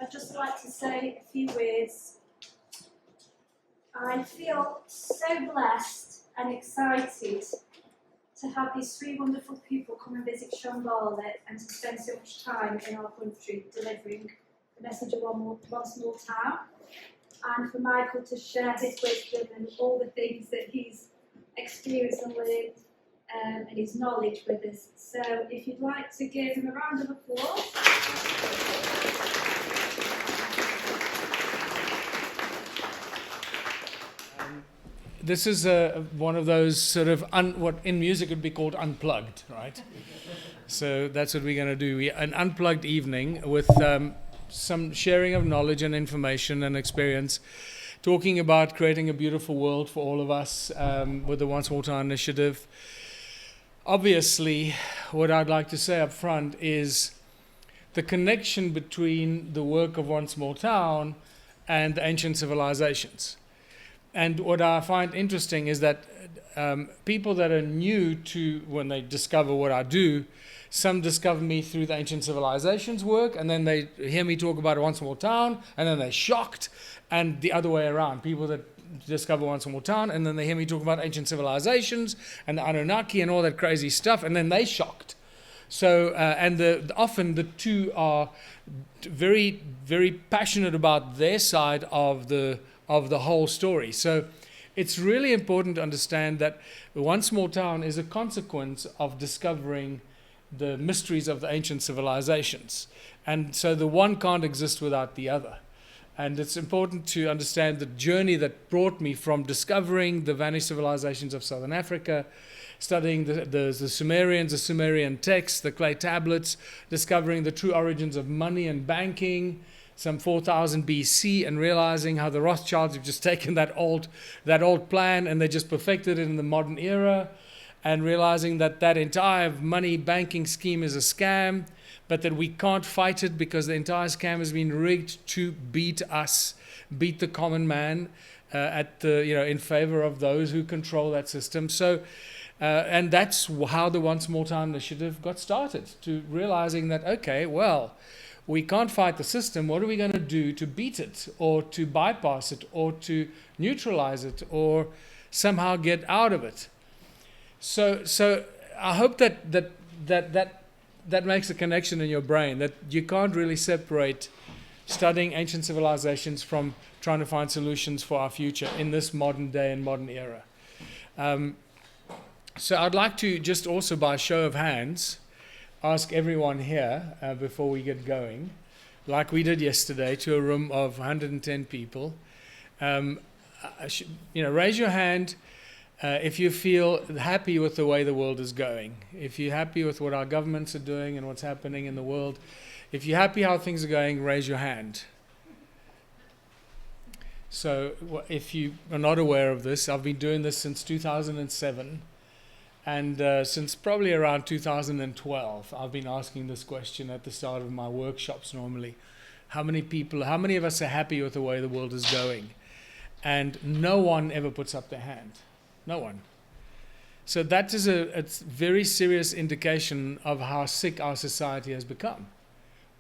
I'd just like to say a few words. I feel so blessed and excited to have these three wonderful people come and visit Shambhala and to spend so much time in our country delivering the message of one small town, and for Michael to share his wisdom and all the things that he's experienced and learned and his knowledge with us. So if you'd like to give him a round of applause. This is one of those sort of, what in music would be called unplugged, right? So that's what we're going to do. An unplugged evening with some sharing of knowledge and information and experience, talking about creating a beautiful world for all of us with the One Small Town initiative. Obviously, what I'd like to say up front is the connection between the work of One Small Town and the ancient civilizations. And what I find interesting is that people that are new to when they discover what I do, some discover me through the ancient civilizations work, and then they hear me talk about One Small Town, and then they're shocked, and the other way around. People that discover One Small Town, and then they hear me talk about ancient civilizations and the Anunnaki and all that crazy stuff, and then they're shocked. So, and often the two are very, very passionate about their side of the whole story. So it's really important to understand that One Small Town is a consequence of discovering the mysteries of the ancient civilizations. And so the one can't exist without the other. And it's important to understand the journey that brought me from discovering the vanished civilizations of Southern Africa, studying the Sumerians, the Sumerian texts, the clay tablets, discovering the true origins of money and banking, some 4000 BC, and realizing how the Rothschilds have just taken that old plan and they just perfected it in the modern era, and realizing that entire money banking scheme is a scam, but that we can't fight it because the entire scam has been rigged to beat the common man in favor of those who control that system. So, and that's how the One Small Town initiative got started, to realizing that, okay, well, we can't fight the system. What are we going to do to beat it, or to bypass it, or to neutralize it, or somehow get out of it? So I hope that makes a connection in your brain, that you can't really separate studying ancient civilizations from trying to find solutions for our future in this modern day and modern era. So I'd like to just also, by show of hands, ask everyone here before we get going, like we did yesterday to a room of 110 people. Raise your hand if you feel happy with the way the world is going. If you're happy with what our governments are doing and what's happening in the world, if you're happy how things are going, raise your hand. So if you are not aware of this, I've been doing this since 2007. And since probably around 2012, I've been asking this question at the start of my workshops normally. How many of us are happy with the way the world is going? And no one ever puts up their hand. No one. So that is a very serious indication of how sick our society has become.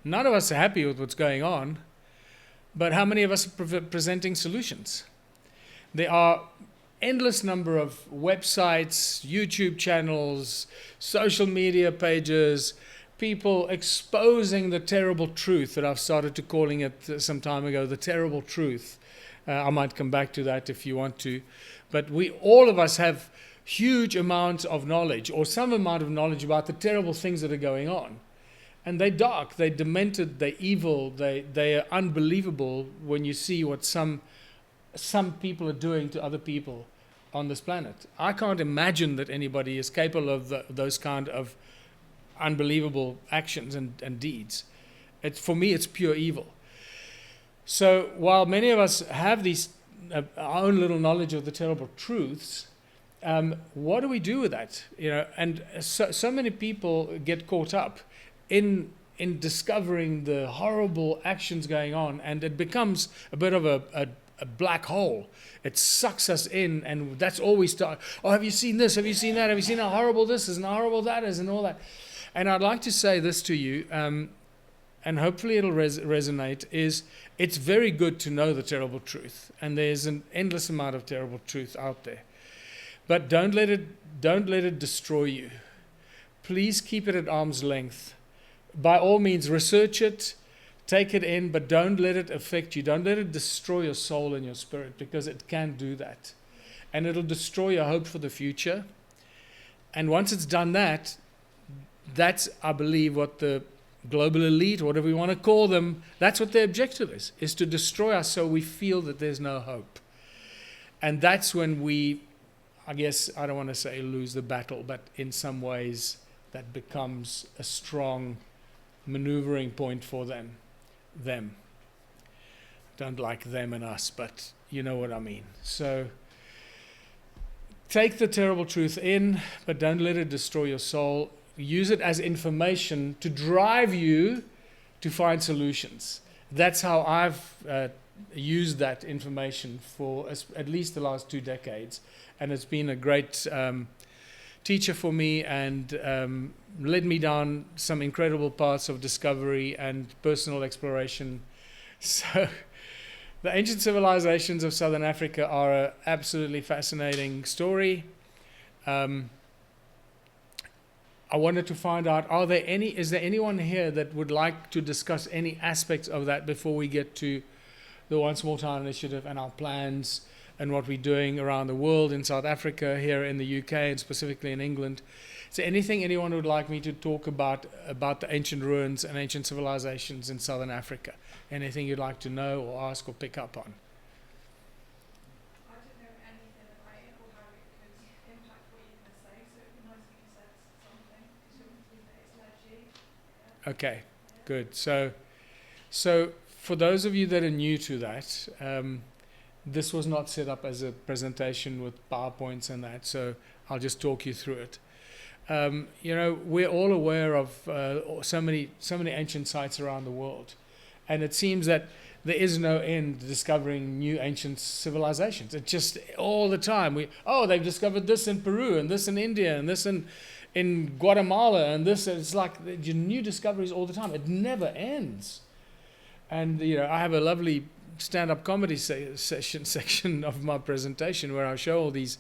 None of us are happy with what's going on, but how many of us are presenting solutions? There are endless number of websites, YouTube channels, social media pages, people exposing the terrible truth that I've started to calling it some time ago, the terrible truth. I might come back to that if you want to. But all of us have huge amounts of knowledge, or some amount of knowledge about the terrible things that are going on. And they're dark, they're demented, they're evil, they are unbelievable when you see what some people are doing to other people on this planet. I can't imagine that anybody is capable of those kind of unbelievable actions and deeds. For me, it's pure evil. So while many of us have these our own little knowledge of the terrible truths, what do we do with that? And so many people get caught up in discovering the horrible actions going on, and it becomes a bit of a black hole. It sucks us in, and that's all we start. Oh, have you seen this? Have you seen that? Have you seen how horrible this is and how horrible that is and all that? And I'd like to say this to you, and hopefully it'll resonate, is it's very good to know the terrible truth, and there's an endless amount of terrible truth out there. But don't let it destroy you. Please keep it at arm's length. By all means, research it, take it in, but don't let it affect you. Don't let it destroy your soul and your spirit, because it can do that. And it'll destroy your hope for the future. And once it's done that, that's, I believe, what the global elite, whatever we want to call them, that's what their objective is to destroy us so we feel that there's no hope. And that's when we, I guess, I don't want to say lose the battle, but in some ways that becomes a strong maneuvering point for them. Don't like them and us, but you know what I mean. So take the terrible truth in, but don't let it destroy your soul. Use it as information to drive you to find solutions. That's how I've used that information for at least the last 2 decades. And it's been a great teacher for me, and led me down some incredible paths of discovery and personal exploration. So the ancient civilizations of Southern Africa are an absolutely fascinating story. I wanted to find out, is there anyone here that would like to discuss any aspects of that before we get to the One Small Town Initiative and our plans and what we're doing around the world, in South Africa, here in the UK, and specifically in England? Is there anything anyone would like me to talk about the ancient ruins and ancient civilizations in Southern Africa? Anything you'd like to know or ask or pick up on? I don't know anything about it or how it could impact what you're going to say, so it'd be nice if you said something, because you're going to it's led you. Okay, good. So for those of you that are new to that, this was not set up as a presentation with PowerPoints and that, so I'll just talk you through it. We're all aware of so many ancient sites around the world, and it seems that there is no end to discovering new ancient civilizations. It's just all the time. They've discovered this in Peru, and this in India, and this in Guatemala, and this. It's like new discoveries all the time. It never ends. And I have a lovely stand-up comedy section of my presentation where I show all these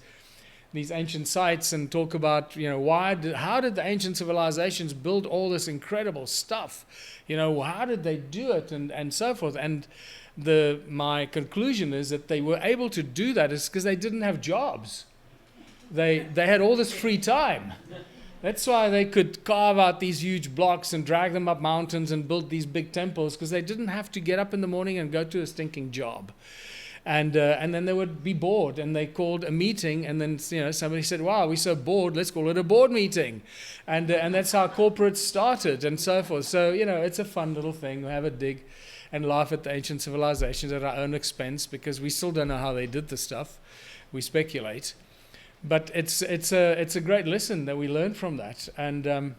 ancient sites and talk about how did the ancient civilizations build all this incredible stuff, how did they do it, and so forth. And my conclusion is that they were able to do that is because they didn't have jobs. They had all this free time. That's why they could carve out these huge blocks and drag them up mountains and build these big temples, because they didn't have to get up in the morning and go to a stinking job. And then they would be bored, and they called a meeting, and then somebody said, "Wow, we're so bored, let's call it a board meeting," and that's how corporates started and so forth. So it's a fun little thing. We have a dig and laugh at the ancient civilizations at our own expense, because we still don't know how they did the stuff. We speculate, but it's a great lesson that we learn from that. And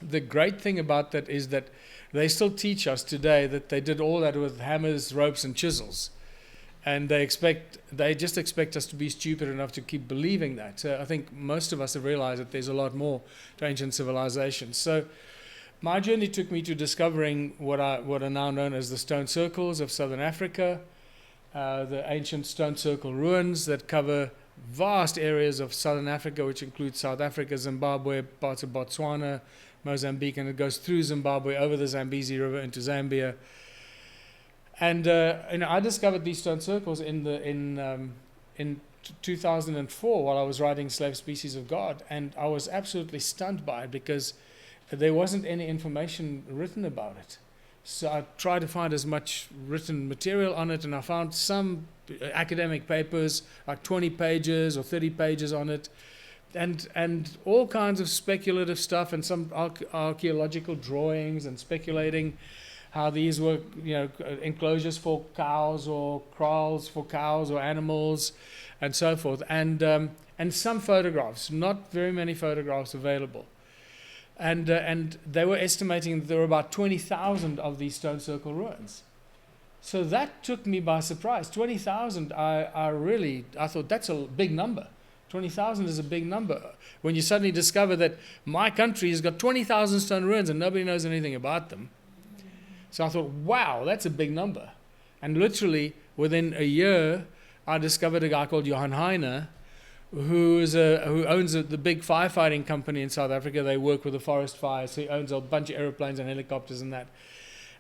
the great thing about that is that they still teach us today that they did all that with hammers, ropes, and chisels. And they just expect us to be stupid enough to keep believing that. So I think most of us have realized that there's a lot more to ancient civilizations. So my journey took me to discovering what are now known as the stone circles of Southern Africa, the ancient stone circle ruins that cover vast areas of Southern Africa, which include South Africa, Zimbabwe, parts of Botswana, Mozambique, and it goes through Zimbabwe over the Zambezi River into Zambia. And I discovered these stone circles in 2004 while I was writing Slave Species of God, and I was absolutely stunned by it because there wasn't any information written about it. So I tried to find as much written material on it, and I found some academic papers, like 20 pages or 30 pages on it, and all kinds of speculative stuff, and some archaeological drawings and speculating how these were, enclosures for cows or kraals for cows or animals, and so forth, and some photographs, not very many photographs available. And they were estimating that there were about 20,000 of these stone circle ruins. So that took me by surprise. 20,000, I thought that's a big number. 20,000 is a big number. When you suddenly discover that my country has got 20,000 stone ruins and nobody knows anything about them. So I thought, wow, that's a big number. And literally within a year, I discovered a guy called Johan Heine, who owns the big firefighting company in South Africa. They work with the forest fires. So he owns a bunch of aeroplanes and helicopters and that.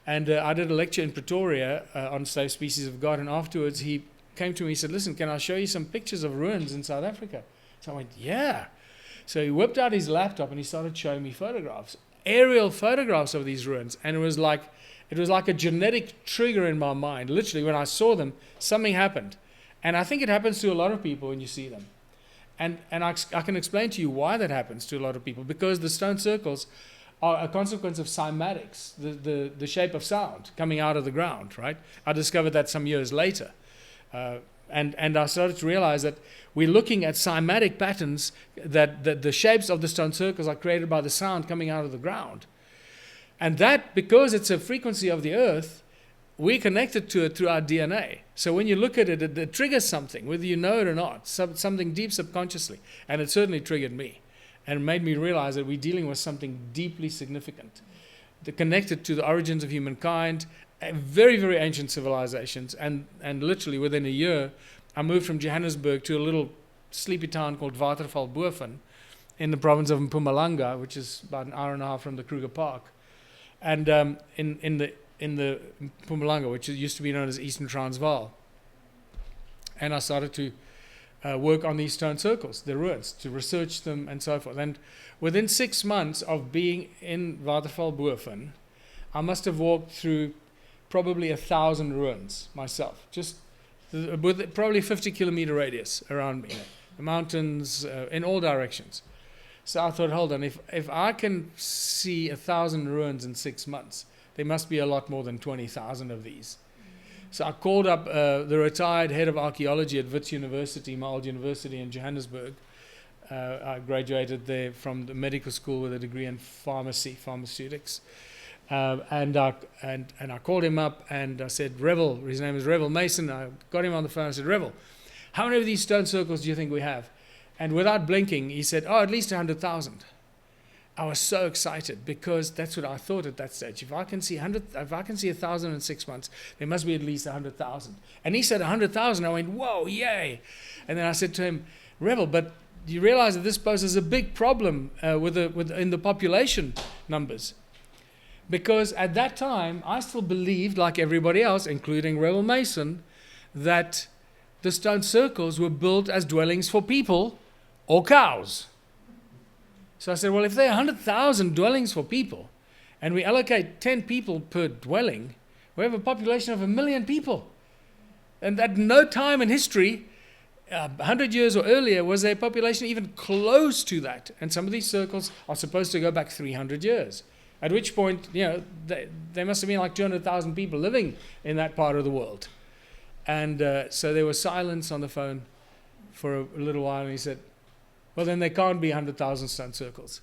And I did a lecture in Pretoria on Slave Species of God. And afterwards, he came to me and said, listen, can I show you some pictures of ruins in South Africa? So I went, yeah. So he whipped out his laptop and he started showing me photographs, aerial photographs of these ruins. And it was like a genetic trigger in my mind. Literally, when I saw them, something happened. And I think it happens to a lot of people when you see them. And I can explain to you why that happens to a lot of people, because the stone circles are a consequence of cymatics, the shape of sound coming out of the ground, right? I discovered that some years later. And I started to realize that we're looking at cymatic patterns, that the shapes of the stone circles are created by the sound coming out of the ground. And that, because it's a frequency of the earth, we're connected to it through our DNA. So when you look at it, it triggers something, whether you know it or not, something deep subconsciously. And it certainly triggered me. And it made me realize that we're dealing with something deeply significant, connected to the origins of humankind, very, very ancient civilizations. And literally within a year, I moved from Johannesburg to a little sleepy town called Watervalboven in the province of Mpumalanga, which is about an hour and a half from the Kruger Park. And in the Mpumalanga, which used to be known as Eastern Transvaal. And I started to work on these stone circles, the ruins, to research them and so forth. And within 6 months of being in Watervalboven, I must have walked through probably 1,000 ruins myself, just with probably 50-kilometer radius around me, the mountains in all directions. So I thought, hold on, if I can see 1,000 ruins in 6 months, there must be a lot more than 20,000 of these. So I called up the retired head of archaeology at Wits University, my old university in Johannesburg. I graduated there from the medical school with a degree in pharmaceutics. And I called him up and I said, Revel, his name is Revel Mason. I got him on the phone. I said, Revel, how many of these stone circles do you think we have? And without blinking, he said, at least 100,000. I was so excited because that's what I thought at that stage. If I can see 1,000 in 6 months, there must be at least 100,000. And he said 100,000. I went, whoa, yay! And then I said to him, Revel, but you realize that this poses a big problem in the population numbers, because at that time I still believed, like everybody else, including Revel Mason, that the stone circles were built as dwellings for people or cows. So I said, well, if there are 100,000 dwellings for people, and we allocate 10 people per dwelling, we have a population of 1 million people. And at no time in history, 100 years or earlier, was there a population even close to that. And some of these circles are supposed to go back 300 years. At which point, there must have been like 200,000 people living in that part of the world. And so there was silence on the phone for a little while, and he said, well, then there can't be 100,000 stone circles.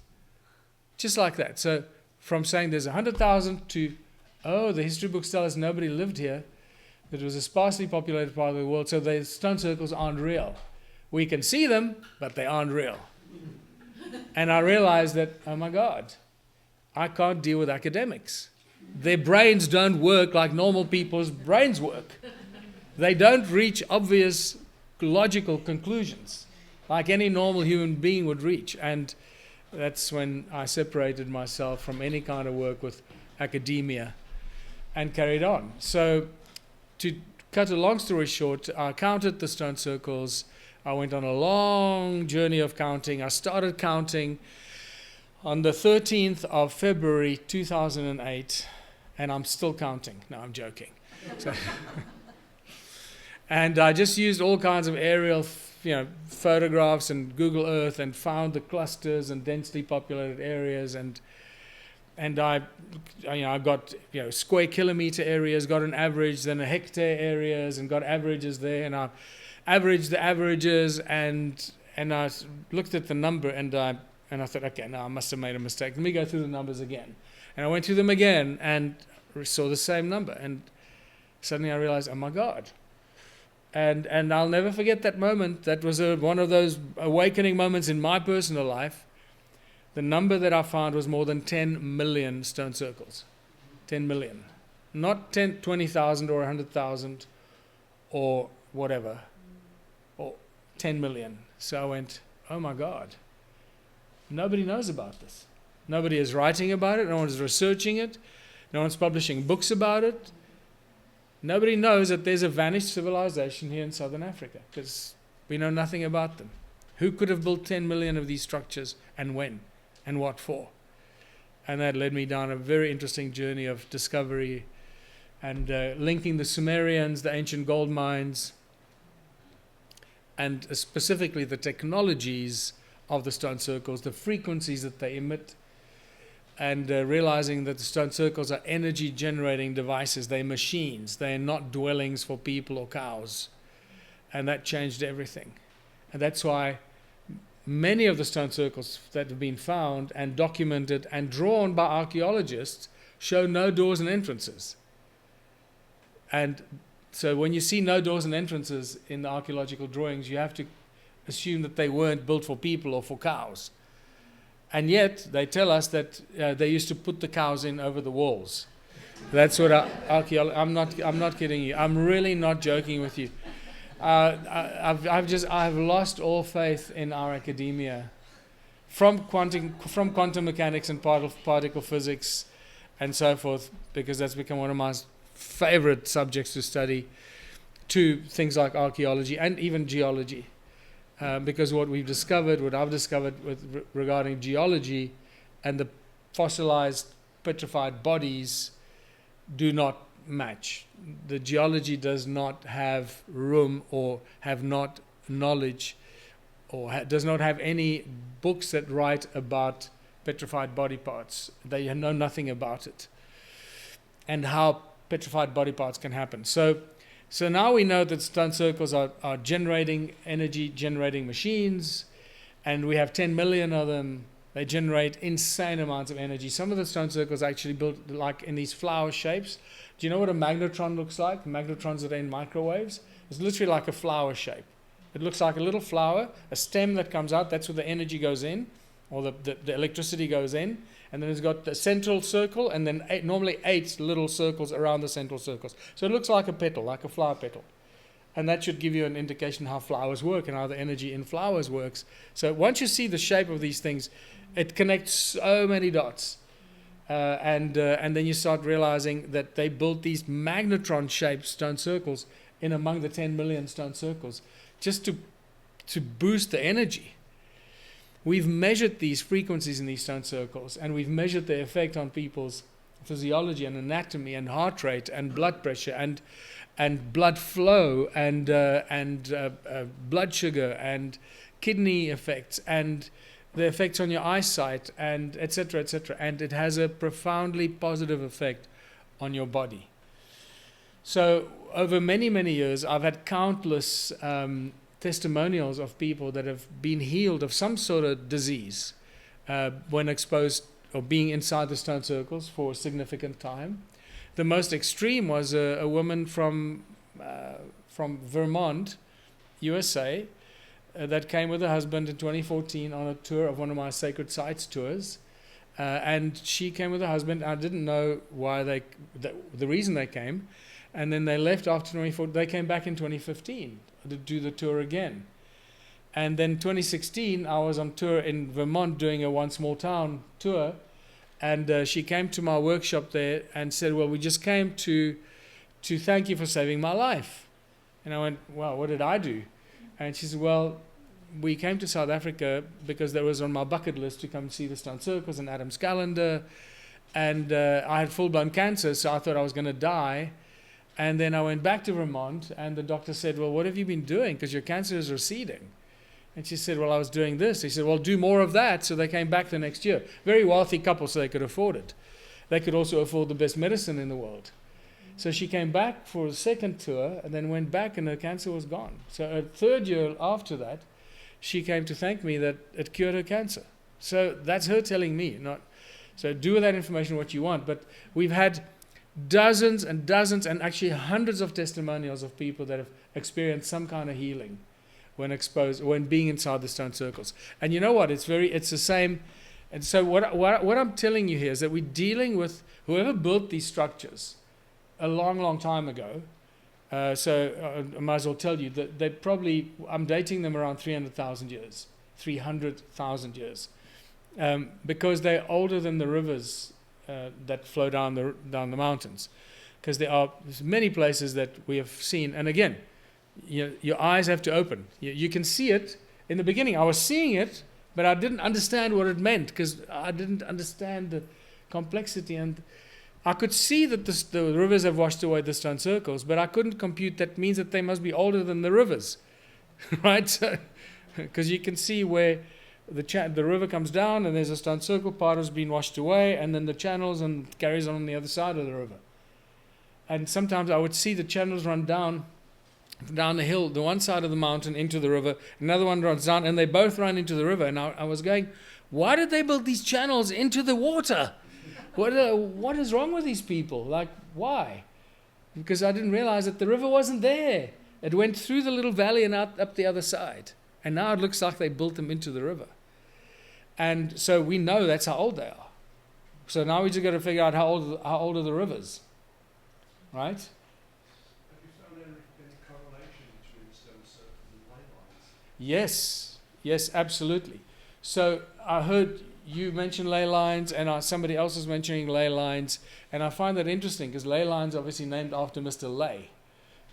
Just like that. So from saying there's 100,000 to, the history books tell us nobody lived here, that it was a sparsely populated part of the world, so the stone circles aren't real. We can see them, but they aren't real. And I realized that, oh my God, I can't deal with academics. Their brains don't work like normal people's brains work. They don't reach obvious logical conclusions like any normal human being would reach. And that's when I separated myself from any kind of work with academia and carried on. So to cut a long story short, I counted the stone circles. I went on a long journey of counting. I started counting on the 13th of February 2008, and I'm still counting. No, I'm joking. So and I just used all kinds of aerial photographs and Google Earth, and found the clusters and densely populated areas, and I got square kilometer areas, got an average, then a hectare areas, and got averages there, and I averaged the averages, and I looked at the number, and I thought, okay, no, I must have made a mistake. Let me go through the numbers again, and I went through them again and saw the same number, and suddenly I realized, oh my God. And I'll never forget that moment. That was one of those awakening moments in my personal life. The number that I found was more than 10 million stone circles. 10 million. Not 10, 20,000 or 100,000 or whatever. Or 10 million. So I went, oh my God. Nobody knows about this. Nobody is writing about it. No one is researching it. No one's publishing books about it. Nobody knows that there's a vanished civilization here in southern Africa because we know nothing about them. Who could have built 10 million of these structures and when and what for? And that led me down a very interesting journey of discovery and linking the Sumerians, the ancient gold mines, and specifically the technologies of the stone circles, the frequencies that they emit, and realizing that the stone circles are energy generating devices. They're machines. They're not dwellings for people or cows. And that changed everything. And that's why many of the stone circles that have been found and documented and drawn by archaeologists show no doors and entrances. And so when you see no doors and entrances in the archaeological drawings, you have to assume that they weren't built for people or for cows. And yet, they tell us that they used to put the cows in over the walls. That's what archaeology. I'm not kidding you. I'm really not joking with you. I've lost all faith in our academia, from quantum mechanics and particle physics, and so forth, because that's become one of my favorite subjects to study, to things like archaeology and even geology. Because what I've discovered regarding geology and the fossilized petrified bodies do not match. The geology does not have room or have not knowledge or does not have any books that write about petrified body parts. They know nothing about it and how petrified body parts can happen. So now we know that stone circles are generating energy, generating machines, and we have 10 million of them. They generate insane amounts of energy. Some of the stone circles are actually built like in these flower shapes. Do you know what a magnetron looks like? Magnetrons that are in microwaves. It's literally like a flower shape. It looks like a little flower, a stem that comes out. That's where the energy goes in, or the electricity goes in. And then it's got the central circle, and then normally 8 little circles around the central circles. So it looks like a petal, like a flower petal. And that should give you an indication how flowers work and how the energy in flowers works. So once you see the shape of these things, it connects so many dots. And then you start realizing that they built these magnetron-shaped stone circles in among the 10 million stone circles just to boost the energy. We've measured these frequencies in these stone circles, and we've measured the effect on people's physiology and anatomy and heart rate and blood pressure and blood flow and blood sugar and kidney effects and the effects on your eyesight and etc. etc. And it has a profoundly positive effect on your body. So over many, many years, I've had countless testimonials of people that have been healed of some sort of disease when exposed or being inside the stone circles for a significant time. The most extreme was a woman from Vermont, USA, that came with her husband in 2014 on a tour of one of my Sacred Sites tours. And she came with her husband. I didn't know why the reason they came. And then they left after 2014. They came back in 2015 to do the tour again. And then 2016, I was on tour in Vermont doing a One Small Town tour. And she came to my workshop there and said, well, we just came to thank you for saving my life. And I went, well, what did I do? And she said, well, we came to South Africa because that was on my bucket list to come see the stone circles and Adam's calendar. And I had full-blown cancer, so I thought I was going to die. And then I went back to Vermont, and the doctor said, well, what have you been doing? Because your cancer is receding. And she said, well, I was doing this. He said, well, do more of that. So they came back the next year. Very wealthy couple, so they could afford it. They could also afford the best medicine in the world. So she came back for a second tour and then went back and her cancer was gone. So a third year after that, she came to thank me that it cured her cancer. So that's her telling me. So do with that information what you want. But we've had dozens and dozens and actually hundreds of testimonials of people that have experienced some kind of healing when being inside the stone circles. And you know what? It's the same. And so what I'm telling you here is that we're dealing with whoever built these structures a long, long time ago. So I might as well tell you that they probably, I'm dating them around 300,000 years, 300,000 years, because they're older than the rivers that flow down the mountains, because there are many places that we have seen. And again, your eyes have to open. You can see it. In the beginning, I was seeing it, but I didn't understand what it meant, because I didn't understand the complexity. And I could see that the rivers have washed away the stone circles, but I couldn't compute that means that they must be older than the rivers, right? So, because you can see where the river comes down and there's a stone circle, part has been washed away, and then the channels and carries on the other side of the river. And sometimes I would see the channels run down the hill, the one side of the mountain into the river, another one runs down, and they both run into the river. And I was going, why did they build these channels into the water? What is wrong with these people? Like, why? Because I didn't realize that the river wasn't there. It went through the little valley and out up the other side. And now it looks like they built them into the river. And so we know that's how old they are. So now we just got to figure out how old are the rivers, right? Have you found any correlation between stone circles and ley lines? Yes, absolutely. So I heard you mention ley lines, and somebody else was mentioning ley lines, and I find that interesting because ley lines obviously named after Mr. Ley,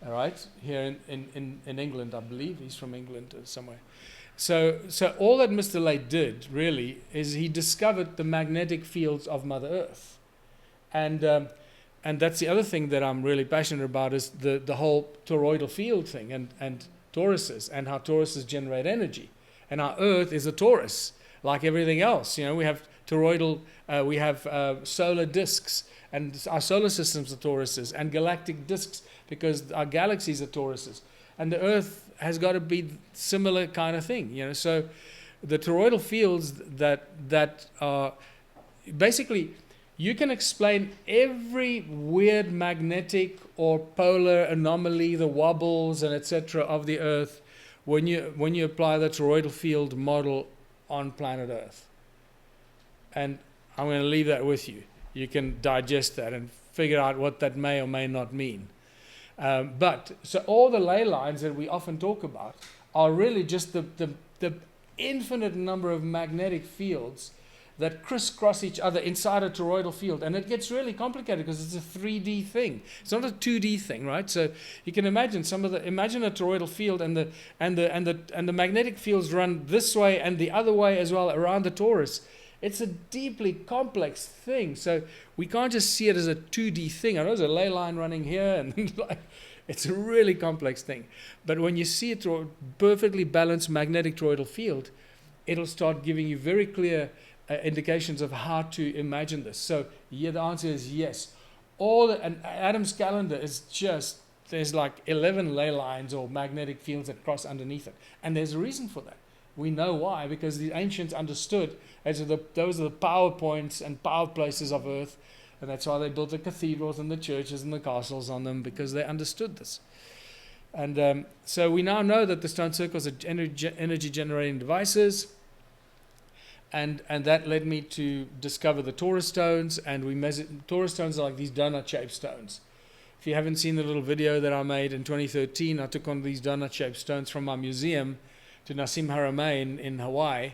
all right, here in England, I believe. He's from England or somewhere. So all that Mr. Ley did really is he discovered the magnetic fields of Mother Earth, and that's the other thing that I'm really passionate about is the whole toroidal field thing and toruses and how toruses generate energy, and our Earth is a torus like everything else. We have toroidal, we have solar disks, and our solar systems are toruses, and galactic disks because our galaxies are toruses, and the Earth has got to be similar kind of thing. So the toroidal fields that are basically, you can explain every weird magnetic or polar anomaly, the wobbles and etc. of the Earth when you apply the toroidal field model on planet Earth. And I'm going to leave that with you. You can digest that and figure out what that may or may not mean. But so all the ley lines that we often talk about are really just the infinite number of magnetic fields that crisscross each other inside a toroidal field. And it gets really complicated because it's a 3D thing. It's not a 2D thing, right? So you can imagine imagine a toroidal field and the magnetic fields run this way and the other way as well around the torus. It's a deeply complex thing. So we can't just see it as a 2D thing. I know there's a ley line running here, and it's a really complex thing. But when you see a perfectly balanced magnetic toroidal field, it'll start giving you very clear indications of how to imagine this. So yeah, the answer is yes. And Adam's calendar is just, there's like 11 ley lines or magnetic fields that cross underneath it. And there's a reason for that. We know why, because the ancients understood those are the power points and power places of Earth, and that's why they built the cathedrals and the churches and the castles on them, because they understood this. And so we now know that the stone circles are energy generating devices, and that led me to discover the Torus stones, and we measured. Torus stones are like these donut-shaped stones. If you haven't seen the little video that I made in 2013, I took one of these donut-shaped stones from my museum to Nassim Haramein in Hawaii.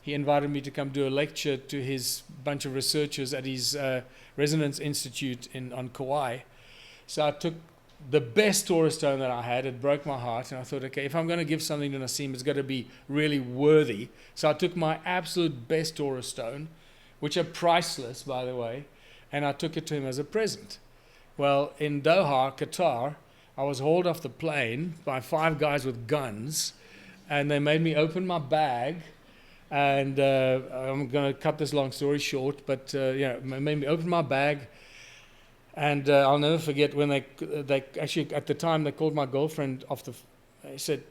He invited me to come do a lecture to his bunch of researchers at his Resonance Institute on Kauai. So I took the best Torus stone that I had. It broke my heart, and I thought, okay, if I'm going to give something to Nassim, it's got to be really worthy. So I took my absolute best Torus stone, which are priceless, by the way, and I took it to him as a present. Well, in Doha, Qatar, I was hauled off the plane by 5 guys with guns, and they made me open my bag, and I'm going to cut this long story short, but they made me open my bag, and I'll never forget when they actually, at the time, they called my girlfriend off they said,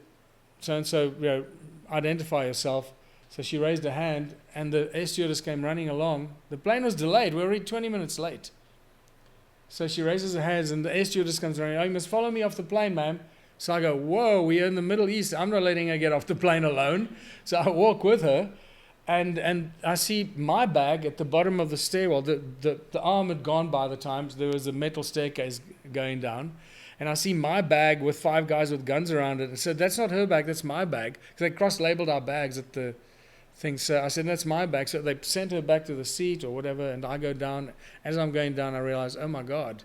so-and-so, identify yourself. So she raised her hand, and the air stewardess came running along. The plane was delayed. We were already 20 minutes late. So she raises her hands, and the air stewardess comes around. Oh, you must follow me off the plane, ma'am. So I go, whoa, we're in the Middle East. I'm not letting her get off the plane alone. So I walk with her, and I see my bag at the bottom of the stairwell. The arm had gone by the time. So there was a metal staircase going down. And I see my bag with 5 guys with guns around it. And said, that's not her bag, that's my bag. Because they cross-labeled our bags at the thing. So I said, that's my bag. So they sent her back to the seat or whatever, and I go down. As I'm going down, I realize, oh my God,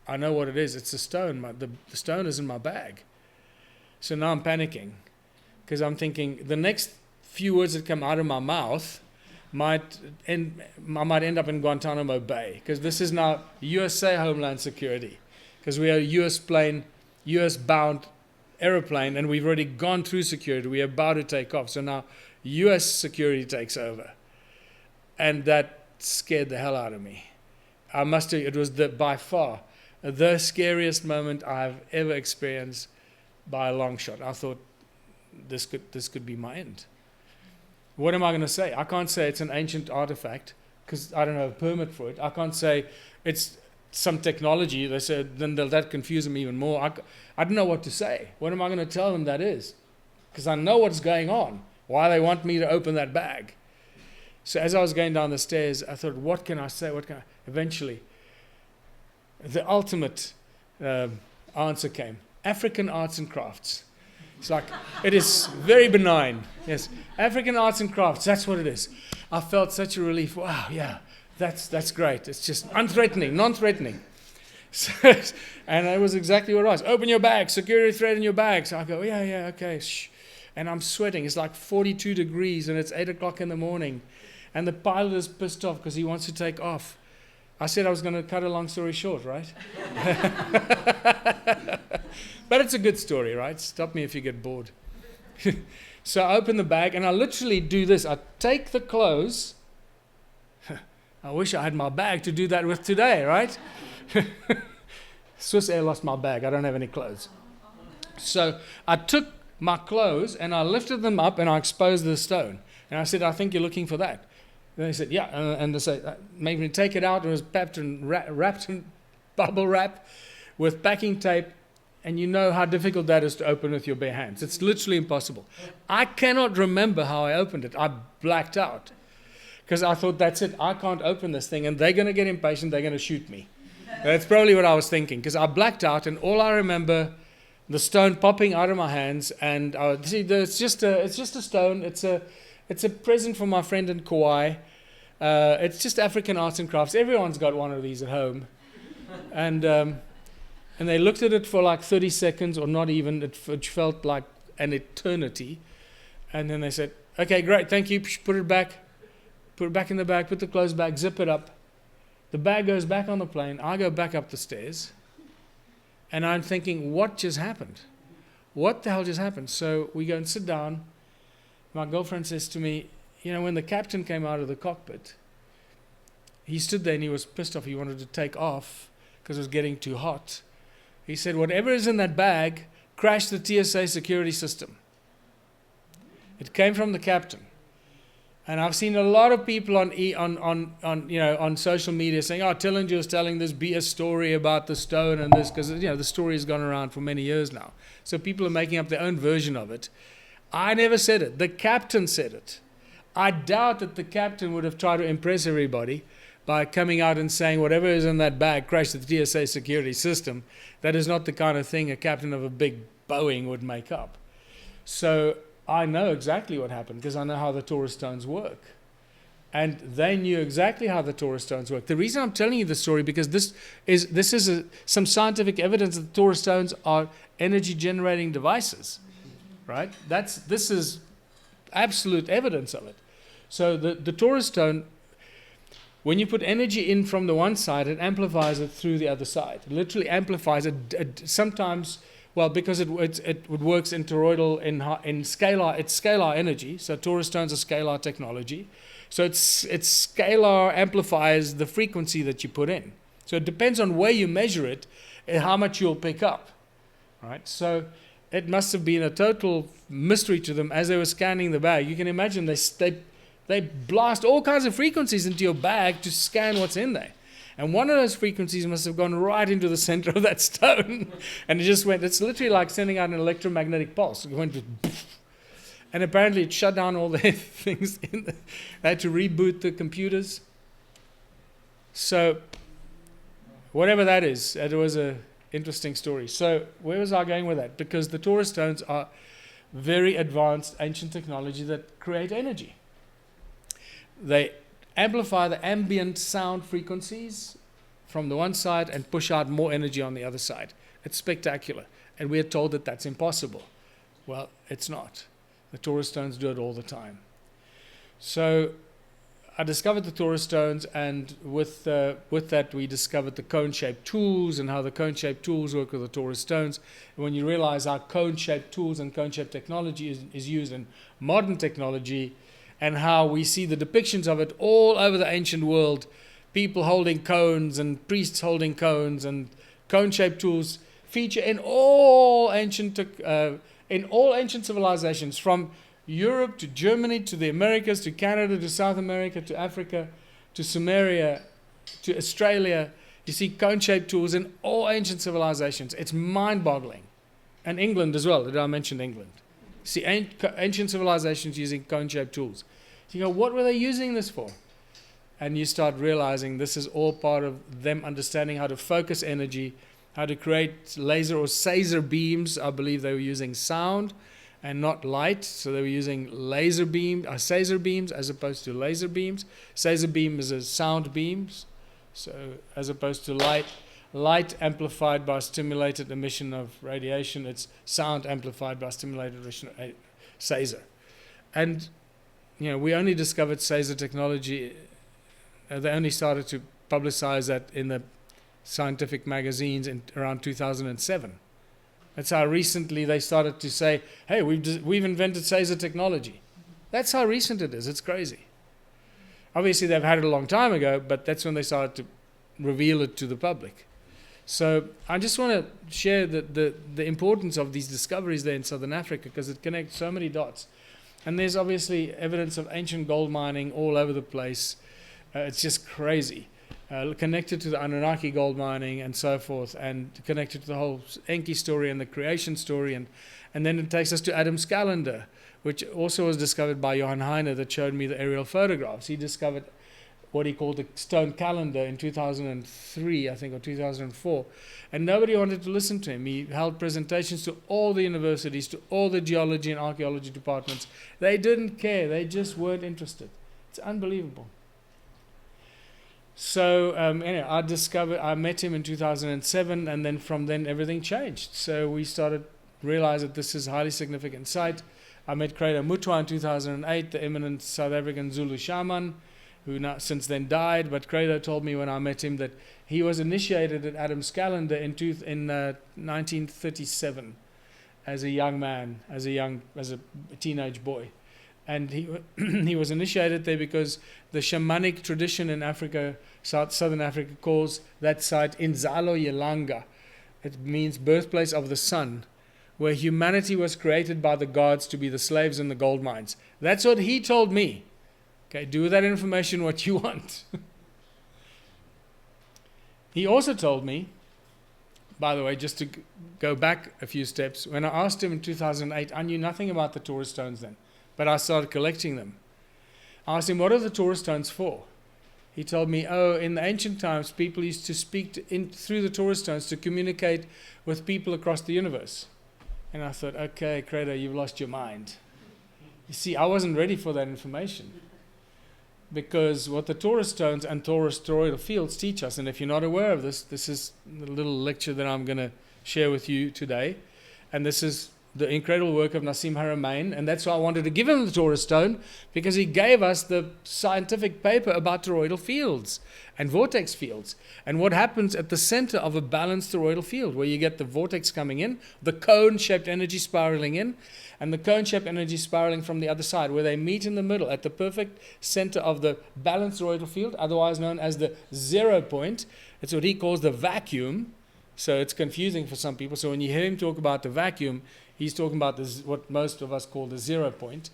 I know what it is. It's a stone. The stone is in my bag. So now I'm panicking because I'm thinking the next few words that come out of my mouth I might end up in Guantanamo Bay, because this is now USA Homeland Security, because we are a US bound aeroplane, and we've already gone through security. We are about to take off. So now US security takes over. And that scared the hell out of me. I must tell you, it was by far the scariest moment I've ever experienced by a long shot. I thought this could be my end. What am I going to say? I can't say it's an ancient artifact because I don't have a permit for it. I can't say it's some technology. They said, then that confuse them even more. I don't know what to say. What am I going to tell them that is? Because I know what's going on. Why they want me to open that bag. So as I was going down the stairs, I thought, what can I say? Eventually, the ultimate answer came. African arts and crafts. It's like, it is very benign. Yes, African arts and crafts, that's what it is. I felt such a relief. Wow, yeah, that's great. It's just unthreatening, non-threatening. So, and that was exactly what it was. Open your bag, security thread in your bag. So I go, yeah, okay, shh. And I'm sweating. It's like 42 degrees, and it's 8 o'clock in the morning. And the pilot is pissed off because he wants to take off. I said I was going to cut a long story short, right? But it's a good story, right? Stop me if you get bored. So I open the bag, and I literally do this. I take the clothes. I wish I had my bag to do that with today, right? Swiss Air lost my bag. I don't have any clothes. So I took my clothes, and I lifted them up, and I exposed the stone. And I said, I think you're looking for that. And they said, yeah. And they said, made me take it out. It was wrapped in bubble wrap with packing tape. And you know how difficult that is to open with your bare hands. It's literally impossible. I cannot remember how I opened it. I blacked out. Because I thought, that's it. I can't open this thing. And they're going to get impatient. They're going to shoot me. That's probably what I was thinking. Because I blacked out. And all I remember, the stone popping out of my hands. And see, it's just a stone. It's a present from my friend in Kauai. It's just African arts and crafts. Everyone's got one of these at home. And they looked at it for like 30 seconds, or not even. It felt like an eternity. And then they said, okay, great, thank you. Put it back in the bag, put the clothes back, zip it up. The bag goes back on the plane. I go back up the stairs. And I'm thinking, what just happened? What the hell just happened? So we go and sit down. My girlfriend says to me, when the captain came out of the cockpit, he stood there and he was pissed off. He wanted to take off because it was getting too hot. He said, whatever is in that bag crashed the TSA security system. It came from the captain. And I've seen a lot of people on social media saying, Tillinger is telling this BS story about the stone and this, because the story has gone around for many years now. So people are making up their own version of it. I never said it. The captain said it. I doubt that the captain would have tried to impress everybody by coming out and saying whatever is in that bag crashed the TSA security system. That is not the kind of thing a captain of a big Boeing would make up. So I know exactly what happened because I know how the Torah stones work. And they knew exactly how the Torah stones work. The reason I'm telling you this story because this is some scientific evidence that the Torah stones are energy generating devices. Right? This is absolute evidence of it. So the Torah stone, when you put energy in from the one side, it amplifies it through the other side. It literally amplifies it. Sometimes, because it works in toroidal, in scalar, it's scalar energy. So Torah stones are scalar technology. So it's scalar amplifies the frequency that you put in. So it depends on where you measure it and how much you'll pick up. Right? So it must have been a total mystery to them as they were scanning the bag. You can imagine they blast all kinds of frequencies into your bag to scan what's in there. And one of those frequencies must have gone right into the center of that stone. And it just went, it's literally like sending out an electromagnetic pulse. It went, and apparently it shut down all their things. They had to reboot the computers. So, whatever that is, it was an interesting story. So, where was I going with that? Because the Torah stones are very advanced ancient technology that create energy. They amplify the ambient sound frequencies from the one side and push out more energy on the other side. It's spectacular. And we are told that that's impossible. Well, it's not. The Torah stones do it all the time. So I discovered the Torah stones, and with that we discovered the cone-shaped tools and how the cone-shaped tools work with the Torah stones. And when you realize how cone-shaped tools and cone-shaped technology is used in modern technology, and how we see the depictions of it all over the ancient world, people holding cones and priests holding cones, and cone-shaped tools feature in all ancient civilizations, from Europe to Germany to the Americas to Canada to South America to Africa to Sumeria to Australia. You see cone-shaped tools in all ancient civilizations. It's mind-boggling. And England as well. Did I mention England? See ancient civilizations using cone-shaped tools. You go, what were they using this for? And you start realizing this is all part of them understanding how to focus energy, how to create laser or Caesar beams. I believe they were using sound and not light, so they were using Caesar beams as opposed to laser beams. Caesar beam is a sound beams, so as opposed to light amplified by stimulated emission of radiation, it's sound amplified by stimulated emission of Caesar. And we only discovered Caesar technology. They only started to publicize that in the scientific magazines in around 2007. That's how recently they started to say, hey, we've invented Caesar technology. That's how recent it is. It's crazy. Obviously, they've had it a long time ago, but that's when they started to reveal it to the public. So I just want to share the importance of these discoveries there in Southern Africa, because it connects so many dots. And there's obviously evidence of ancient gold mining all over the place. It's just crazy. Connected to the Anunnaki gold mining and so forth, and connected to the whole Enki story and the creation story. And then it takes us to Adam's calendar, which also was discovered by Johann Heine, that showed me the aerial photographs. He discovered what he called the stone calendar in 2003, I think, or 2004. And nobody wanted to listen to him. He held presentations to all the universities, to all the geology and archaeology departments. They didn't care. They just weren't interested. It's unbelievable. So anyway, I met him in 2007, and then from then everything changed. So we started realize that this is a highly significant site. I met Credo Mutwa in 2008, the eminent South African Zulu shaman, who now since then died. But Credo told me when I met him that he was initiated at Adam's calendar in 1937 as a young man, as a teenage boy. And he was initiated there because the shamanic tradition in Africa, southern Africa, calls that site Inzalo Yelanga. It means birthplace of the sun, where humanity was created by the gods to be the slaves in the gold mines. That's what he told me. Okay, do with that information what you want. He also told me, by the way, just to go back a few steps, when I asked him in 2008, I knew nothing about the Torah stones then, but I started collecting them. I asked him, what are the Torah stones for? He told me, in the ancient times, people used to speak through the Torah stones to communicate with people across the universe. And I thought, okay, Credo, you've lost your mind. You see, I wasn't ready for that information. Because what the Torah stones and Torah toroidal fields teach us, and if you're not aware of this, this is the little lecture that I'm going to share with you today. And this is the incredible work of Nassim Haramein, and that's why I wanted to give him the Torah stone, because he gave us the scientific paper about toroidal fields and vortex fields, and what happens at the center of a balanced toroidal field, where you get the vortex coming in, the cone-shaped energy spiraling in, and the cone-shaped energy spiraling from the other side, where they meet in the middle at the perfect center of the balanced toroidal field, otherwise known as the 0 point. It's what he calls the vacuum. So it's confusing for some people. So when you hear him talk about the vacuum, he's talking about this, what most of us call the 0 point.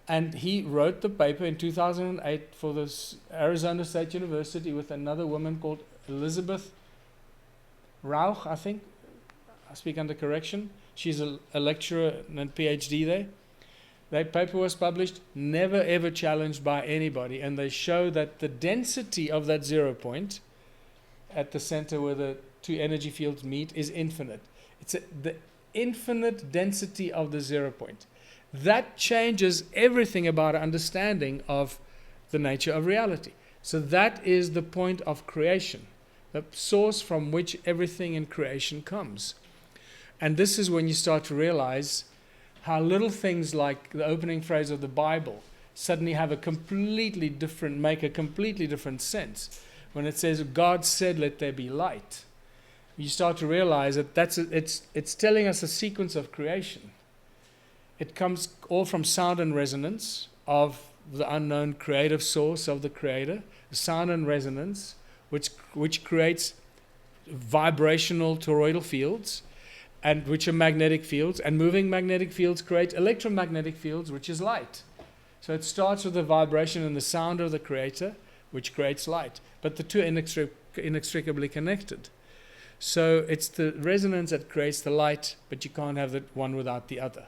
And he wrote the paper in 2008 for this Arizona State University with another woman called Elizabeth Rauch, I think. I speak under correction. She's a lecturer and a PhD there. That paper was published, never ever challenged by anybody, and they show that the density of that 0 point at the center where the two energy fields meet is infinite. It's the infinite density of the 0 point. That changes everything about our understanding of the nature of reality. So that is the point of creation, the source from which everything in creation comes. And this is when you start to realize how little things like the opening phrase of the Bible suddenly have make a completely different sense. When it says, God said, let there be light, you start to realize that it's telling us a sequence of creation. It comes all from sound and resonance of the unknown creative source of the Creator, sound and resonance, which creates vibrational toroidal fields, and which are magnetic fields, and moving magnetic fields create electromagnetic fields, which is light. So it starts with the vibration and the sound of the Creator, which creates light. But the two are inextricably connected. So it's the resonance that creates the light, but you can't have the one without the other.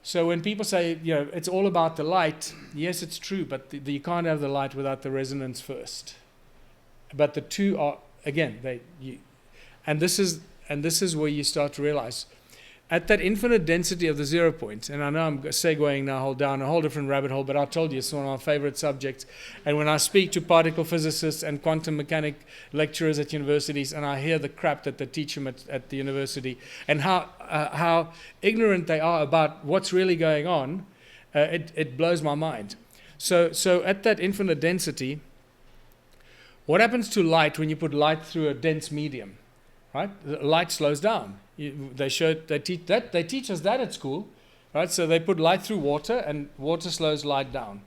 So when people say, it's all about the light, yes, it's true, but you can't have the light without the resonance first. But the two are, again, and this is where you start to realize, at that infinite density of the 0 point, and I know I'm segueing now down a whole different rabbit hole, but I told you it's one of my favorite subjects. And when I speak to particle physicists and quantum mechanic lecturers at universities, and I hear the crap that they teach them at the university, and how ignorant they are about what's really going on, it blows my mind. So at that infinite density, what happens to light when you put light through a dense medium? Right? The light slows down. They teach us that at school, right? So they put light through water, and water slows light down,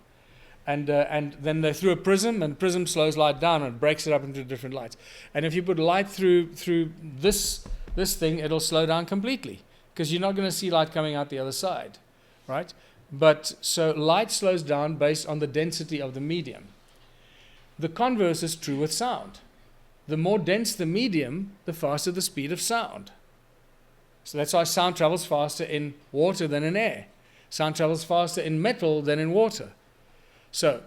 and then they through a prism, and prism slows light down and breaks it up into different lights. And if you put light through this thing, it'll slow down completely, because you're not going to see light coming out the other side, right? But so light slows down based on the density of the medium. The converse is true with sound. The more dense the medium, the faster the speed of sound. So that's why sound travels faster in water than in air. Sound travels faster in metal than in water. So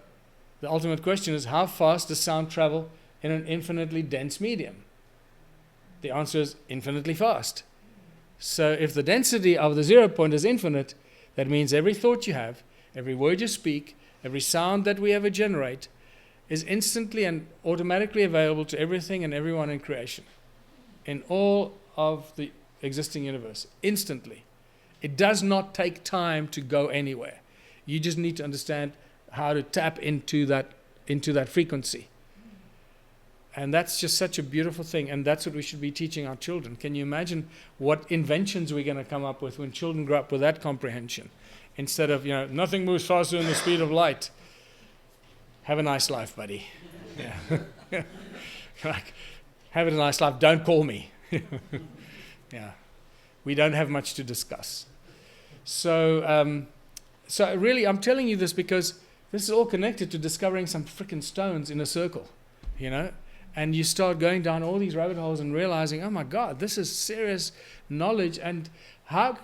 the ultimate question is, how fast does sound travel in an infinitely dense medium? The answer is infinitely fast. So if the density of the 0 point is infinite, that means every thought you have, every word you speak, every sound that we ever generate is instantly and automatically available to everything and everyone in creation, in all of the existing universe, instantly. It does not take time to go anywhere. You just need to understand how to tap into that frequency. And that's just such a beautiful thing, and that's what we should be teaching our children. Can you imagine what inventions we're going to come up with when children grow up with that comprehension? Instead of, nothing moves faster than the speed of light. Have a nice life, buddy. Yeah. Have a nice life. Don't call me. Yeah. We don't have much to discuss. So really, I'm telling you this because this is all connected to discovering some freaking stones in a circle, And you start going down all these rabbit holes and realizing, oh my God, this is serious knowledge. And how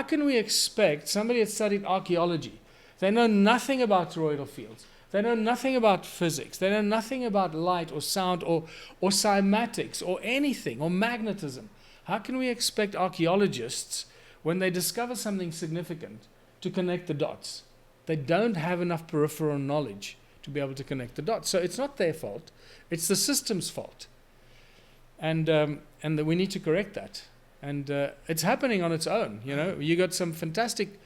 can we expect somebody that studied archaeology? They know nothing about toroidal fields. They know nothing about physics. They know nothing about light or sound or cymatics or anything, or magnetism. How can we expect archaeologists, when they discover something significant, to connect the dots? They don't have enough peripheral knowledge to be able to connect the dots. So it's not their fault. It's the system's fault. And we need to correct that. And it's happening on its own. You got some fantastic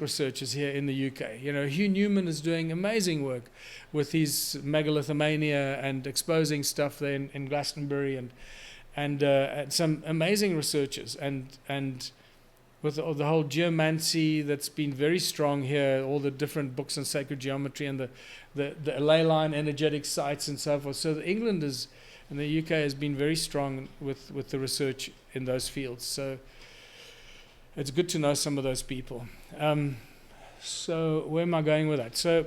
researchers here in the UK. Hugh Newman is doing amazing work with his megalithomania and exposing stuff there in Glastonbury, and some amazing researchers, and with the whole geomancy that's been very strong here, all the different books on sacred geometry and the ley line energetic sites and so forth. So England and the UK has been very strong with the research in those fields. So it's good to know some of those people. So where am I going with that? So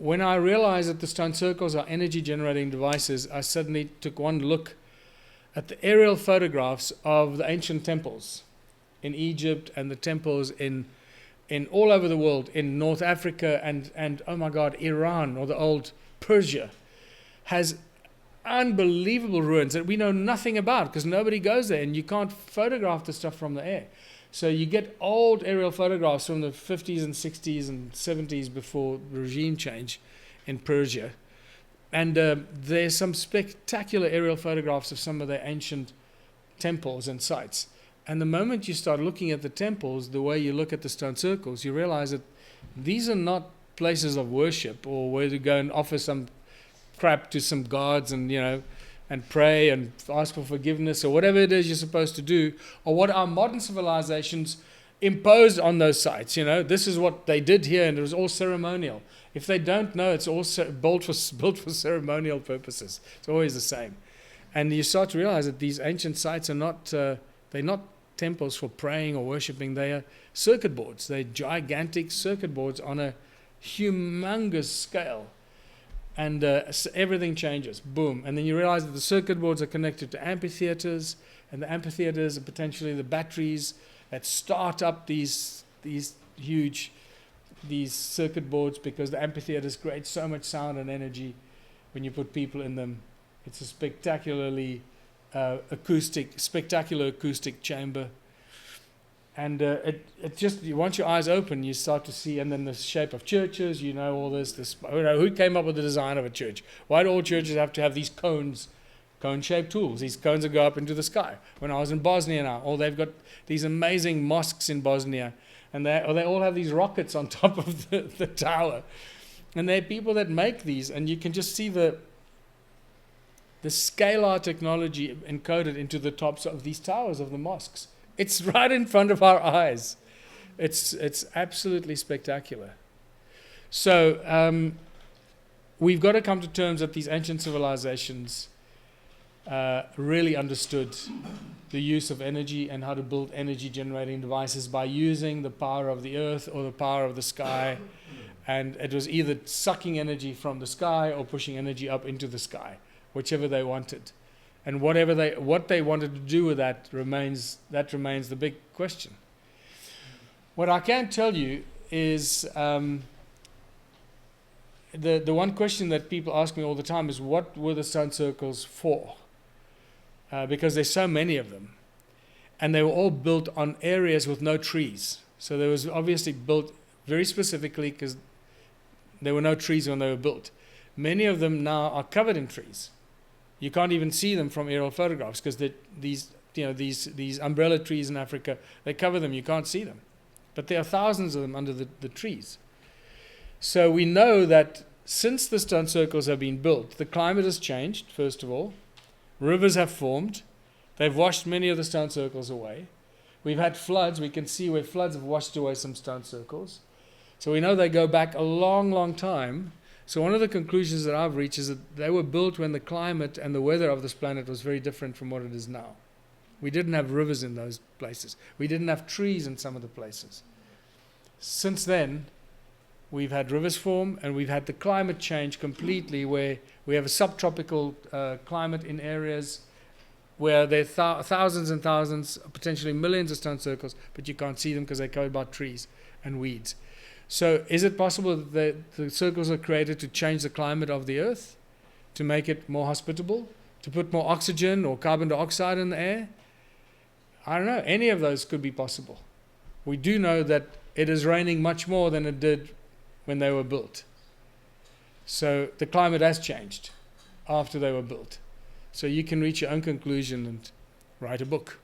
when I realized that the stone circles are energy generating devices, I suddenly took one look at the aerial photographs of the ancient temples in Egypt and the temples in all over the world, in North Africa and oh my God, Iran, or the old Persia, has unbelievable ruins that we know nothing about because nobody goes there and you can't photograph the stuff from the air. So you get old aerial photographs from the 50s and 60s and 70s before regime change in Persia. And there's some spectacular aerial photographs of some of the ancient temples and sites. And the moment you start looking at the temples, the way you look at the stone circles, you realize that these are not places of worship or where to go and offer some crap to some gods and, and pray and ask for forgiveness or whatever it is you're supposed to do, or what our modern civilizations imposed on those sites. This is what they did here, and it was all ceremonial. If they don't know, it's all built for ceremonial purposes. It's always the same. And you start to realize that these ancient sites are not, they're not temples for praying or worshiping. They are circuit boards. They're gigantic circuit boards on a humongous scale. And everything changes, boom. And then you realize that the circuit boards are connected to amphitheaters, and the amphitheaters are potentially the batteries that start up these huge circuit boards, because the amphitheaters create so much sound and energy when you put people in them. It's a spectacular acoustic chamber. And it just, once your eyes open, you start to see, and then the shape of churches, all this, who came up with the design of a church? Why do all churches have to have these cone-shaped tools, these cones that go up into the sky? When I was in Bosnia now, they've got these amazing mosques in Bosnia, and they all have these rockets on top of the tower. And there are people that make these, and you can just see the scalar technology encoded into the tops of these towers of the mosques. It's right in front of our eyes. It's absolutely spectacular. So we've got to come to terms that these ancient civilizations really understood the use of energy and how to build energy generating devices by using the power of the earth or the power of the sky. And it was either sucking energy from the sky or pushing energy up into the sky, whichever they wanted. And what they wanted to do with that remains the big question. What I can tell you is the one question that people ask me all the time is, what were the stone circles for? Because there's so many of them. And they were all built on areas with no trees. So they was obviously built very specifically because there were no trees when they were built. Many of them now are covered in trees. You can't even see them from aerial photographs because these umbrella trees in Africa, they cover them. You can't see them. But there are thousands of them under the trees. So we know that since the stone circles have been built, the climate has changed, first of all. Rivers have formed. They've washed many of the stone circles away. We've had floods. We can see where floods have washed away some stone circles. So we know they go back a long, long time. So one of the conclusions that I've reached is that they were built when the climate and the weather of this planet was very different from what it is now. We didn't have rivers in those places. We didn't have trees in some of the places. Since then, we've had rivers form, and we've had the climate change completely, where we have a subtropical climate in areas where there are thousands and thousands, potentially millions of stone circles, but you can't see them because they're covered by trees and weeds. So is it possible that the circles are created to change the climate of the earth, to make it more hospitable, to put more oxygen or carbon dioxide in the air? I don't know. Any of those could be possible. We do know that it is raining much more than it did when they were built. So the climate has changed after they were built. So you can reach your own conclusion and write a book.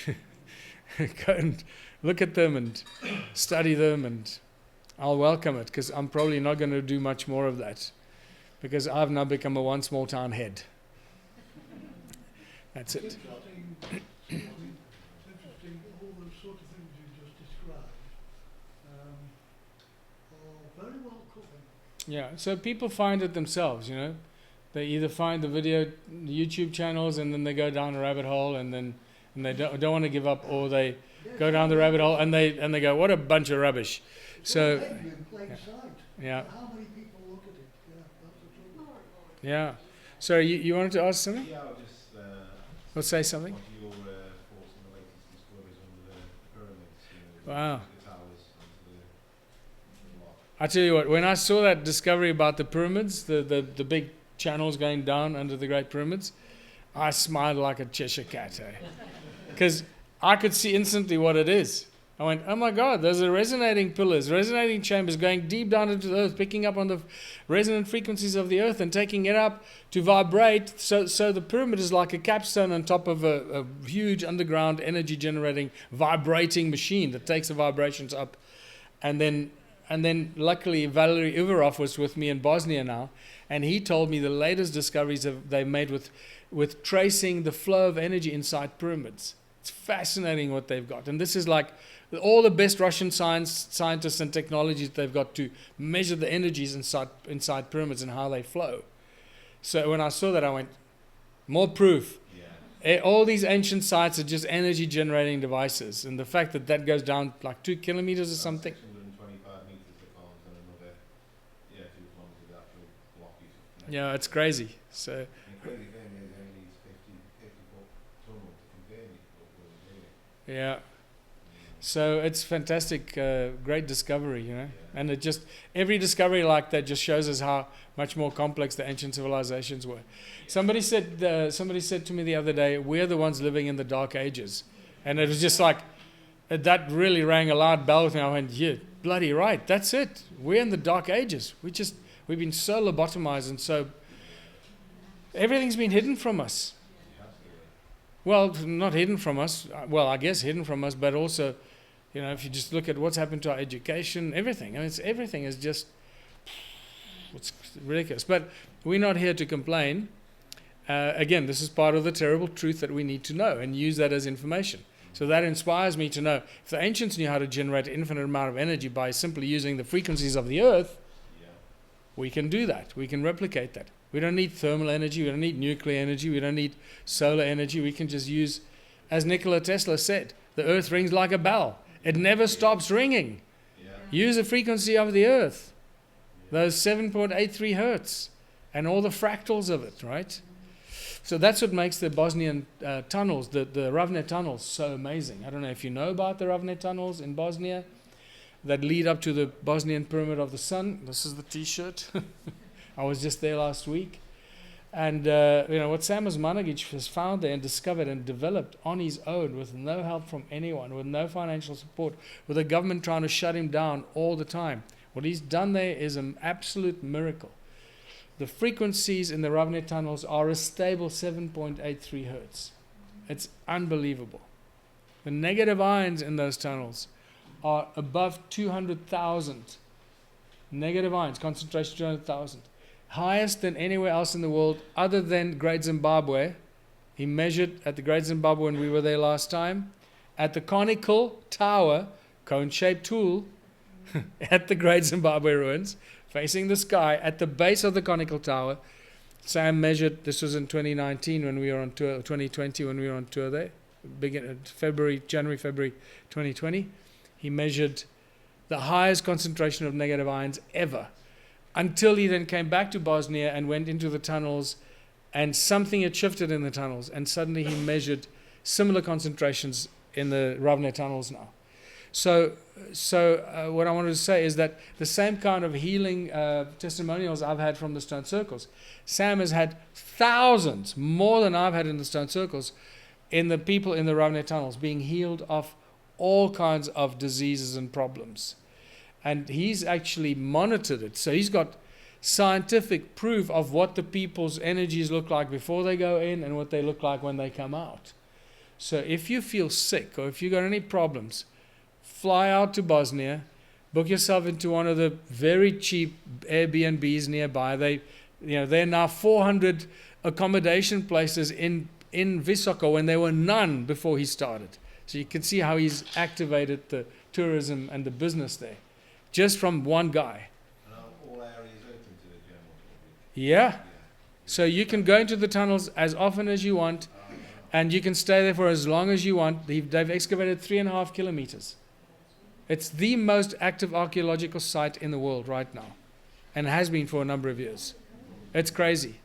Go and look at them and study them, and I'll welcome it, because I'm probably not going to do much more of that, because I've now become a one small town head. That's it. It's interesting, all those sort of things you just described are very well covered. Yeah, so people find it themselves, They either find the video, the YouTube channels, and then they go down a rabbit hole, and they don't want to give up, or they go down the rabbit hole and they go, what a bunch of rubbish. So In plain sight. yeah. How many people Yeah. So you wanted to ask something? Yeah, I'll just Or say something? what are your thoughts on the latest discoveries on the pyramids? Wow. The towers and the lot. I tell you what, when I saw that discovery about the pyramids, the big channels going down under the Great Pyramids, I smiled like a Cheshire cat, because I could see instantly what it is. I went, oh my God, those are resonating pillars, resonating chambers going deep down into the earth, picking up on the resonant frequencies of the earth and taking it up to vibrate. So the pyramid is like a capstone on top of a huge underground energy generating vibrating machine that takes the vibrations up. And then luckily Valery Uvarov was with me in Bosnia now, and he told me the latest discoveries they've made with tracing the flow of energy inside pyramids. It's fascinating what they've got. And this is like all the best Russian scientists and technologies they've got to measure the energies inside pyramids and how they flow. So when I saw that, I went, more proof. Yeah. All these ancient sites are just energy generating devices. And the fact that goes down like 2 kilometers or something. 625 meters they found, and another 2 kilometers of actual blockage. Yeah, it's crazy. So The crazy thing is only these 50-foot tunnel to contain it, but really. yeah. So it's fantastic, great discovery, you know. And it just, every discovery like that just shows us how much more complex the ancient civilizations were. Somebody said to me the other day, we're the ones living in the dark ages. And it was just like, that really rang a loud bell with me. I went, yeah, bloody right, that's it. We're in the dark ages. We've been so lobotomized and so, everything's been hidden from us. Well, not hidden from us. Well, I guess hidden from us, but also, you know, if you just look at what's happened to our education, everything. I mean, everything is just, it's ridiculous. But we're not here to complain. Again, this is part of the terrible truth that we need to know and use that as information. So that inspires me to know if the ancients knew how to generate an infinite amount of energy by simply using the frequencies of the earth, we can do that. We can replicate that. We don't need thermal energy. We don't need nuclear energy. We don't need solar energy. We can just use, as Nikola Tesla said, the earth rings like a bell. It never stops ringing. Yeah. Use the frequency of the earth, those 7.83 hertz, and all the fractals of it, right? So that's what makes the Bosnian tunnels, the Ravne tunnels, so amazing. I don't know if you know about the Ravne tunnels in Bosnia that lead up to the Bosnian Pyramid of the Sun. This is the T-shirt. I was just there last week. And what Sam Osmanagic has found there and discovered and developed on his own with no help from anyone, with no financial support, with the government trying to shut him down all the time. What he's done there is an absolute miracle. The frequencies in the Ravne tunnels are a stable 7.83 hertz. It's unbelievable. The negative ions in those tunnels are above 200,000. Negative ions, concentration 200,000. Highest than anywhere else in the world other than Great Zimbabwe. He measured at the Great Zimbabwe when we were there last time. At the conical tower, cone-shaped tool, at the Great Zimbabwe ruins, facing the sky, at the base of the conical tower, Sam measured, this was in 2019 when we were on tour, 2020 when we were on tour there, January, February 2020. He measured the highest concentration of negative ions ever, until he then came back to Bosnia and went into the tunnels, and something had shifted in the tunnels, and suddenly he measured similar concentrations in the Ravne tunnels now. So what I wanted to say is that the same kind of healing testimonials I've had from the stone circles, Sam has had thousands, more than I've had in the stone circles, in the people in the Ravne tunnels being healed of all kinds of diseases and problems. And he's actually monitored it. So he's got scientific proof of what the people's energies look like before they go in and what they look like when they come out. So if you feel sick or if you've got any problems, fly out to Bosnia, book yourself into one of the very cheap Airbnbs nearby. There are now 400 accommodation places in Visoko when there were none before he started. So you can see how he's activated the tourism and the business there, just from one guy. And are all areas open to the general public? Yeah. So you can go into the tunnels as often as you want, and you can stay there for as long as you want. They've excavated 3.5 kilometers. It's the most active archaeological site in the world right now, and has been for a number of years. It's crazy.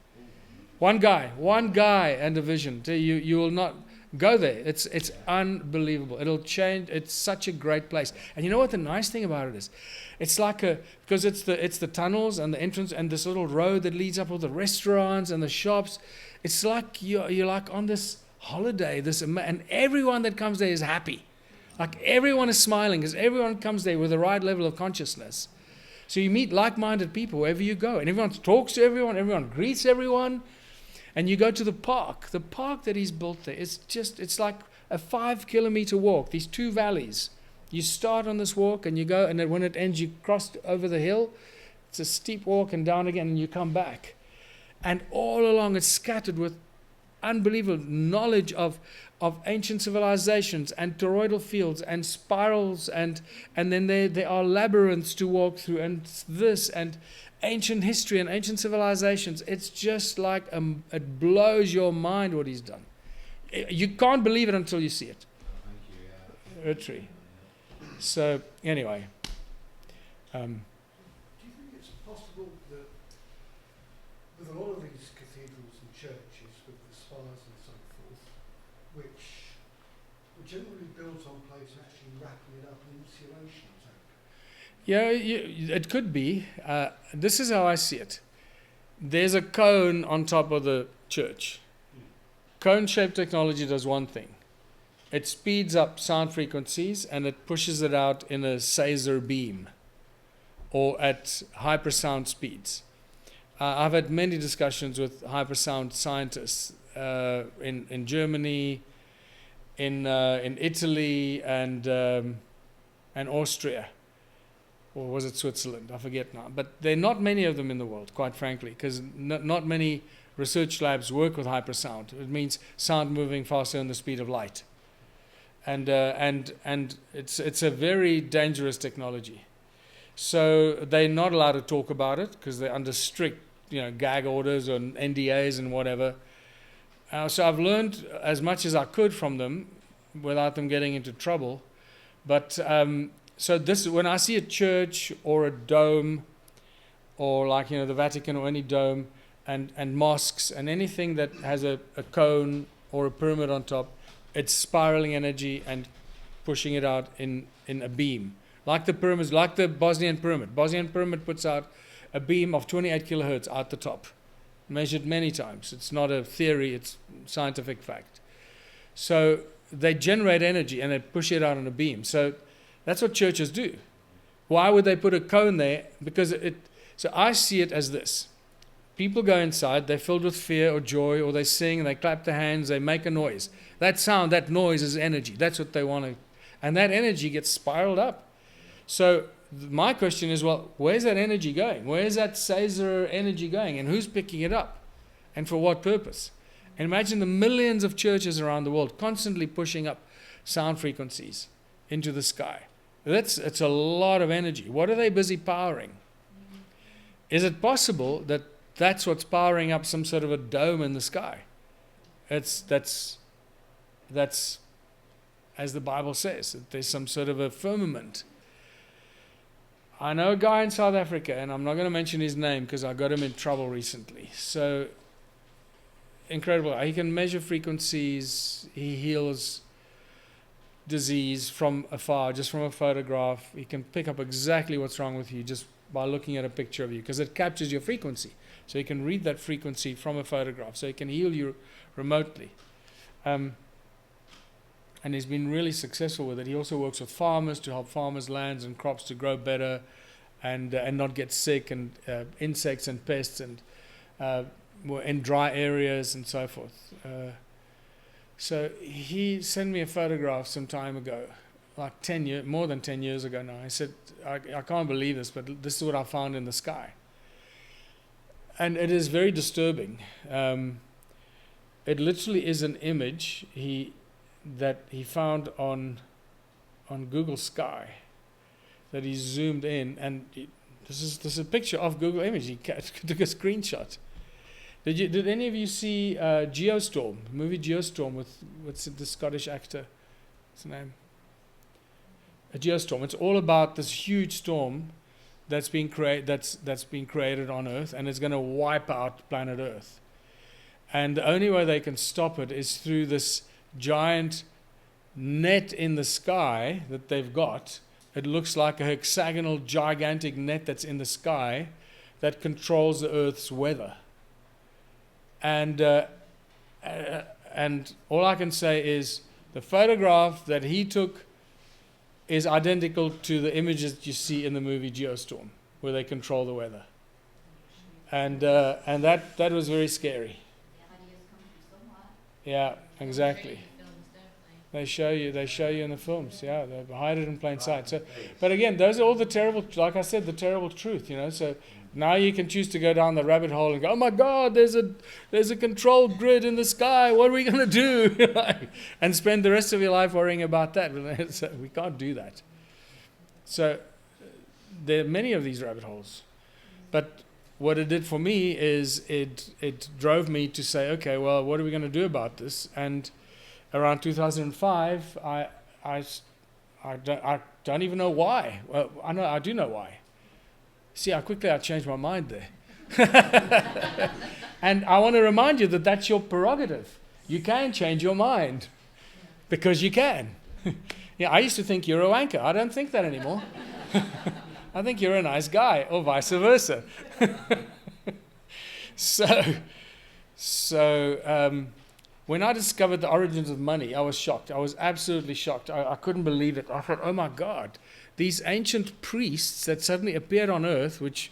One guy and a vision. You will not go there. It's unbelievable. It'll change. It's such a great place. And you know what the nice thing about it is? It's like because it's the tunnels and the entrance and this little road that leads up all the restaurants and the shops. It's like you're like on this holiday. And everyone that comes there is happy. Like everyone is smiling because everyone comes there with the right level of consciousness. So you meet like-minded people wherever you go, and everyone talks to everyone. Everyone greets everyone. And you go to the park that he's built there. It's like a 5-kilometer walk, these two valleys. You start on this walk and you go, and then when it ends, you cross over the hill. It's a steep walk and down again, and you come back. And all along it's scattered with unbelievable knowledge of ancient civilizations and toroidal fields and spirals, and then there are labyrinths to walk through, and this, and ancient history and ancient civilizations. It's just like it blows your mind what he's done. You can't believe it until you see it. Thank you, yeah. Literally. So anyway, Do you think it's possible that with a lot of these cathedrals and churches with the spires and so forth, which were generally built on places actually wrapping it up in insulation tape? yeah, it could be. This is how I see it. There's a cone on top of the church. Cone-shaped technology does one thing. It speeds up sound frequencies and it pushes it out in a Caesar beam or at hypersound speeds. I've had many discussions with hypersound scientists in Germany, in Italy, and Austria, or was it Switzerland? I forget now. But there are not many of them in the world, quite frankly, because not many research labs work with hypersound. It means sound moving faster than the speed of light. And it's a very dangerous technology. So they're not allowed to talk about it because they're under strict, gag orders or NDAs and whatever. So I've learned as much as I could from them without them getting into trouble. But so this, when I see a church or a dome, or like the Vatican or any dome, and mosques and anything that has a cone or a pyramid on top, it's spiraling energy and pushing it out in a beam. Like the pyramids, like the Bosnian pyramid. Bosnian pyramid puts out a beam of 28 kilohertz out the top, measured many times. It's not a theory, it's scientific fact. So they generate energy and they push it out on a beam. So that's what churches do. Why would they put a cone there? Because so I see it as this. People go inside, they're filled with fear or joy, or they sing and they clap their hands, they make a noise. That sound, that noise is energy. That's what they want to. And that energy gets spiraled up. So my question is, well, where's that energy going? Where's that Caesar energy going? And who's picking it up? And for what purpose? And imagine the millions of churches around the world constantly pushing up sound frequencies into the sky. It's a lot of energy. What are they busy powering? Is it possible that that's what's powering up some sort of a dome in the sky? That's as the Bible says, that there's some sort of a firmament. I know a guy in South Africa, and I'm not going to mention his name because I got him in trouble recently. So incredible. He can measure frequencies. He heals disease from afar, just from a photograph. He can pick up exactly what's wrong with you just by looking at a picture of you, because it captures your frequency. So he can read that frequency from a photograph. So he can heal you remotely. And he's been really successful with it. He also works with farmers to help farmers' lands and crops to grow better and not get sick, and insects and pests, and in dry areas and so forth. So he sent me a photograph some time ago, like 10 years, more than 10 years ago now. He said, I can't believe this, but this is what I found in the sky. And it is very disturbing. It literally is an image that he found on Google Sky, that he zoomed in, and this is a picture of Google Image. He took a screenshot. Did any of you see Geostorm, the movie Geostorm with what's the Scottish actor? What's his name? A Geostorm. It's all about this huge storm that's being created on Earth, and it's going to wipe out planet Earth. And the only way they can stop it is through this giant net in the sky that they've got. It looks like a hexagonal, gigantic net that's in the sky that controls the Earth's weather. And all I can say is the photograph that he took is identical to the images that you see in the movie Geostorm, where they control the weather. And that was very scary. Yeah, exactly. They show you in the films. Yeah, they hide it in plain sight. So, but again, those are all the terrible, like I said, the terrible truth. So now you can choose to go down the rabbit hole and go, oh my God, there's a control grid in the sky. What are we going to do? And spend the rest of your life worrying about that. So we can't do that. So there are many of these rabbit holes, but what it did for me is it drove me to say, okay, well, what are we going to do about this? And around 2005, I don't even know why. Well, I do know why. See how quickly I changed my mind there. And I want to remind you that that's your prerogative. You can change your mind because you can. Yeah, I used to think you're a wanker. I don't think that anymore. I think you're a nice guy, or vice versa. So when I discovered the origins of money, I was shocked. I was absolutely shocked. I couldn't believe it. I thought, oh my God, these ancient priests that suddenly appeared on earth, which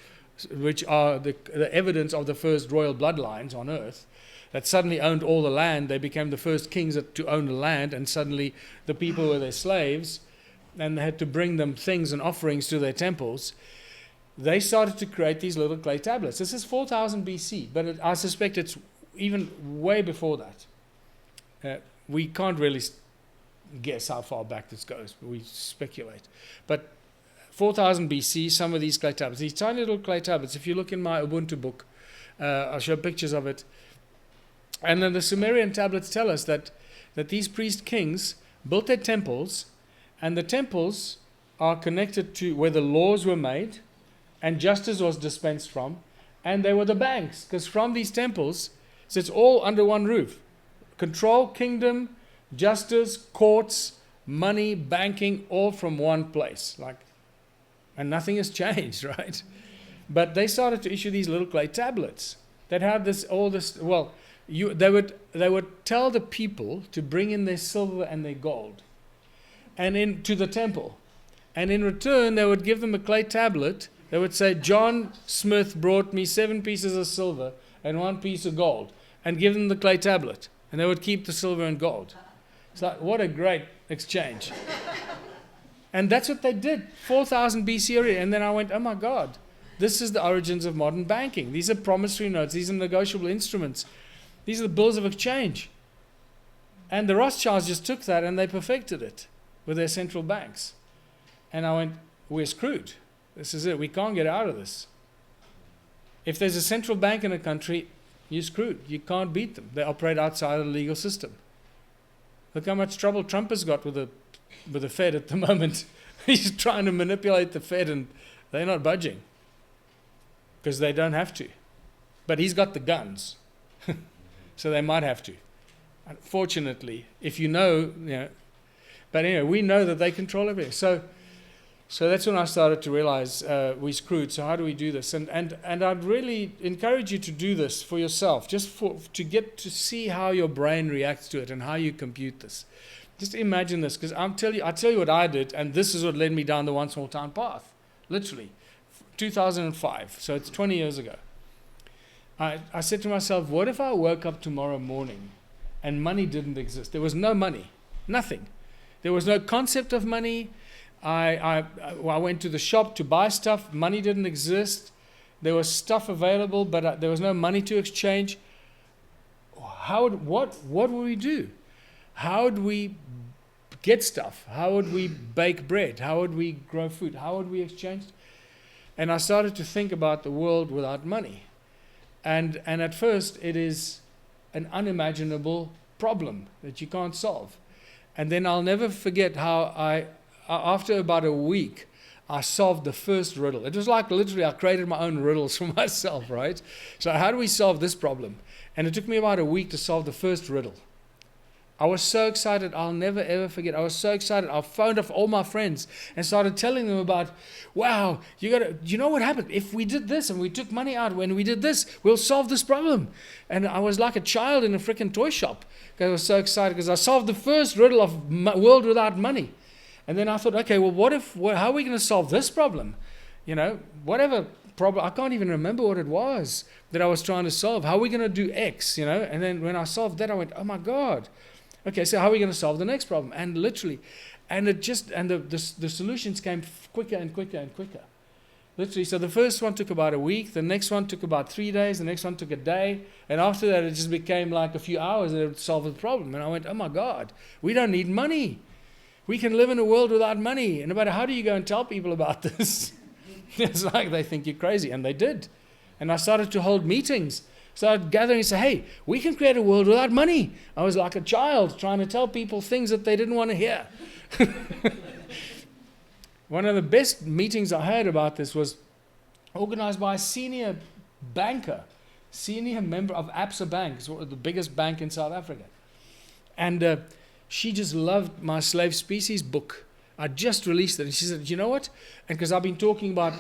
are the evidence of the first royal bloodlines on earth, that suddenly owned all the land. They became the first kings to own the land, and suddenly the people were their slaves, and they had to bring them things and offerings to their temples. They started to create these little clay tablets. This is 4000 BC, but I suspect it's even way before that. We can't really guess how far back this goes, but we speculate. But 4000 BC, some of these clay tablets, these tiny little clay tablets, if you look in my Ubuntu book, I'll show pictures of it. And then the Sumerian tablets tell us that these priest kings built their temples, and the temples are connected to where the laws were made and justice was dispensed from, and they were the banks, because from these temples, so it's all under one roof. Control, kingdom, justice, courts, money, banking, all from one place. And nothing has changed, right? But they started to issue these little clay tablets that had they would tell the people to bring in their silver and their gold and to the temple. And in return, they would give them a clay tablet. They would say, John Smith brought me 7 pieces of silver and 1 piece of gold, and give them the clay tablet. And they would keep the silver and gold. It's like, what a great exchange. And that's what they did, 4000 BC already. And then I went, oh my God, this is the origins of modern banking. These are promissory notes. These are negotiable instruments. These are the bills of exchange. And the Rothschilds just took that and they perfected it with their central banks. And I went, we're screwed. This is it. We can't get out of this. If there's a central bank in a country, you're screwed. You can't beat them. They operate outside of the legal system. Look how much trouble Trump has got with the Fed at the moment. He's trying to manipulate the Fed and they're not budging because they don't have to. But he's got the guns. So they might have to. Unfortunately, if you know. But anyway, we know that they control everything. So that's when I started to realize we're screwed. So how do we do this? And I'd really encourage you to do this for yourself, just to get to see how your brain reacts to it and how you compute this. Just imagine this, because I tell you what I did, and this is what led me down the one small town path. Literally, 2005. So it's 20 years ago. I said to myself, what if I woke up tomorrow morning and money didn't exist? There was no money, nothing. There was no concept of money. I went to the shop to buy stuff. Money didn't exist. There was stuff available, but there was no money to exchange. What would we do? How would we get stuff? How would we bake bread? How would we grow food? How would we exchange? And I started to think about the world without money. And at first, it is an unimaginable problem that you can't solve. And then I'll never forget how after about a week, I solved the first riddle. It was like literally I created my own riddles for myself, right? So how do we solve this problem? And it took me about a week to solve the first riddle. I was so excited, I'll never ever forget. I was so excited. I phoned up all my friends and started telling them about, wow, you know what happened? If we did this and we took money out when we did this, we'll solve this problem. And I was like a child in a freaking toy shop because I was so excited because I solved the first riddle of world without money. And then I thought, okay, well, how are we going to solve this problem? You know, whatever problem, I can't even remember what it was that I was trying to solve. How are we going to do X, you know? And then when I solved that, I went, oh my God. Okay, so how are we going to solve the next problem? And literally, and the solutions came quicker and quicker and quicker. Literally, so the first one took about a week, the next one took about 3 days, the next one took a day, and after that it just became like a few hours and it would solve the problem. And I went, oh my God, we don't need money. We can live in a world without money. And no matter how do you go and tell people about this? It's like they think you're crazy, and they did. And I started to hold meetings. Started gathering and say, hey, we can create a world without money. I was like a child trying to tell people things that they didn't want to hear. One of the best meetings I heard about this was organized by a senior banker, senior member of Absa Bank, it's the biggest bank in South Africa. And she just loved my Slave Species book. I just released it. And she said, you know what? And because I've been talking about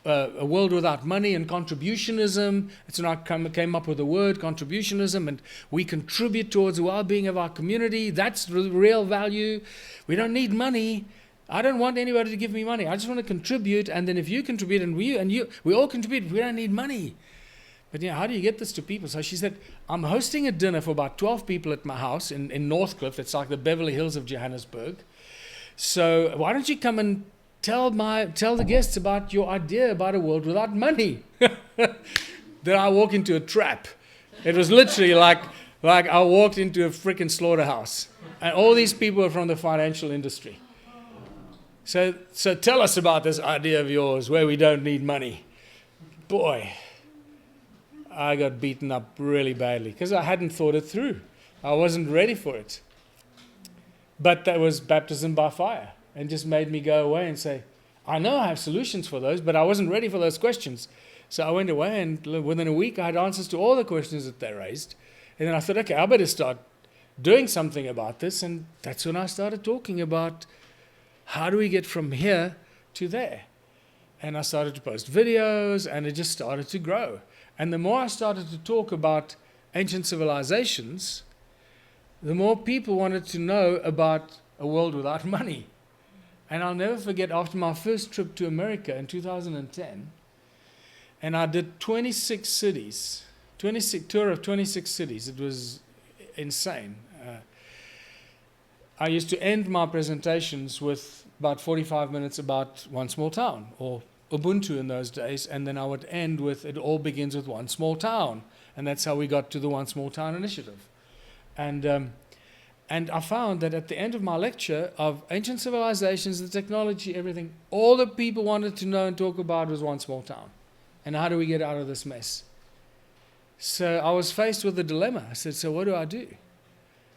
a world without money and contributionism. It's when I came up with the word contributionism, and we contribute towards the well-being of our community. That's the real value. We don't need money. I don't want anybody to give me money. I just want to contribute, and then if you contribute and we all contribute, we don't need money. But how do you get this to people? So she said, I'm hosting a dinner for about 12 people at my house in Northcliffe. It's like the Beverly Hills of Johannesburg. So why don't you come and tell the guests about your idea about a world without money. Then I walk into a trap. It was literally like I walked into a freaking slaughterhouse. And all these people are from the financial industry. So tell us about this idea of yours where we don't need money. Boy, I got beaten up really badly because I hadn't thought it through. I wasn't ready for it. But that was baptism by fire. And just made me go away and say, I know I have solutions for those, but I wasn't ready for those questions. So I went away, and within a week I had answers to all the questions that they raised. And then I thought, okay, I better start doing something about this. And that's when I started talking about how do we get from here to there. And I started to post videos, and it just started to grow. And the more I started to talk about ancient civilizations, the more people wanted to know about a world without money. And I'll never forget, after my first trip to America in 2010, and I did 26 cities, tour of 26 cities. It was insane. I used to end my presentations with about 45 minutes about one small town, or Ubuntu in those days, and then I would end with, it all begins with one small town. And that's how we got to the One Small Town initiative. And I found that at the end of my lecture of ancient civilizations, the technology, everything, all the people wanted to know and talk about was one small town. And how do we get out of this mess? So I was faced with a dilemma. I said, so what do I do?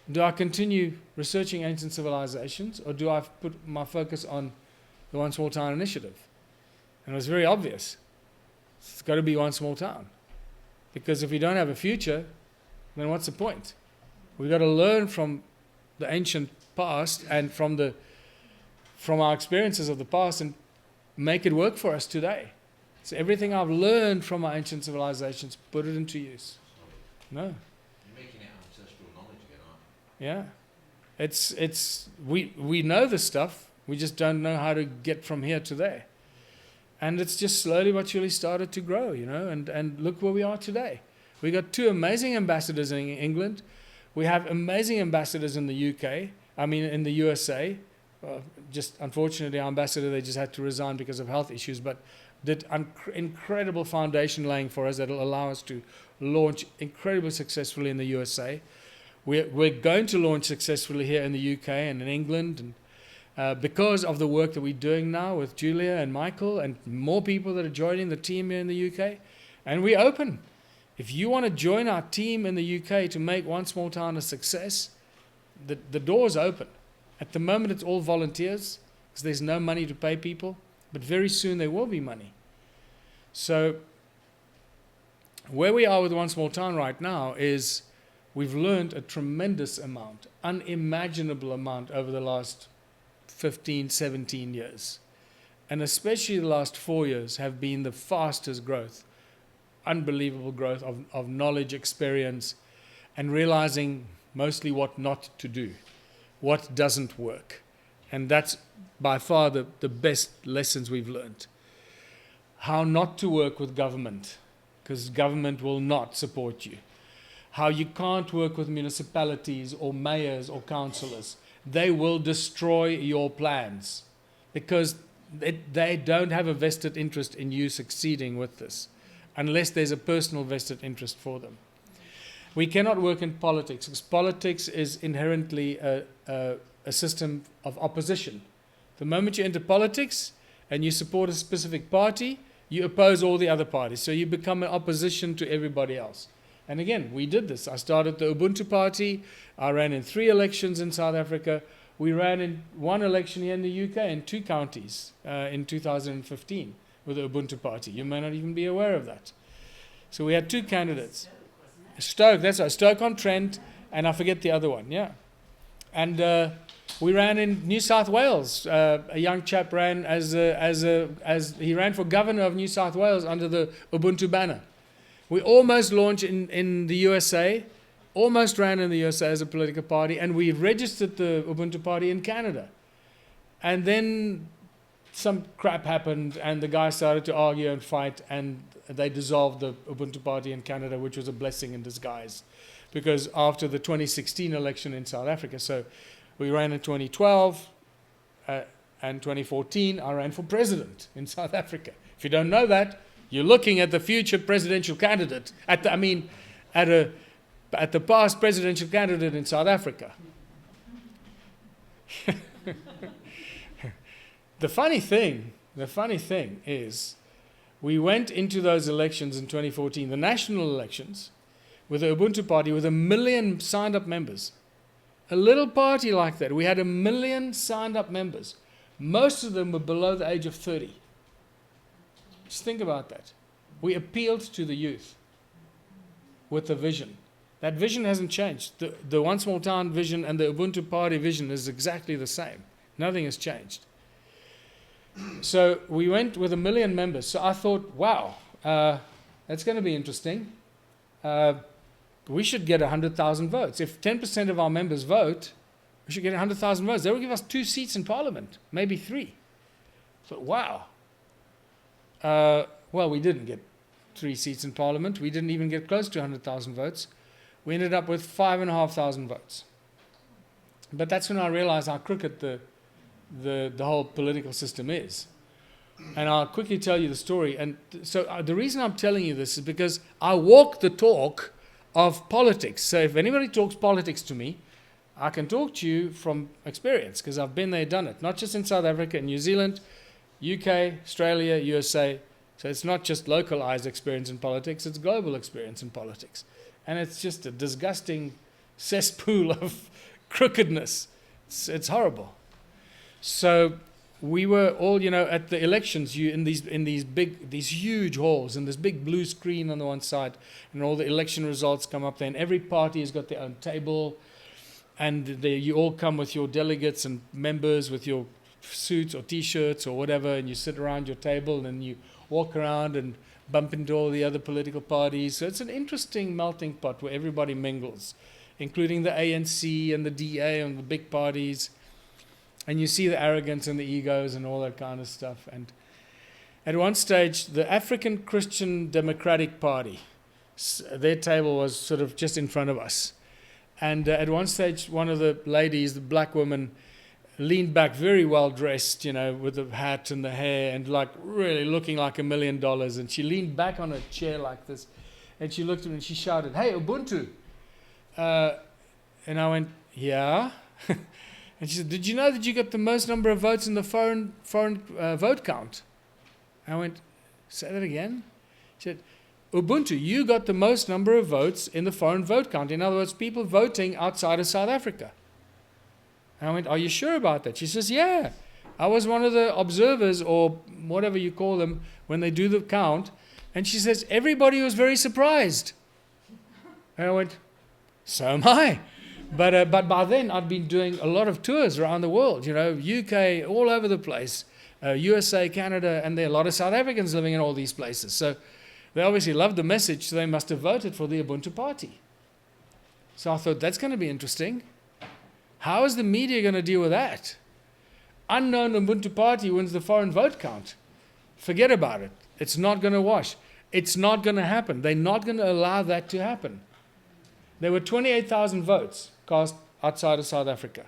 Do I continue researching ancient civilizations, or do I put my focus on the One Small Town initiative? And it was very obvious. It's got to be one small town. Because if we don't have a future, then what's the point? We've got to learn from the ancient past and from our experiences of the past and make it work for us today. So everything I've learned from our ancient civilizations, put it into use. No. You're making it ancestral knowledge again, aren't you? Yeah. We know the stuff, we just don't know how to get from here to there. And it's just slowly but surely started to grow, and look where we are today. We got 2 amazing ambassadors in England. We have amazing ambassadors in the UK, in the USA. Just unfortunately, our ambassador, they just had to resign because of health issues, but did incredible foundation laying for us that will allow us to launch incredibly successfully in the USA. We're going to launch successfully here in the UK and in England, and because of the work that we're doing now with Julia and Michael and more people that are joining the team here in the UK. And we're open. If you want to join our team in the UK to make One Small Town a success, the door's open. At the moment, it's all volunteers because there's no money to pay people, but very soon there will be money. So Where we are with One Small Town right now is we've learned a tremendous amount, unimaginable amount over the last 15, 17 years. And especially the last 4 years have been the fastest growth, unbelievable growth of knowledge, experience, and realizing mostly what not to do, what doesn't work. And that's by far the best lessons we've learned. How not to work with government, because government will not support you. How you can't work with municipalities or mayors or councillors. They will destroy your plans because they don't have a vested interest in you succeeding with this, unless there's a personal vested interest for them. We cannot work in politics, because politics is inherently a system of opposition. The moment you enter politics and you support a specific party, you oppose all the other parties. So you become an opposition to everybody else. And again, we did this. I started the Ubuntu Party. I ran in 3 elections in South Africa. We ran in 1 election here in the UK in 2 counties in 2015 with the Ubuntu Party. You may not even be aware of that. So we had 2 candidates. Stoke, that's right. Stoke-on-Trent, and I forget the other one, yeah. And we ran in New South Wales. A young chap ran he ran for governor of New South Wales under the Ubuntu banner. We almost launched in the USA, almost ran in the USA as a political party, and we registered the Ubuntu Party in Canada. And then some crap happened, and the guys started to argue and fight, and they dissolved the Ubuntu Party in Canada, which was a blessing in disguise. Because after the 2016 election in South Africa, so we ran in 2012 and 2014, I ran for president in South Africa. If you don't know that, you're looking at the future presidential candidate, at the past presidential candidate in South Africa. The funny thing is, we went into those elections in 2014, the national elections, with the Ubuntu Party with 1 million signed-up members. A little party like that. We had 1 million signed-up members. Most of them were below the age of 30. Just think about that. We appealed to the youth with a vision. That vision hasn't changed. The One Small Town vision and the Ubuntu Party vision is exactly the same. Nothing has changed. So we went with 1 million members. So I thought, wow, that's going to be interesting. We should get 100,000 votes. If 10% of our members vote, we should get 100,000 votes. They will give us 2 seats in Parliament, maybe 3. So, wow. Well, we didn't get 3 seats in Parliament. We didn't even get close to 100,000 votes. We ended up with 5,500 votes. But that's when I realized how crooked the whole political system is. And I'll quickly tell you the story. And so the reason I'm telling you this is because I walk the talk of politics. So if anybody talks politics to me, I can talk to you from experience, because I've been there, done it. Not just in South Africa, in New Zealand, UK, Australia, USA. So it's not just localized experience in politics, it's global experience in politics. And it's just a disgusting cesspool of crookedness. It's horrible. So we were all, at the elections, in these huge halls, and this big blue screen on the one side, and all the election results come up there, and every party has got their own table, and you all come with your delegates and members with your suits or T-shirts or whatever, and you sit around your table, and you walk around and bump into all the other political parties. So it's an interesting melting pot where everybody mingles, including the ANC and the DA and the big parties. And you see the arrogance and the egos and all that kind of stuff. And at one stage, the African Christian Democratic Party, their table was sort of just in front of us. And at one stage, one of the ladies, the black woman, leaned back very well dressed, with the hat and the hair, and like really looking like $1 million. And she leaned back on a chair like this, and she looked at me and she shouted, "Hey, Ubuntu!" And I went, "Yeah." And she said, "Did you know that you got the most number of votes in the foreign vote count?" I went, "Say that again?" She said, "Ubuntu, you got the most number of votes in the foreign vote count. In other words, people voting outside of South Africa." And I went, "Are you sure about that?" She says, "Yeah. I was one of the observers, or whatever you call them, when they do the count, And she says, everybody was very surprised. And I went, so am I. But by then, I'd been doing a lot of tours around the world, UK, all over the place, USA, Canada, and there are a lot of South Africans living in all these places. So they obviously loved the message, so they must have voted for the Ubuntu Party. So I thought, that's going to be interesting. How is the media going to deal with that? Unknown Ubuntu Party wins the foreign vote count. Forget about it. It's not going to wash. It's not going to happen. They're not going to allow that to happen. There were 28,000 votes cast outside of South Africa.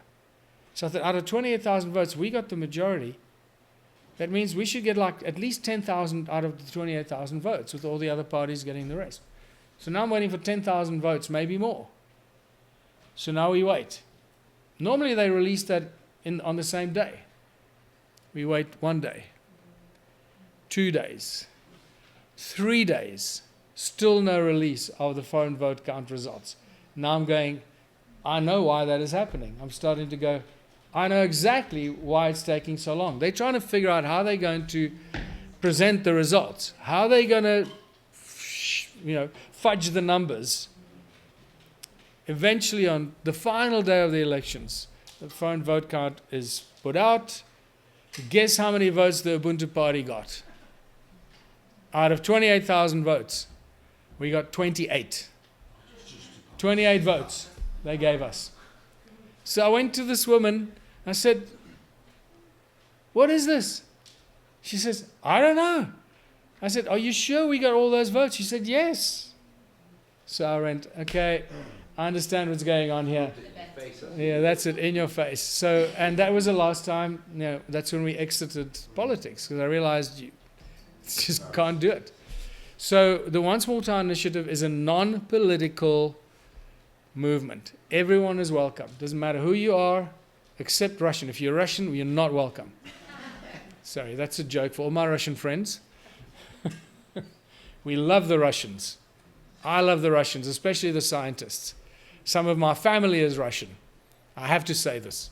So I thought, out of 28,000 votes, we got the majority. That means we should get like at least 10,000 out of the 28,000 votes, with all the other parties getting the rest. So now I'm waiting for 10,000 votes, maybe more. So now we wait. Normally they release that on the same day. We wait 1 day, 2 days, 3 days, still no release of the foreign vote count results. Now I'm going, I know why that is happening. I'm starting to go, I know exactly why it's taking so long. They're trying to figure out how they're going to present the results, how they're going to, fudge the numbers. Eventually, on the final day of the elections, the foreign vote count is put out. Guess how many votes the Ubuntu Party got? Out of 28,000 votes, we got 28. 28 votes they gave us. So I went to this woman, I said, what is this? She says, I don't know. I said, are you sure we got all those votes? She said, yes. So I went, okay, I understand what's going on here. Yeah, that's it, in your face. So, and that was the last time, that's when we exited politics, because I realized you just can't do it. So the One Small Town Initiative is a non-political movement. Everyone is welcome. Doesn't matter who you are, except Russian. If you're Russian, you're not welcome. Sorry, that's a joke for all my Russian friends. We love the Russians. I love the Russians, especially the scientists. Some of my family is Russian. I have to say this.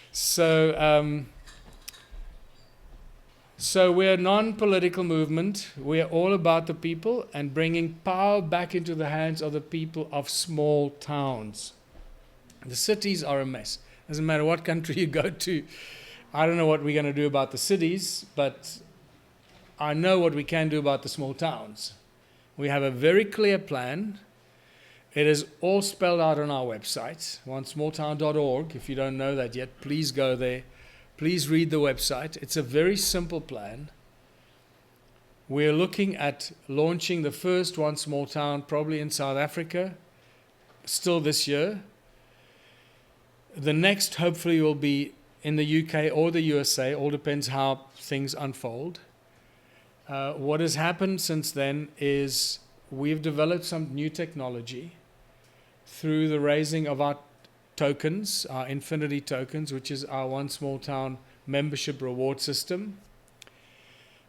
So we're a non-political movement. We're all about the people and bringing power back into the hands of the people of small towns. The cities are a mess. Doesn't matter what country you go to. I don't know what we're going to do about the cities, but I know what we can do about the small towns. We have a very clear plan. It is all spelled out on our website, onesmalltown.org. If you don't know that yet, please go there. Please read the website. It's a very simple plan. We're looking at launching the first One Small Town probably in South Africa, still this year. The next hopefully will be in the UK or the USA, all depends how things unfold. What has happened since then is we've developed some new technology through the raising of our tokens, our Infinity tokens, which is our One Small Town membership reward system.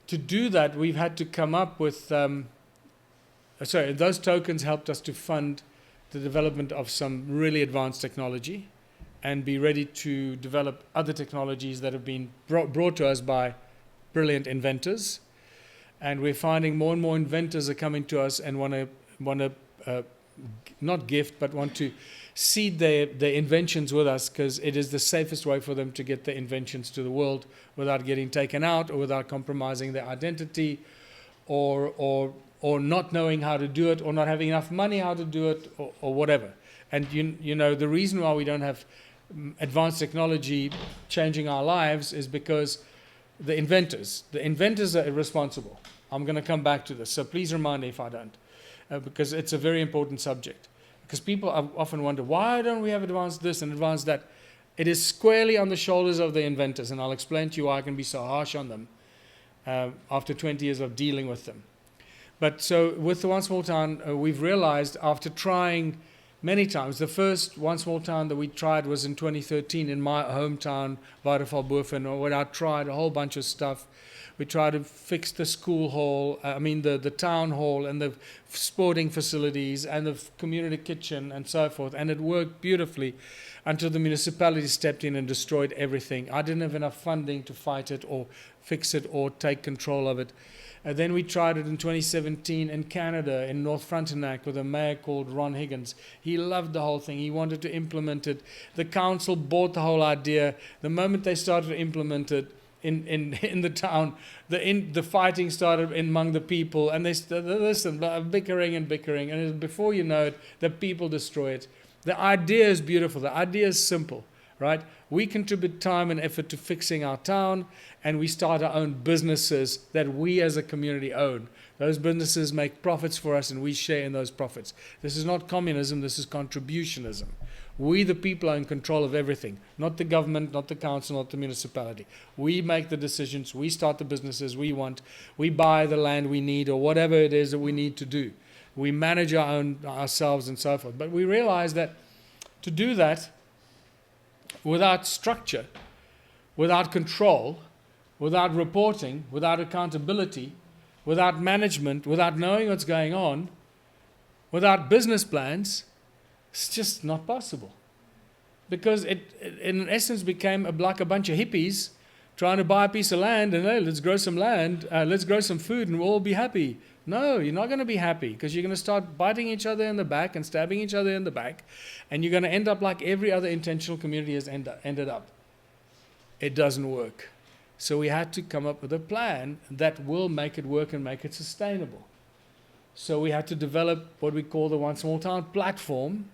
To do that, we've had to come up with, those tokens helped us to fund the development of some really advanced technology and be ready to develop other technologies that have been brought to us by brilliant inventors. And we're finding more and more inventors are coming to us and want to not gift, but want to seed their inventions with us, because it is the safest way for them to get their inventions to the world without getting taken out or without compromising their identity or not knowing how to do it or not having enough money how to do it or whatever. And the reason why we don't have advanced technology changing our lives is because the inventors are responsible. I'm going to come back to this, so please remind me if I don't, because it's a very important subject. Because people often wonder, why don't we have advanced this and advanced that? It is squarely on the shoulders of the inventors, and I'll explain to you why I can be so harsh on them after 20 years of dealing with them. But so with the One Small Town, we've realized after trying many times, the first One Small Town that we tried was in 2013 in my hometown, Watervalboven, where I tried a whole bunch of stuff. We try to fix the school hall, the town hall and the sporting facilities and the community kitchen and so forth. And it worked beautifully until the municipality stepped in and destroyed everything. I didn't have enough funding to fight it or fix it or take control of it. And then we tried it in 2017 in Canada, in North Frontenac, with a mayor called Ron Higgins. He loved the whole thing. He wanted to implement it. The council bought the whole idea. The moment they started to implement it in the town, the fighting started among the people, and they bickering, and before you know it, the people destroy it. The idea is beautiful. The idea is simple, right? We contribute time and effort to fixing our town, and we start our own businesses that we as a community own. Those businesses make profits for us, and we share in those profits. This is not communism. This is contributionism. We, the people, are in control of everything, not the government, not the council, not the municipality. We make the decisions. We start the businesses we want. We buy the land we need or whatever it is that we need to do. We manage ourselves and so forth. But we realize that to do that without structure, without control, without reporting, without accountability, without management, without knowing what's going on, without business plans, it's just not possible. Because it in essence became like a bunch of hippies trying to buy a piece of land and, hey, let's grow some land, let's grow some food and we'll all be happy. No, you're not going to be happy, because you're going to start biting each other in the back and stabbing each other in the back, and you're going to end up like every other intentional community has ended up. It doesn't work. So we had to come up with a plan that will make it work and make it sustainable. So we had to develop what we call the One Small Town platform,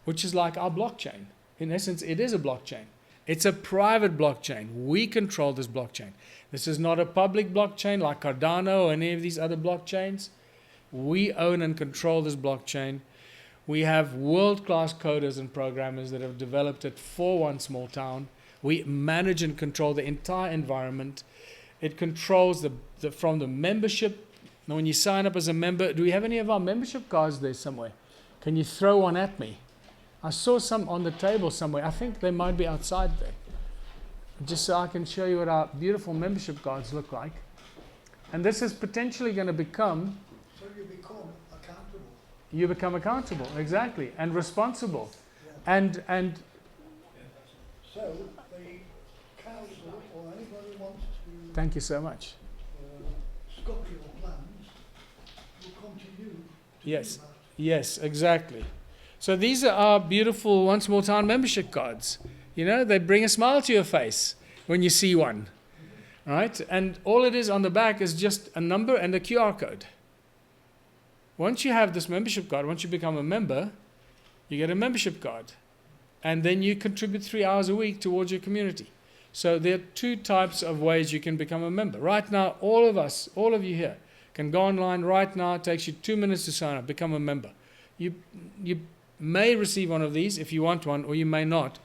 which is like our blockchain. In essence, it is a blockchain. It's a private blockchain. We control this blockchain. This is not a public blockchain like Cardano or any of these other blockchains. We own and control this blockchain. We have world-class coders and programmers that have developed it for One Small Town. We manage and control the entire environment. It controls from the membership. Now, when you sign up as a member, do we have any of our membership cards there somewhere? Can you throw one at me? I saw some on the table somewhere. I think they might be outside there. Just so I can show you what our beautiful membership cards look like. And this is potentially going to become... So you become accountable. You become accountable, exactly, and responsible. Yeah. And So the council or anybody who wants to thank you so much. stop your plans will continue to Yes. do that. Yes, exactly. So these are our beautiful One Small Town membership cards. You know, they bring a smile to your face when you see one, right? And all it is on the back is just a number and a QR code. Once you have this membership card, once you become a member, you get a membership card. And then you contribute 3 hours a week towards your community. So there are two types of ways you can become a member. Right now, all of us, all of you here, can go online right now. It takes you 2 minutes to sign up, become a member. You may receive one of these if you want one, or you may not.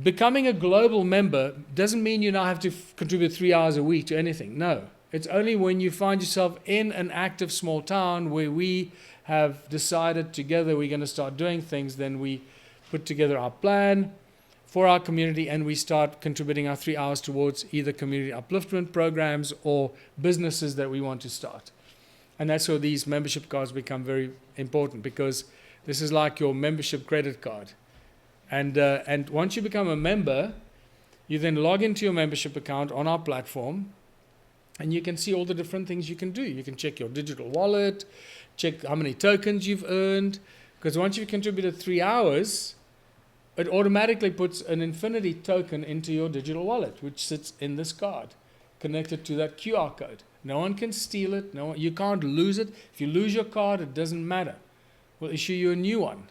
Becoming a global member doesn't mean you now have to contribute 3 hours a week to anything. No. It's only when you find yourself in an active small town where we have decided together we're going to start doing things, then we put together our plan for our community and we start contributing our 3 hours towards either community upliftment programs or businesses that we want to start. And that's where these membership cards become very important, because this is like your membership credit card. And once you become a member, you then log into your membership account on our platform, and you can see all the different things you can do. You can check your digital wallet, check how many tokens you've earned, because once you've contributed 3 hours, it automatically puts an infinity token into your digital wallet, which sits in this card, connected to that QR code. No one can steal it. You can't lose it. If you lose your card, it doesn't matter. We'll issue you a new one.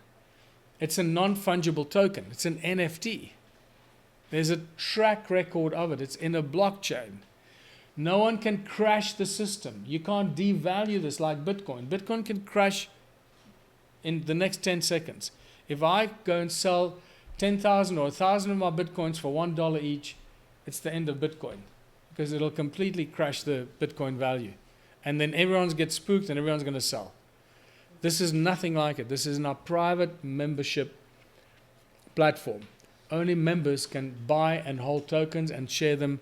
It's a non-fungible token. It's an NFT. There's a track record of it. It's in a blockchain. No one can crash the system. You can't devalue this like Bitcoin. Bitcoin can crash in the next 10 seconds. If I go and sell 10,000 or 1,000 of my Bitcoins for $1 each, it's the end of Bitcoin, because it'll completely crash the Bitcoin value. And then everyone gets spooked and everyone's going to sell. This is nothing like it. This is in our private membership platform. Only members can buy and hold tokens and share them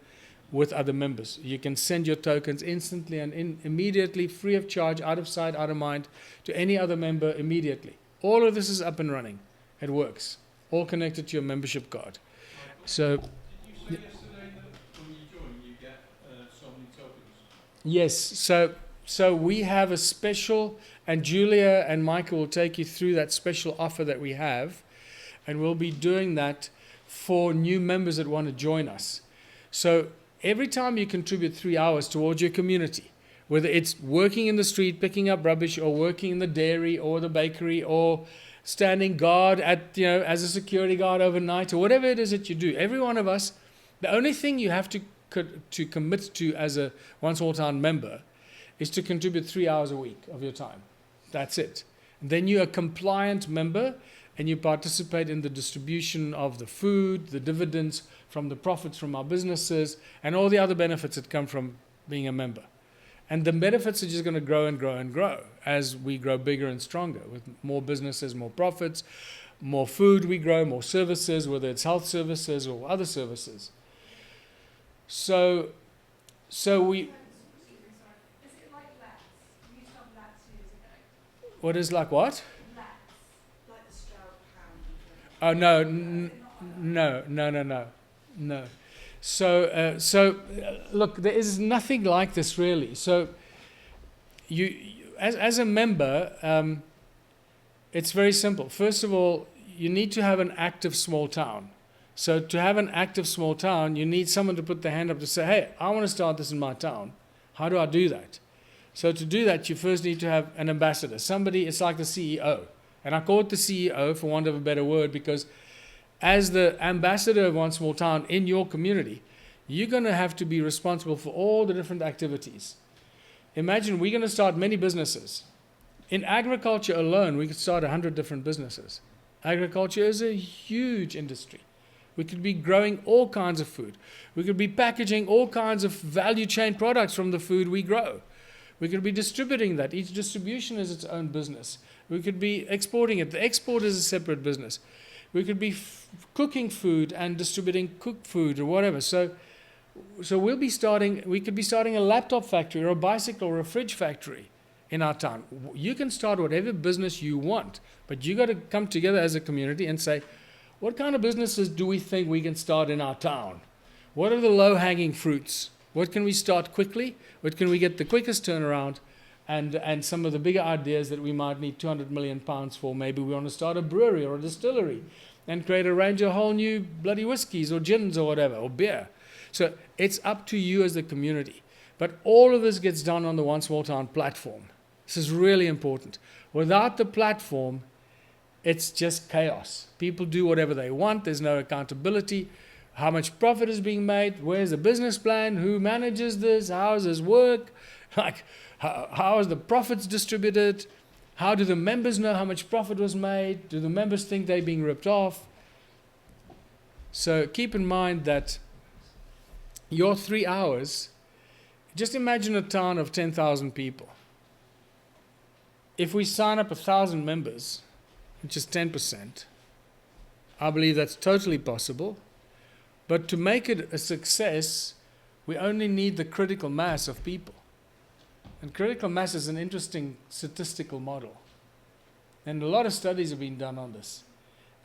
with other members. You can send your tokens instantly and immediately, free of charge, out of sight, out of mind, to any other member immediately. All of this is up and running. It works. All connected to your membership card. So, Did you say yesterday that when you join, you get so many tokens? yes, so we have a special, and Julia and Michael will take you through that special offer that we have, and we'll be doing that for new members that want to join us. So every time you contribute 3 hours towards your community, whether it's working in the street, picking up rubbish, or working in the dairy or the bakery, or standing guard at, as a security guard overnight, or whatever it is that you do, every one of us, the only thing you have to commit to as a One Small Town member is to contribute 3 hours a week of your time. That's it. And then you're a compliant member, and you participate in the distribution of the food, the dividends from the profits from our businesses, and all the other benefits that come from being a member. And the benefits are just going to grow and grow and grow as we grow bigger and stronger, with more businesses, more profits, more food we grow, more services, whether it's health services or other services. So we... Excuse me, sorry. Is it like Let's? We used to have Let's years ago. What is like what? Let's. Like the Stroud Pound. Oh, no. So look, there is nothing like this really. So you as a member, it's very simple. First of all, you need to have an active small town. So to have an active small town, you need someone to put their hand up to say, hey, I want to start this in my town. How do I do that? So to do that, you first need to have an ambassador. Somebody, it's like the CEO. And I call it the CEO for want of a better word, because as the ambassador of One Small Town in your community, you're going to have to be responsible for all the different activities. Imagine we're going to start many businesses. In agriculture alone, we could start 100 different businesses. Agriculture is a huge industry. We could be growing all kinds of food. We could be packaging all kinds of value chain products from the food we grow. We could be distributing that. Each distribution is its own business. We could be exporting it. The export is a separate business. We could be cooking food and distributing cooked food or whatever. So we could be starting a laptop factory or a bicycle or a fridge factory in our town. You can start whatever business you want, but you got to come together as a community and say, what kind of businesses do we think we can start in our town? What are the low-hanging fruits? What can we start quickly? What can we get the quickest turnaround? And some of the bigger ideas that we might need £200 million for. Maybe we want to start a brewery or a distillery and create a range of whole new bloody whiskies or gins or whatever, or beer. So it's up to you as the community. But all of this gets done on the One Small Town platform. This is really important. Without the platform, it's just chaos. People do whatever they want. There's no accountability. How much profit is being made? Where's the business plan? Who manages this? How does this work? How is the profits distributed? How do the members know how much profit was made? Do the members think they're being ripped off? So keep in mind that your 3 hours, just imagine a town of 10,000 people. If we sign up 1,000 members, which is 10%, I believe that's totally possible. But to make it a success, we only need the critical mass of people. And critical mass is an interesting statistical model. And a lot of studies have been done on this.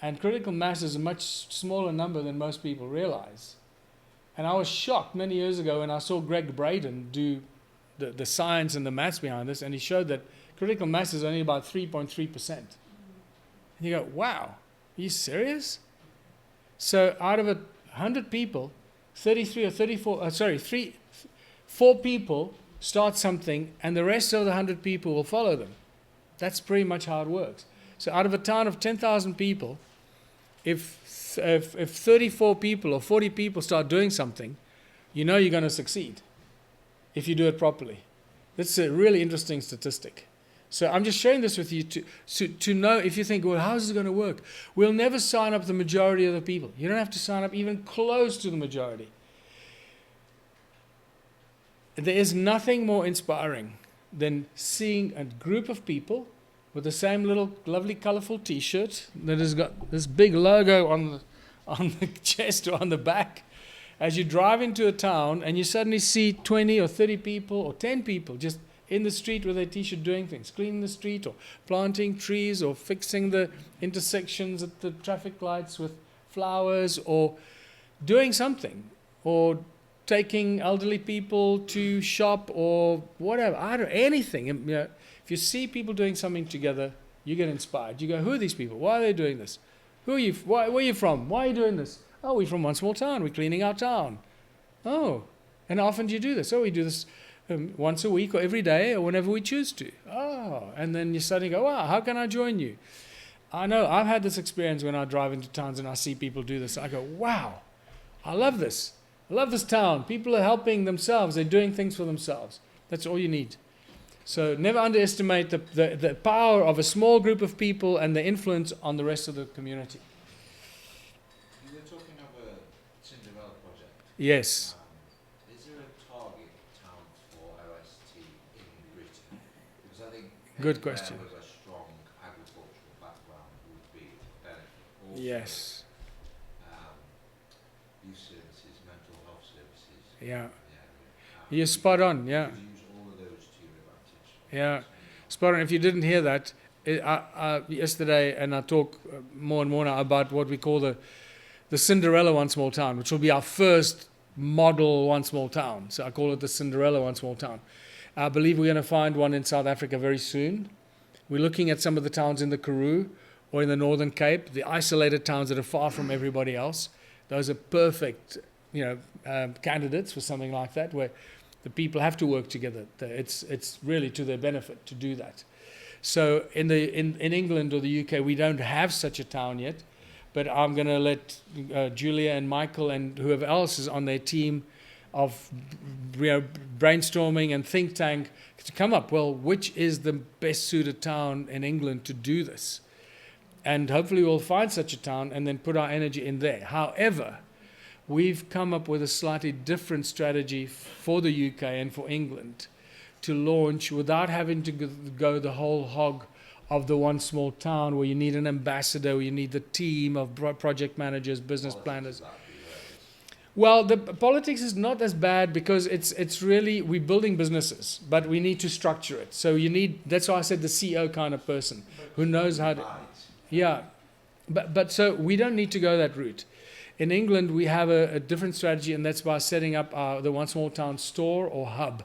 And critical mass is a much smaller number than most people realize. And I was shocked many years ago when I saw Greg Braden do the science and the maths behind this, and he showed that critical mass is only about 3.3%. And you go, wow, are you serious? So out of 100 people, 4 people start something, and the rest of the 100 people will follow them. That's pretty much how it works. So out of a town of 10,000 people, if 34 people or 40 people start doing something, you know you're going to succeed if you do it properly. That's a really interesting statistic. So I'm just sharing this with you to know, if you think, well, how is it going to work? We'll never sign up the majority of the people. You don't have to sign up even close to the majority. There is nothing more inspiring than seeing a group of people with the same little lovely colorful t-shirt that has got this big logo on the chest or on the back, as you drive into a town and you suddenly see 20 or 30 people or 10 people just in the street with their t-shirt doing things, cleaning the street or planting trees or fixing the intersections at the traffic lights with flowers or doing something or taking elderly people to shop or whatever, anything. If you see people doing something together, you get inspired. You go, who are these people? Why are they doing this? Who are you? Where are you from? Why are you doing this? Oh, we're from one small town. We're cleaning our town. Oh, and how often do you do this? Oh, we do this once a week or every day or whenever we choose to. Oh, and then you suddenly go, wow, how can I join you? I know I've had this experience when I drive into towns and I see people do this. I go, wow, I love this. I love this town. People are helping themselves. They're doing things for themselves. That's all you need. So never underestimate the power of a small group of people and the influence on the rest of the community. You were talking of a Cinderella project. Yes. Is there a target town for OST in Britain? Because I think Good anywhere question. with a strong agricultural background would be a benefit. Also, Yes. youth services, mental health services. Yeah. Yeah. You're spot on. Yeah. You could use all of those to your advantage. Yeah. Spot on. If you didn't hear that, yesterday, and I talk more and more now about what we call the Cinderella One Small Town, which will be our first model One Small Town. So I call it the Cinderella One Small Town. I believe we're going to find one in South Africa very soon. We're looking at some of the towns in the Karoo or in the Northern Cape, the isolated towns that are far from everybody else. Those are perfect, candidates for something like that, where the people have to work together. It's really to their benefit to do that. So in England or the UK, we don't have such a town yet, but I'm going to let Julia and Michael and whoever else is on their team of brainstorming and think tank to come up, well, which is the best suited town in England to do this? And hopefully we'll find such a town and then put our energy in there. However, we've come up with a slightly different strategy for the UK and for England to launch without having to go the whole hog of the one small town where you need an ambassador, where you need the team of project managers, business planners. Well, the politics is not as bad because it's really, we're building businesses, but we need to structure it. So that's why I said the CEO kind of person who knows how to... Yeah, but so we don't need to go that route. In England, we have a different strategy, and that's by setting up the One Small Town store or hub.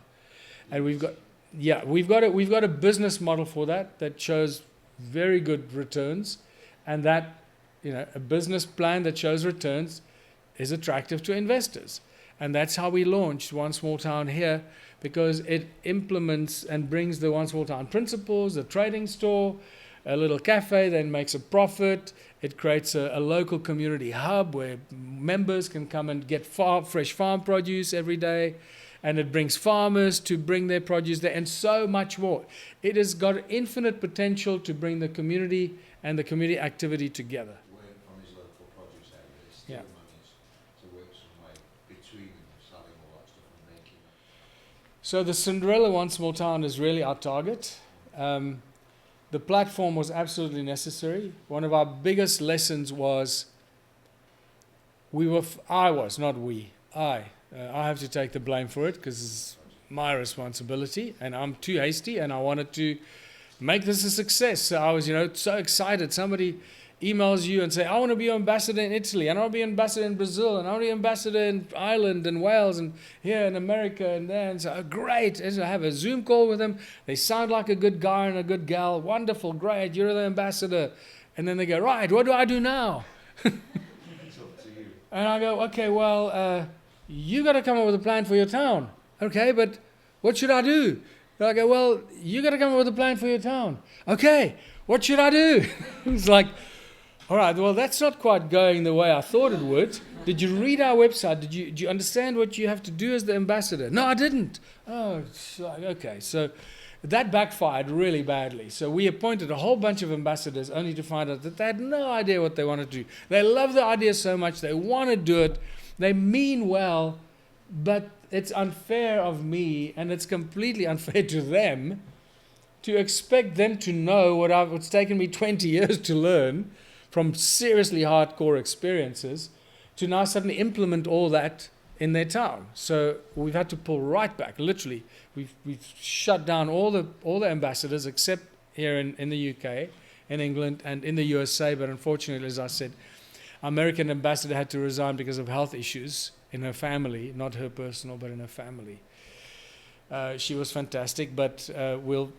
And we've got a business model for that shows very good returns, and that a business plan that shows returns is attractive to investors. And that's how we launched One Small Town here, because it implements and brings the One Small Town principles, the trading store, a little cafe, then makes a profit. It creates a local community hub where members can come and get fresh farm produce every day. And it brings farmers to bring their produce there and so much more. It has got infinite potential to bring the community and the community activity together. Work from his local produce area, there's still money to work some way between them, selling all that stuff and making it. So the Cinderella One Small Town is really our target. The platform was absolutely necessary. One of our biggest lessons was I have to take the blame for it because it's my responsibility and I'm too hasty and I wanted to make this a success. So I was, so excited. Somebody emails you and say, I want to be ambassador in Italy, and I want to be ambassador in Brazil, and I want to be ambassador in Ireland and Wales and here in America and there. And so, great. And so I have a Zoom call with them. They sound like a good guy and a good gal. Wonderful, great. You're the ambassador. And then they go, right, what do I do now? It's up to you. And I go, okay, well, you got to come up with a plan for your town. Okay, but what should I do? And I go, well, you got to come up with a plan for your town. Okay, what should I do? It's like, all right, well, that's not quite going the way I thought it would. Did you read our website? Do you understand what you have to do as the ambassador? No, I didn't. Oh, okay. So that backfired really badly. So we appointed a whole bunch of ambassadors only to find out that they had no idea what they wanted to do. They love the idea so much. They want to do it. They mean well, but it's unfair of me, and it's completely unfair to them to expect them to know what's taken me 20 years to learn from seriously hardcore experiences, to now suddenly implement all that in their town. So we've had to pull right back. Literally, we've shut down all the ambassadors except here in the UK, in England, and in the USA. But unfortunately, as I said, our American ambassador had to resign because of health issues in her family, not her personal, but in her family. She was fantastic, but we'll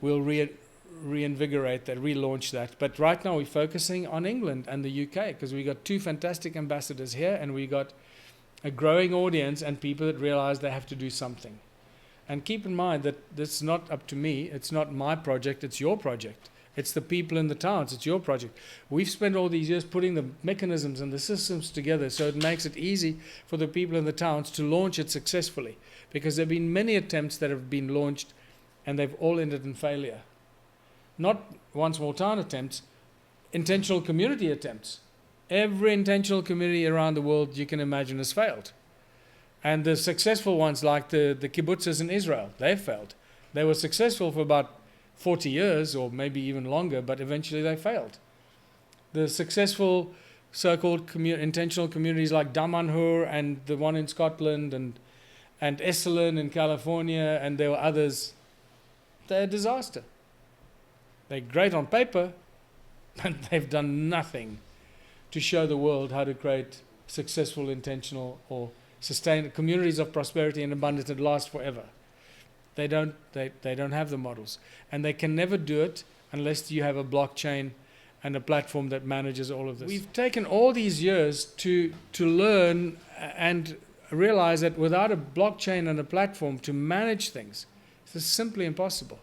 reinvigorate that, relaunch that. But right now we're focusing on England and the UK because we got 2 fantastic ambassadors here, and we got a growing audience and people that realize they have to do something. And keep in mind that this is not up to me. It's not my project. It's your project. It's the people in the towns. It's your project. We've spent all these years putting the mechanisms and the systems together so it makes it easy for the people in the towns to launch it successfully, because there have been many attempts that have been launched and they've all ended in failure. Not one small town attempts, intentional community attempts. Every intentional community around the world you can imagine has failed. And the successful ones, like the kibbutzes in Israel, they failed. They were successful for about 40 years or maybe even longer, but eventually they failed. The successful so-called intentional communities like Damanhur and the one in Scotland and Esselen in California, and there were others, they're a disaster. They're great on paper, but they've done nothing to show the world how to create successful, intentional, or sustained communities of prosperity and abundance that last forever. They don't have the models, and they can never do it unless you have a blockchain and a platform that manages all of this. We've taken all these years to learn and realize that without a blockchain and a platform to manage things, it's simply impossible.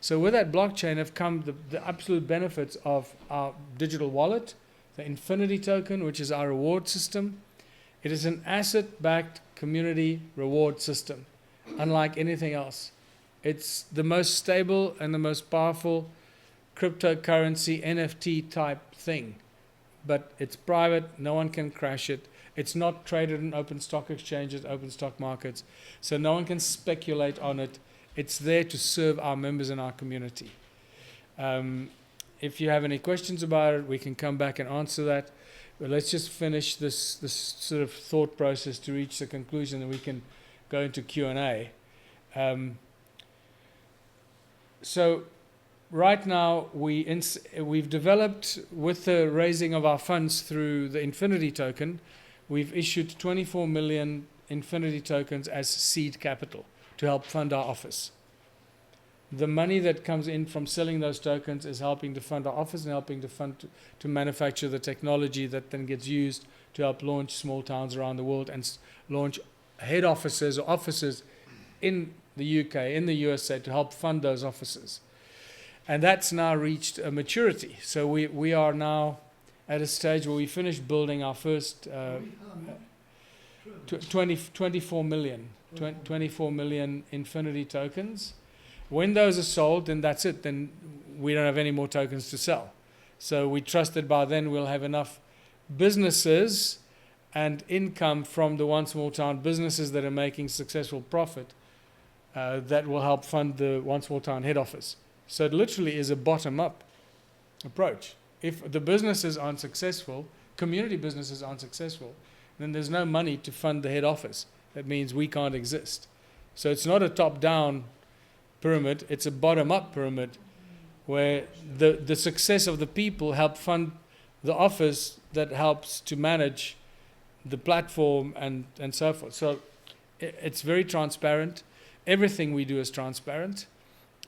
So with that blockchain have come the absolute benefits of our digital wallet, the Infinity token, which is our reward system. It is an asset-backed community reward system, unlike anything else. It's the most stable and the most powerful cryptocurrency NFT type thing. But it's private, no one can crash it. It's not traded in open stock exchanges, open stock markets, so no one can speculate on it. It's there to serve our members in our community. If you have any questions about it, we can come back and answer that. But let's just finish this sort of thought process to reach the conclusion, and we can go into Q&A. So right now we've developed, with the raising of our funds through the Infinity token, we've issued 24 million Infinity tokens as seed capital to help fund our office. The money that comes in from selling those tokens is helping to fund our office and helping to fund to manufacture the technology that then gets used to help launch small towns around the world and launch head offices or offices in the UK, in the USA, to help fund those offices. And that's now reached a maturity. So we are now at a stage where we finished building our first 24 million Infinity tokens. When those are sold, then that's it. Then we don't have any more tokens to sell. So we trust that by then we'll have enough businesses and income from the One Small Town businesses that are making successful profit that will help fund the One Small Town head office. So it literally is a bottom-up approach. If the businesses aren't successful, community businesses aren't successful, then there's no money to fund the head office. That means we can't exist. So it's not a top-down pyramid, it's a bottom-up pyramid where the success of the people help fund the office that helps to manage the platform and so forth. So it's very transparent. Everything we do is transparent.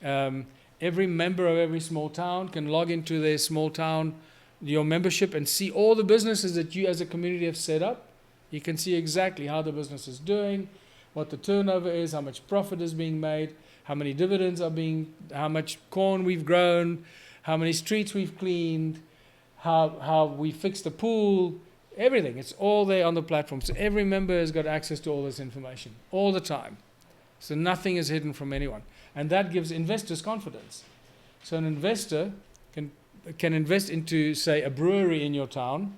Every member of every small town can log into their small town, your membership, and see all the businesses that you as a community have set up. You can see exactly how the business is doing, what the turnover is, how much profit is being made, how many dividends are being, how much corn we've grown, how many streets we've cleaned, how we fixed the pool, everything. It's all there on the platform. So every member has got access to all this information all the time. So nothing is hidden from anyone. And that gives investors confidence. So an investor can invest into, say, a brewery in your town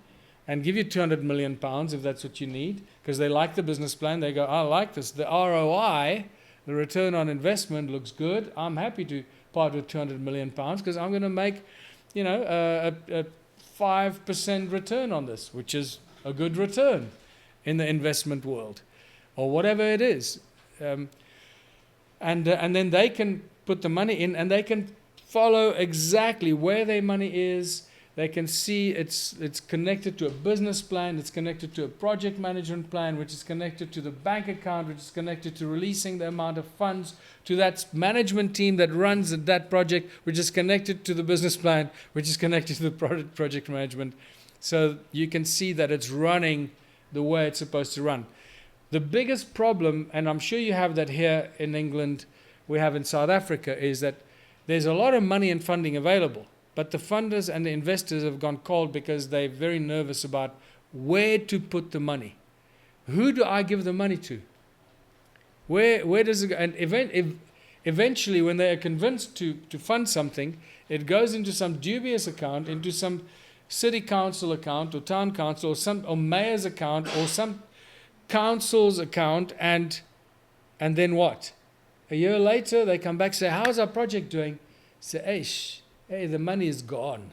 and give you £200 million if that's what you need, because they like the business plan. They go, I like this. The ROI, the return on investment, looks good. I'm happy to part with £200 million because I'm going to make, a 5% return on this, which is a good return in the investment world. or whatever it is. And then they can put the money in, and they can follow exactly where their money is. They can see it's connected to a business plan, it's connected to a project management plan, which is connected to the bank account, which is connected to releasing the amount of funds, to that management team that runs that project, which is connected to the business plan, which is connected to the project management. So you can see that it's running the way it's supposed to run. The biggest problem, and I'm sure you have that here in England, we have in South Africa, is that there's a lot of money and funding available. But the funders and the investors have gone cold because they're very nervous about where to put the money. Who do I give the money to? Where does it go? And eventually, when they are convinced to fund something, it goes into some dubious account, into some city council account or town council or mayor's account or some council's account, and then what? A year later, they come back and say, how's our project doing? Say, hey, the money is gone.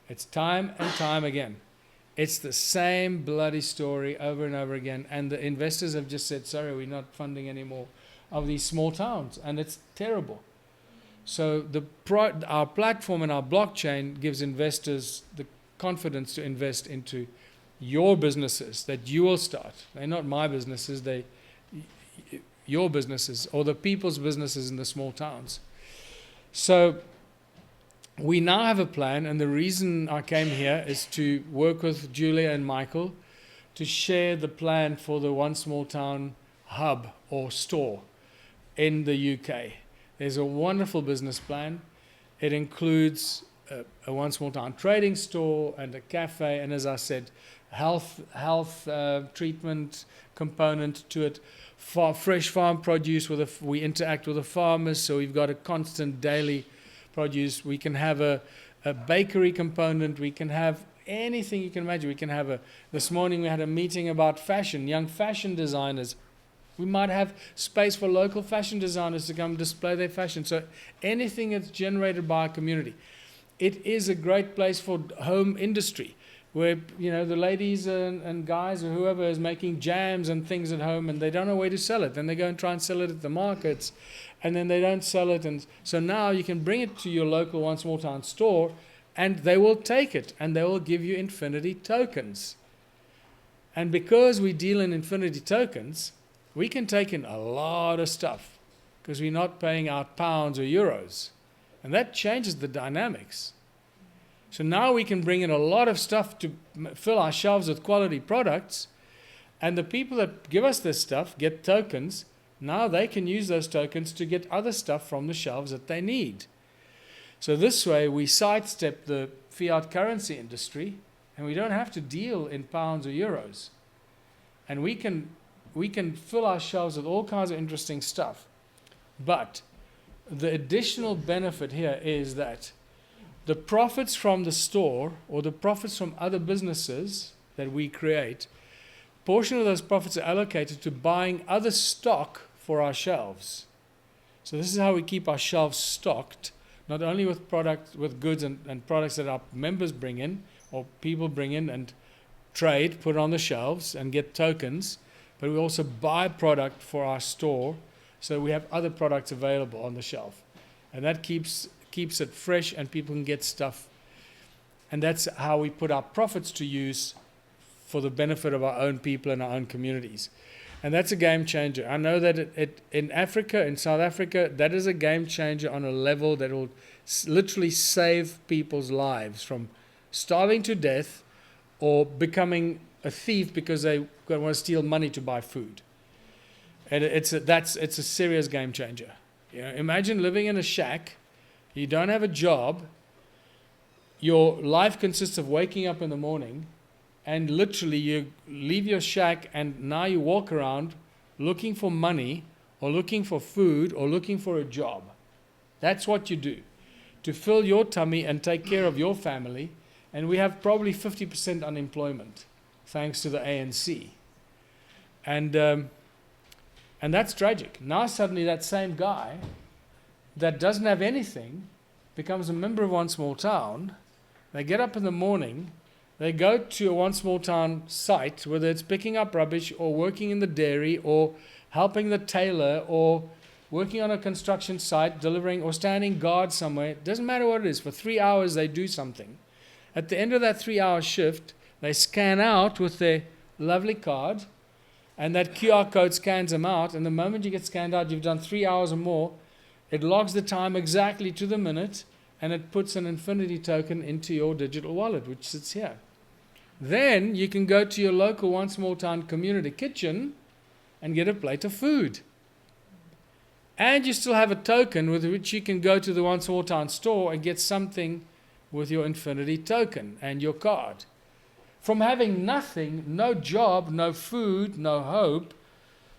It's time and time again. It's the same bloody story over and over again. And the investors have just said, sorry, we're not funding any more of these small towns. And it's terrible. So our platform and our blockchain gives investors the confidence to invest into your businesses that you will start. They're not my businesses, they're your businesses or the people's businesses in the small towns. So we now have a plan, and the reason I came here is to work with Julia and Michael to share the plan for the One Small Town hub or store in the UK. There's a wonderful business plan. It includes a One Small Town trading store and a cafe, and as I said, health treatment component to it. Fresh farm produce, we interact with the farmers, so we've got a constant daily produce. We can have a bakery component. We can have anything you can imagine. We can have this morning we had a meeting about fashion, young fashion designers. We might have space for local fashion designers to come display their fashion. So anything that's generated by a community. It is a great place for home industry, where the ladies and guys or whoever is making jams and things at home, and they don't know where to sell it. Then they go and try and sell it at the markets, and then they don't sell it. And so now you can bring it to your local One Small Town store, and they will take it, and they will give you infinity tokens. And because we deal in infinity tokens, we can take in a lot of stuff because we're not paying out pounds or euros. And that changes the dynamics. So now we can bring in a lot of stuff to fill our shelves with quality products, and the people that give us this stuff get tokens. Now they can use those tokens to get other stuff from the shelves that they need. So this way we sidestep the fiat currency industry, and we don't have to deal in pounds or euros. And we can fill our shelves with all kinds of interesting stuff. But the additional benefit here is that the profits from the store or the profits from other businesses that we create, portion of those profits are allocated to buying other stock for our shelves. So this is how we keep our shelves stocked, not only with goods and products that our members bring in or people bring in and trade, put on the shelves and get tokens, but we also buy product for our store so we have other products available on the shelf. And that keeps it fresh and people can get stuff. And that's how we put our profits to use for the benefit of our own people and our own communities. And that's a game changer. I know that in Africa, in South Africa, that is a game changer on a level that will literally save people's lives from starving to death or becoming a thief because they want to steal money to buy food. And it's a serious game changer. Imagine living in a shack. You don't have a job. Your life consists of waking up in the morning, and literally you leave your shack and now you walk around looking for money or looking for food or looking for a job. That's what you do to fill your tummy and take care of your family. And we have probably 50% unemployment thanks to the ANC. And that's tragic. Now suddenly that same guy that doesn't have anything becomes a member of One Small Town. They get up in the morning, They go to a one small town site, whether it's picking up rubbish or working in the dairy or helping the tailor or working on a construction site, delivering or standing guard somewhere. It doesn't matter what it is. For 3 hours, they do something. At the end of that 3-hour shift, they scan out with their lovely card, and that QR code scans them out. And the moment you get scanned out, you've done 3 hours or more. It logs the time exactly to the minute, and it puts an infinity token into your digital wallet, which sits here. Then you can go to your local one small town community kitchen and get a plate of food. And you still have a token with which you can go to the one small town store and get something with your infinity token and your card. From having nothing, no job, no food, no hope,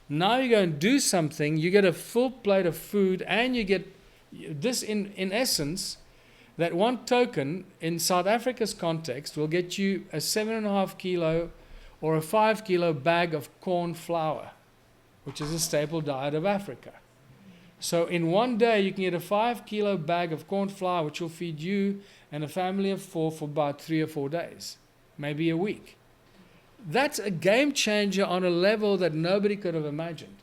now you go and do something, you get a full plate of food, and you get this in essence, that one token in South Africa's context will get you a 7.5 kilo or a 5 kilo bag of corn flour, which is a staple diet of Africa. So in one day, you can get a 5 kilo bag of corn flour, which will feed you and a family of 4 for about 3 or 4 days, maybe a week. That's a game changer on a level that nobody could have imagined.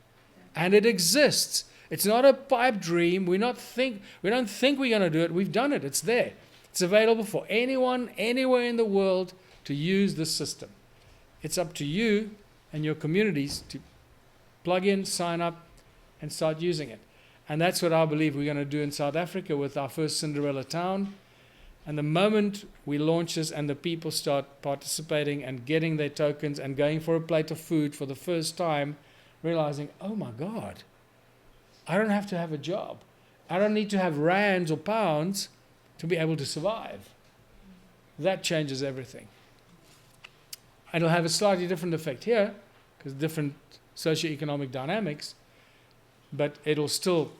And it exists. It's not a pipe dream. We don't think we're going to do it. We've done it. It's there. It's available for anyone, anywhere in the world to use this system. It's up to you and your communities to plug in, sign up, and start using it. And that's what I believe we're going to do in South Africa with our first Cinderella town. And the moment we launch this and the people start participating and getting their tokens and going for a plate of food for the first time, realizing, oh my God, I don't have to have a job. I don't need to have rands or pounds to be able to survive. That changes everything. It'll have a slightly different effect here, because different socioeconomic dynamics, but it'll still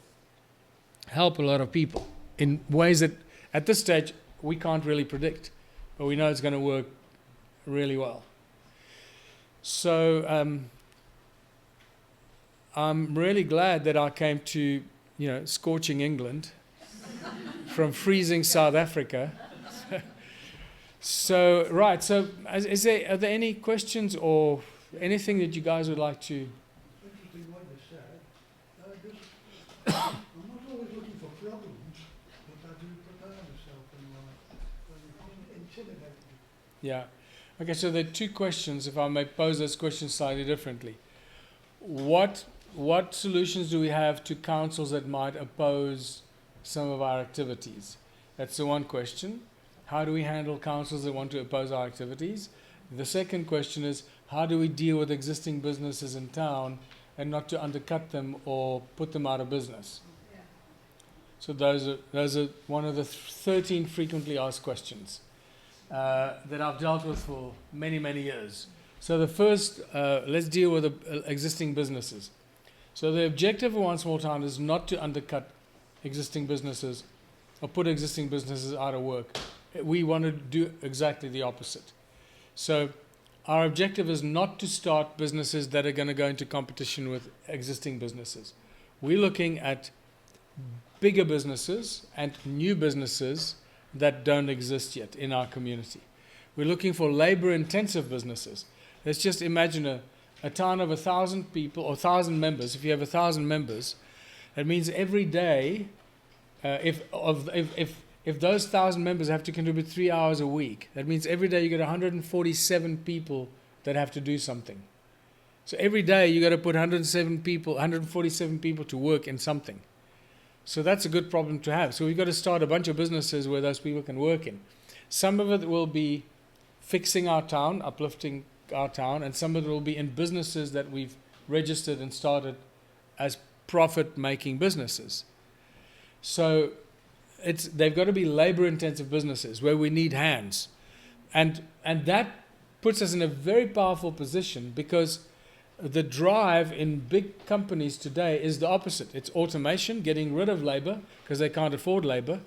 help a lot of people in ways that at this stage we can't really predict, but we know it's going to work really well. So I'm really glad that I came to, scorching England from freezing South Africa. So are there any questions or anything that you guys would like to? Interesting what you said. I'm not always looking for problems, but I do prepare myself and it wasn't intimidating. Yeah. Okay, so there are 2 questions, if I may pose those questions slightly differently. What solutions do we have to councils that might oppose some of our activities? That's the one question. How do we handle councils that want to oppose our activities? The second question is, how do we deal with existing businesses in town and not to undercut them or put them out of business? Yeah. So those are one of the 13 frequently asked questions that I've dealt with for many, many years. So the first, let's deal with existing businesses. So the objective of One Small Town is not to undercut existing businesses or put existing businesses out of work. We want to do exactly the opposite. So our objective is not to start businesses that are going to go into competition with existing businesses. We're looking at bigger businesses and new businesses that don't exist yet in our community. We're looking for labor-intensive businesses. Let's just imagine a town of 1,000 people or 1,000 members. If you have 1,000 members, that means every day, if those 1,000 members have to contribute 3 hours a week, that means every day you get 147 people that have to do something. So every day you got to put 147 people to work in something. So that's a good problem to have. So we've got to start a bunch of businesses where those people can work in. Some of it will be fixing our town, uplifting our town, and some of it will be in businesses that we've registered and started as profit-making businesses. So they've got to be labor-intensive businesses where we need hands. And that puts us in a very powerful position, because the drive in big companies today is the opposite. It's automation, getting rid of labor because they can't afford labor.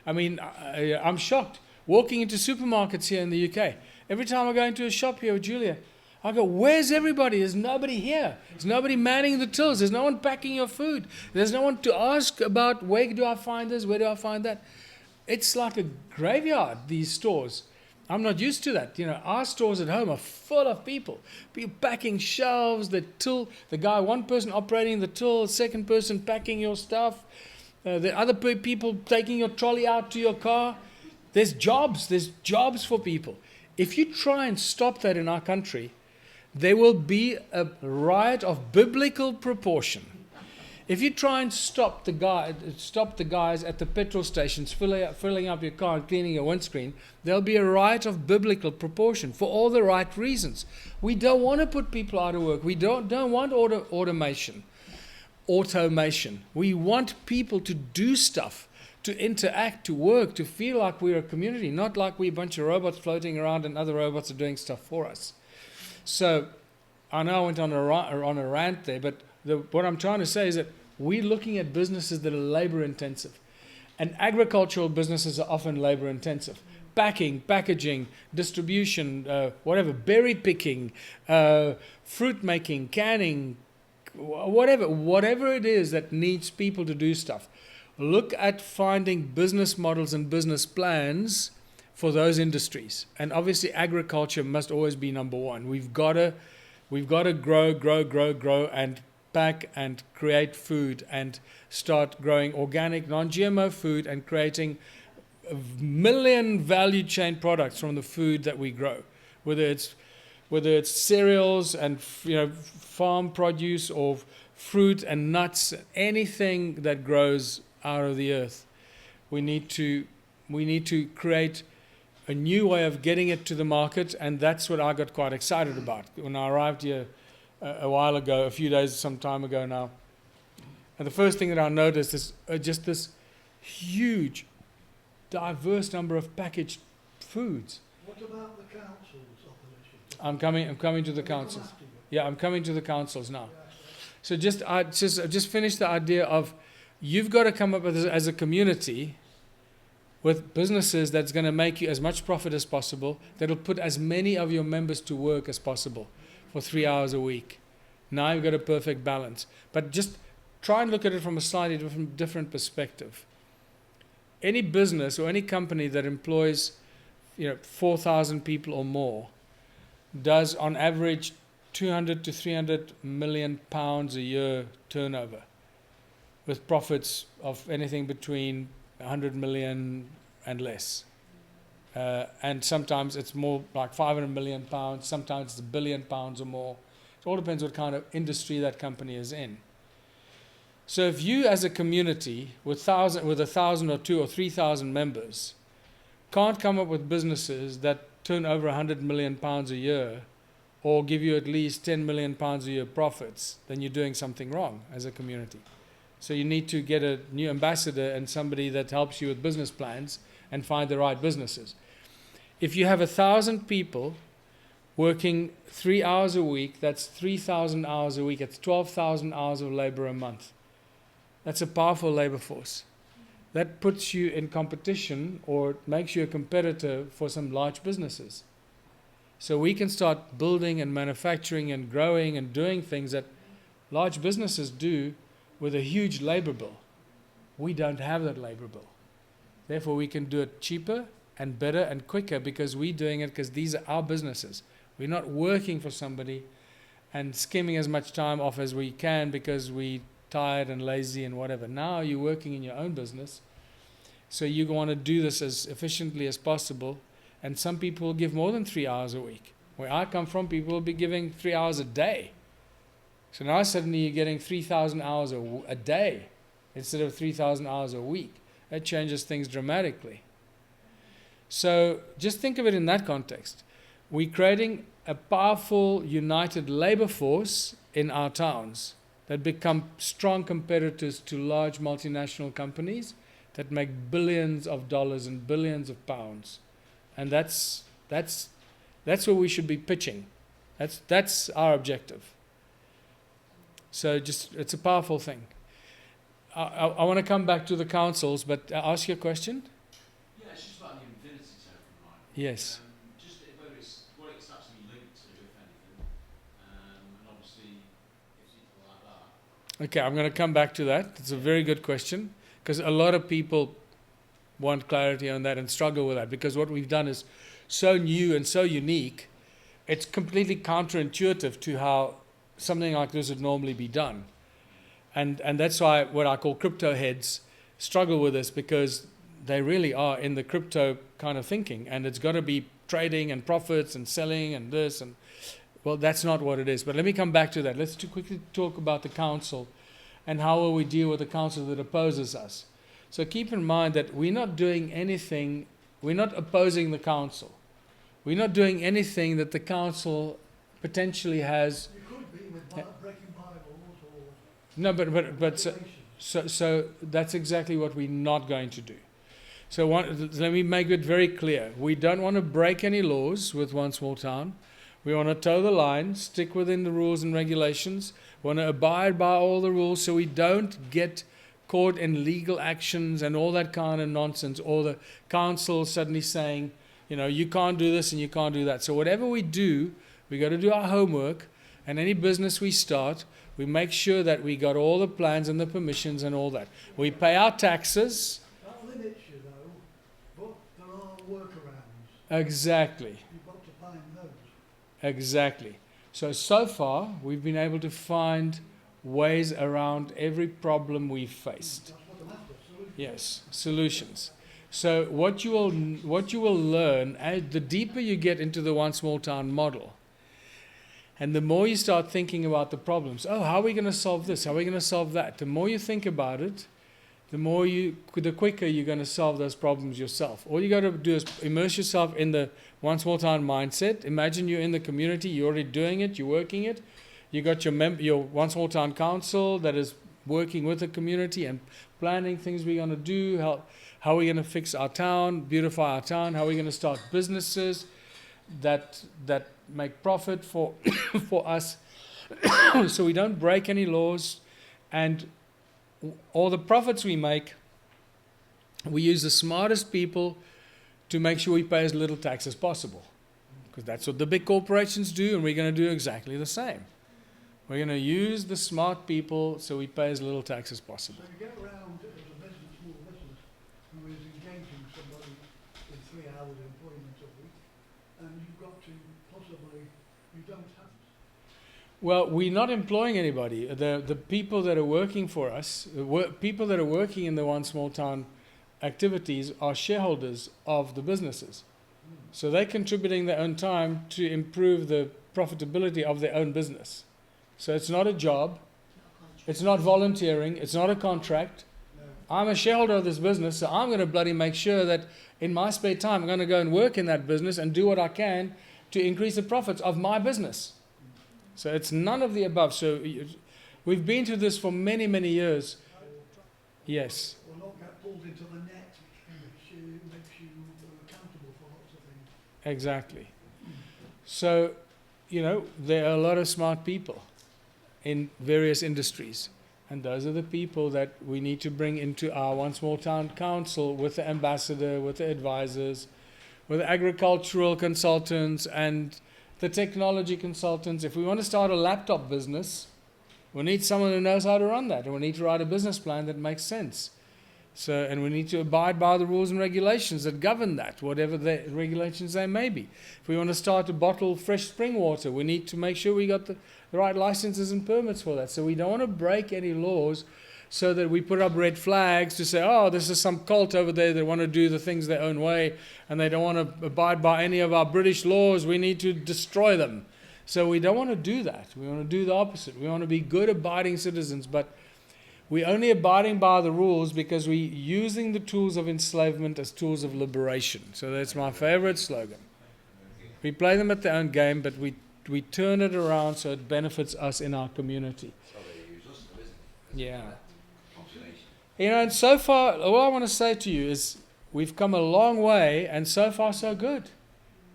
I mean, I'm shocked. Walking into supermarkets here in the UK, every time I go into a shop here with Julia, I go, where's everybody? There's nobody here. There's nobody manning the tills. There's no one packing your food. There's no one to ask about, where do I find this? Where do I find that? It's like a graveyard, these stores. I'm not used to that. Our stores at home are full of people packing shelves, the till, the guy, one person operating the till, second person packing your stuff, the other people taking your trolley out to your car. There's jobs for people. If you try and stop that in our country, there will be a riot of biblical proportion. If you try and stop the guys at the petrol stations filling up your car and cleaning your windscreen, there'll be a riot of biblical proportion for all the right reasons. We don't want to put people out of work. We don't want automation. We want people to do stuff, to interact, to work, to feel like we're a community, not like we're a bunch of robots floating around and other robots are doing stuff for us. So I know I went on a rant there, but what I'm trying to say is that we're looking at businesses that are labor intensive. And agricultural businesses are often labor intensive. Packing, packaging, distribution, berry picking, fruit making, canning, whatever it is that needs people to do stuff. Look at finding business models and business plans for those industries. And obviously agriculture must always be number one. We've got to grow and pack and create food and start growing organic, non-GMO food and creating a million value chain products from the food that we grow, whether it's cereals and farm produce or fruit and nuts, anything that grows out of the earth. We need to create a new way of getting it to the market, and that's what I got quite excited about when I arrived here a while ago, some time ago now. And the first thing that I noticed is just this huge, diverse number of packaged foods. What about the council's opposition? I'm coming to the councils. Yeah, I'm coming to the councils now. So I just finished the idea of you've got to come up with as a community with businesses that's going to make you as much profit as possible, that'll put as many of your members to work as possible for 3 hours a week. Now you've got a perfect balance. But just try and look at it from a slightly different perspective. Any business or any company that employs 4,000 people or more does on average 200 to 300 million pounds a year turnover, with profits of anything between 100 million and less. And sometimes it's more like 500 million pounds, sometimes it's £1 billion or more. It all depends what kind of industry that company is in. So if you as a community with 1,000 or 2,000 or 3,000 members can't come up with businesses that turn over 100 million pounds a year or give you at least 10 million pounds a year profits, then you're doing something wrong as a community. So you need to get a new ambassador and somebody that helps you with business plans and find the right businesses. If you have 1,000 people working 3 hours a week, that's 3,000 hours a week. That's 12,000 hours of labor a month. That's a powerful labor force. That puts you in competition or makes you a competitor for some large businesses. So we can start building and manufacturing and growing and doing things that large businesses do with a huge labor bill. We don't have that labor bill. Therefore, we can do it cheaper and better and quicker because we're doing it because these are our businesses. We're not working for somebody and skimming as much time off as we can because we're tired and lazy and whatever. Now you're working in your own business, so you want to do this as efficiently as possible. And some people will give more than 3 hours a week. Where I come from, people will be giving 3 hours a day. So now suddenly you're getting 3,000 hours a day instead of 3,000 hours a week. That changes things dramatically. So just think of it in that context. We're creating a powerful, united labor force in our towns that become strong competitors to large multinational companies that make billions of dollars and billions of pounds. And that's where we should be pitching. That's our objective. So it's a powerful thing. I want to come back to the councils, but ask your question. Yeah, it's just about the infinity token, right? Yes. Just whether what it's actually linked to, if anything, and obviously if people like that. Okay, I'm going to come back to that. It's a very good question because a lot of people want clarity on that and struggle with that, because what we've done is so new and so unique, it's completely counterintuitive to how something like this would normally be done. And that's why what I call crypto heads struggle with this, because they really are in the crypto kind of thinking, and it's got to be trading and profits and selling and this, and well, that's not what it is. But let me come back to that. Let's quickly talk about the council and how will we deal with the council that opposes us. So keep in mind that we're not doing anything, we're not opposing the council. We're not doing anything that the council potentially has. You could be with breaking bylaws or No, but regulations. so that's exactly what we're not going to do. So let me make it very clear. We don't want to break any laws with One Small Town. We want to toe the line, stick within the rules and regulations. We want to abide by all the rules so we don't get caught in legal actions and all that kind of nonsense, or the council suddenly saying, you know, you can't do this and you can't do that. So whatever we do, we got to do our homework, and any business we start, we make sure that we got all the plans and the permissions and all that. We pay our taxes. That limits you though, but there are workarounds. Exactly. You've got to find those. Exactly. So far, we've been able to find ways around every problem we've faced. That's what I'm after. Solutions. Yes, solutions. So what you will learn, the deeper you get into the One Small Town model, and the more you start thinking about the problems, oh, how are we going to solve this? How are we going to solve that? The more you think about it, the quicker you're going to solve those problems yourself. All you got to do is immerse yourself in the One Small Town mindset. Imagine you're in the community, you're already doing it, you're working it. You got your One Small Town council that is working with the community and planning things we're going to do, how are we going to fix our town, beautify our town, how are we going to start businesses that make profit for for us, so we don't break any laws, and all the profits we make, we use the smartest people to make sure we pay as little tax as possible, because that's what the big corporations do, and we're going to do exactly the same. We're going to use the smart people so we pay as little tax as possible. So you get around as a business, small business, who is engaging somebody in 3 hours employment a week, and you've got to possibly, you don't have. Well, we're not employing anybody. The people that are working for us, people that are working in the One Small Town activities are shareholders of the businesses. So they're contributing their own time to improve the profitability of their own business. So it's not a job, it's not volunteering, it's not a contract. I'm a shareholder of this business, so I'm going to bloody make sure that in my spare time I'm going to go and work in that business and do what I can to increase the profits of my business. So it's none of the above. So we've been through this for many, many years. Yes. Or not get pulled into the net, which makes you accountable for lots of things. Exactly. So, there are a lot of smart people in various industries. And those are the people that we need to bring into our One Small Town Council, with the ambassador, with the advisors, with the agricultural consultants and the technology consultants. If we want to start a laptop business, we need someone who knows how to run that, and we need to write a business plan that makes sense. So, and we need to abide by the rules and regulations that govern that, whatever the regulations they may be. If we want to start to bottle fresh spring water, we need to make sure we got the right licenses and permits for that. So we don't want to break any laws so that we put up red flags to say, oh, this is some cult over there that want to do the things their own way, and they don't want to abide by any of our British laws. We need to destroy them. So we don't want to do that. We want to do the opposite. We want to be good, abiding citizens, but we're only abiding by the rules because we're using the tools of enslavement as tools of liberation. So that's my favorite slogan. We play them at their own game, but we turn it around so it benefits us in our community. So they use us, isn't it? Yeah. Population. And so far, all I want to say to you is we've come a long way, and so far so good.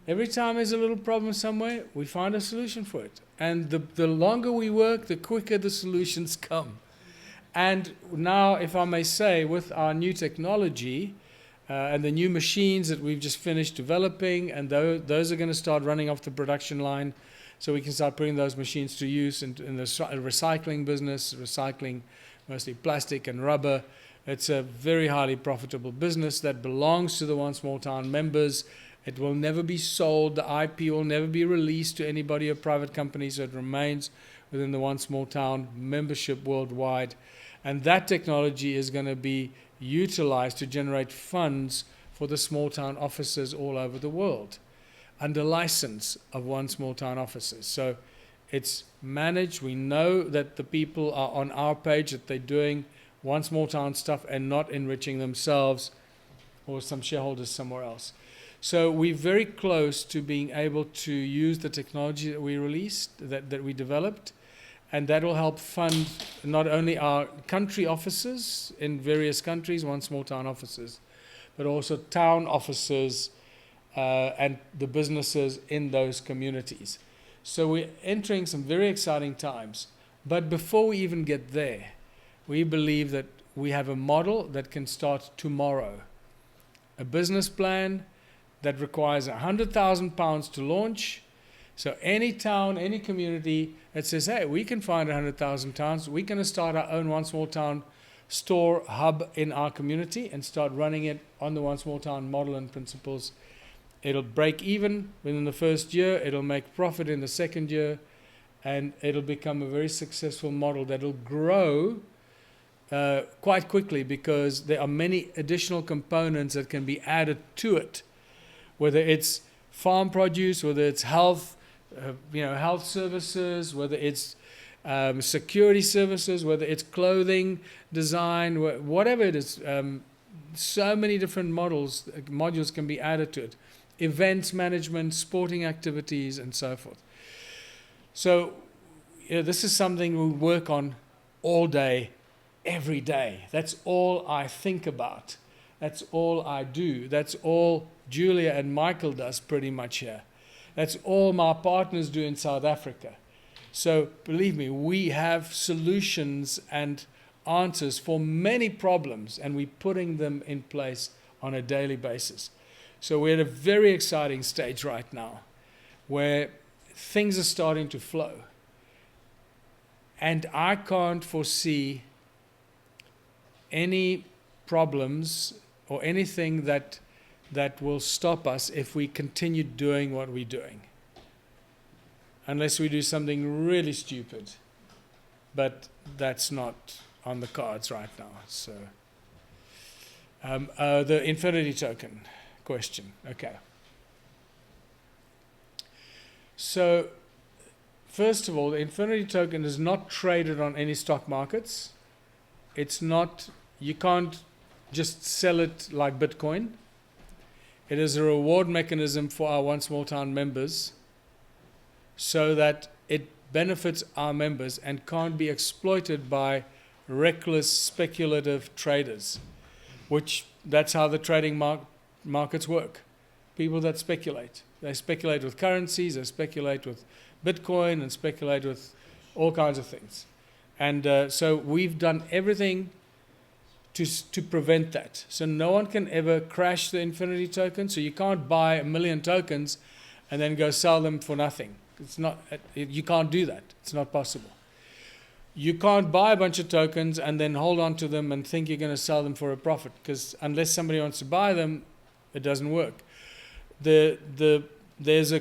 Every time there's a little problem somewhere, we find a solution for it. And the longer we work, the quicker the solutions come. And now, if I may say, with our new technology and the new machines that we've just finished developing, and those are going to start running off the production line, so we can start putting those machines to use in the recycling business, recycling mostly plastic and rubber, It's a very highly profitable business that belongs to the One Small Town members. It will never be sold. The IP will never be released to anybody or private company, so it remains within the One Small Town membership worldwide. And that technology is going to be utilized to generate funds for the small town offices all over the world under license of One Small Town offices. So it's managed. We know that the people are on our page, that they're doing One Small Town stuff and not enriching themselves or some shareholders somewhere else. So we're very close to being able to use the technology that we released, that we developed, and that will help fund not only our country offices in various countries, One Small Town offices, but also town offices and the businesses in those communities. So we're entering some very exciting times. But before we even get there, we believe that we have a model that can start tomorrow. A business plan that requires £100,000 to launch. So any town, any community that says, hey, we can find £100,000, we're going to start our own One Small Town store hub in our community and start running it on the One Small Town model and principles. It'll break even within the first year, it'll make profit in the second year, and it'll become a very successful model that'll grow quite quickly because there are many additional components that can be added to it, whether it's farm produce, whether it's health, health services, whether it's security services, whether it's clothing design, whatever it is. So many different modules can be added to it. Events management, sporting activities, and so forth. So this is something we work on all day, every day. That's all I think about. That's all I do. That's all Julia and Michael does pretty much here. That's all my partners do in South Africa. So believe me, we have solutions and answers for many problems, and we're putting them in place on a daily basis. So we're at a very exciting stage right now where things are starting to flow. And I can't foresee any problems or anything that will stop us if we continue doing what we're doing. Unless we do something really stupid. But that's not on the cards right now. So the infinity token question. Okay. So first of all, the infinity token is not traded on any stock markets. It's not, you can't just sell it like Bitcoin. It is a reward mechanism for our One Small Town members so that it benefits our members and can't be exploited by reckless speculative traders, which that's how the trading markets work. People that speculate. They speculate with currencies, they speculate with Bitcoin, and speculate with all kinds of things. And so we've done everything to prevent that. So no one can ever crash the infinity token. So you can't buy 1 million tokens and then go sell them for nothing. You can't do that. It's not possible. You can't buy a bunch of tokens and then hold on to them and think you're going to sell them for a profit, because unless somebody wants to buy them, it doesn't work. There is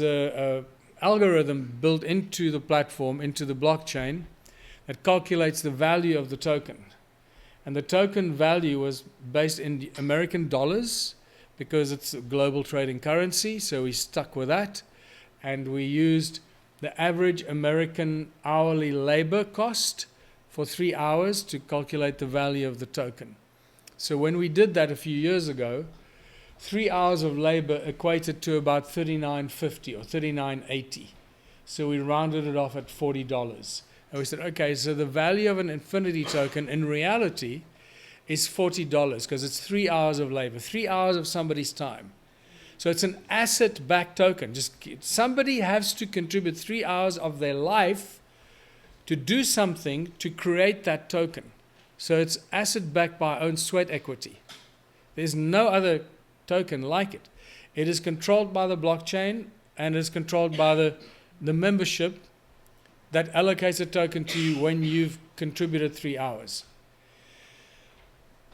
a algorithm built into the platform, into the blockchain, that calculates the value of the token. And the token value was based in American dollars because it's a global trading currency, so we stuck with that. And we used the average American hourly labor cost for 3 hours to calculate the value of the token. So when we did that a few years ago, 3 hours of labor equated to about $39.50 or $39.80. So we rounded it off at $40. And we said, okay, so the value of an infinity token in reality is $40 because it's 3 hours of labor, 3 hours of somebody's time. So it's an asset-backed token. Just somebody has to contribute 3 hours of their life to do something to create that token. So it's asset-backed by our own sweat equity. There's no other token like it. It is controlled by the blockchain and is controlled by the membership that allocates a token to you when you've contributed 3 hours.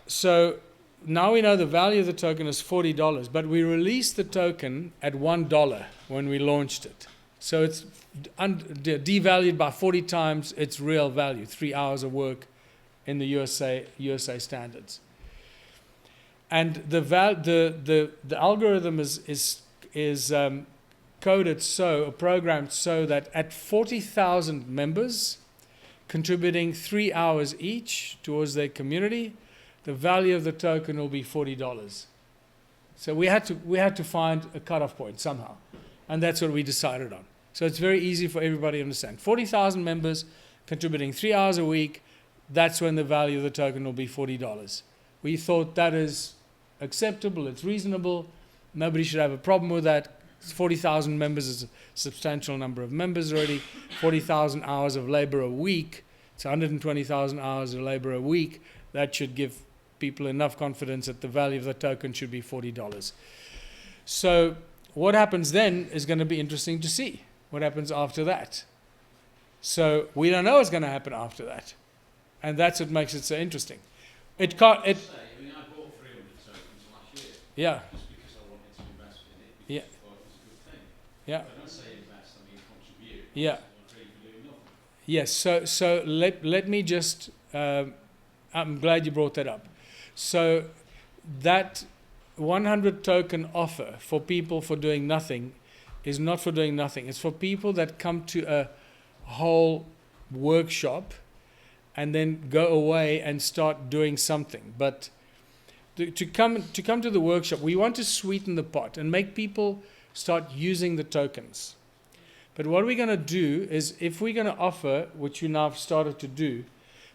So now we know the value of the token is $40, but we released the token at $1 when we launched it. So it's devalued by 40 times its real value, 3 hours of work in the USA standards. And the algorithm is coded so, or programmed so that at 40,000 members contributing 3 hours each towards their community, the value of the token will be $40. So we had to find a cutoff point somehow, and that's what we decided on. So it's very easy for everybody to understand. 40,000 members contributing 3 hours a week, that's when the value of the token will be $40. We thought that is acceptable, it's reasonable, nobody should have a problem with that. 40,000 members is a substantial number of members already. 40,000 hours of labor a week, it's 120,000 hours of labor a week. That should give people enough confidence that the value of the token should be $40. So what happens then is going to be interesting to see. What happens after that? So we don't know what's going to happen after that. And that's what makes it so interesting. It can't... I mean, I bought 300 tokens last year. Yeah. Just because I wanted to invest in it. Because Yeah. I thought it was a good thing. Yeah. I don't say invest, I mean contribute. Yeah. I'm not really doing nothing. Yes, so let me just, I'm glad you brought that up. So that 100 token offer for people for doing nothing is not for doing nothing. It's for people that come to a whole workshop and then go away and start doing something. But to come to the workshop, we want to sweeten the pot and make people start using the tokens. But what we're going to do is, if we're going to offer, which we now have started to do,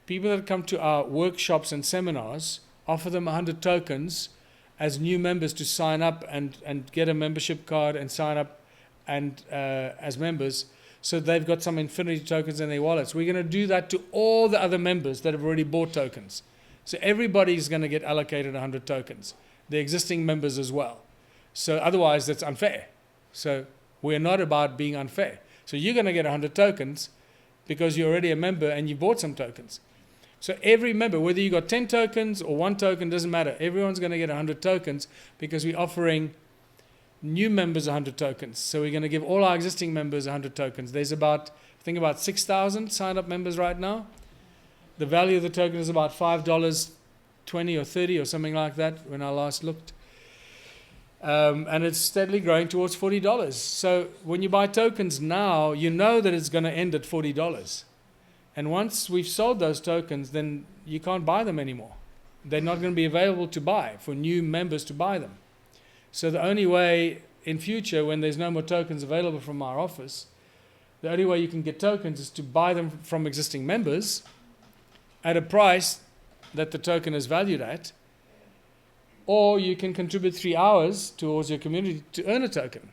people that come to our workshops and seminars, offer them 100 tokens as new members to sign up and get a membership card and sign up and as members, so they've got some Infinity tokens in their wallets. We're going to do that to all the other members that have already bought tokens. So everybody's going to get allocated 100 tokens, the existing members as well. So otherwise, that's unfair. So we're not about being unfair. So you're going to get 100 tokens because you're already a member and you bought some tokens. So every member, whether you got 10 tokens or 1 token, doesn't matter. Everyone's going to get 100 tokens because we're offering new members 100 tokens. So we're going to give all our existing members 100 tokens. There's about 6,000 signed up members right now. The value of the token is about $5.20 or 30 or something like that when I last looked. And it's steadily growing towards $40. So when you buy tokens now, you know that it's going to end at $40. And once we've sold those tokens, then you can't buy them anymore. They're not going to be available to buy for new members to buy them. So the only way in future, when there's no more tokens available from our office, the only way you can get tokens is to buy them from existing members at a price that the token is valued at, or you can contribute 3 hours towards your community to earn a token.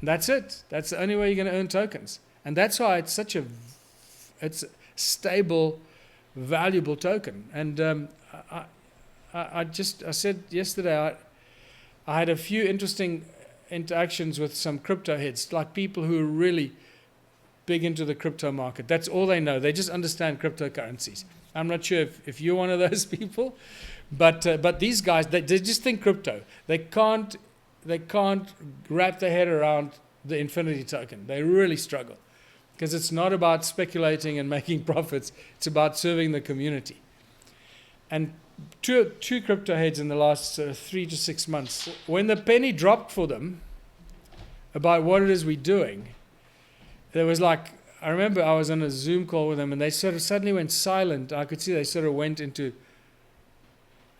That's it. That's the only way you're going to earn tokens. And that's why it's such a stable, valuable token. And I said yesterday, I had a few interesting interactions with some crypto heads, like people who are really big into the crypto market. That's all they know. They just understand cryptocurrencies. I'm not sure if you're one of those people, but these guys, they just think crypto. They can't wrap their head around the Infinity token. They really struggle because it's not about speculating and making profits. It's about serving the community. And two crypto heads in the last 3 to 6 months, when the penny dropped for them about what it is we're doing, there was like, I remember I was on a Zoom call with them and they sort of suddenly went silent. I could see they sort of went into,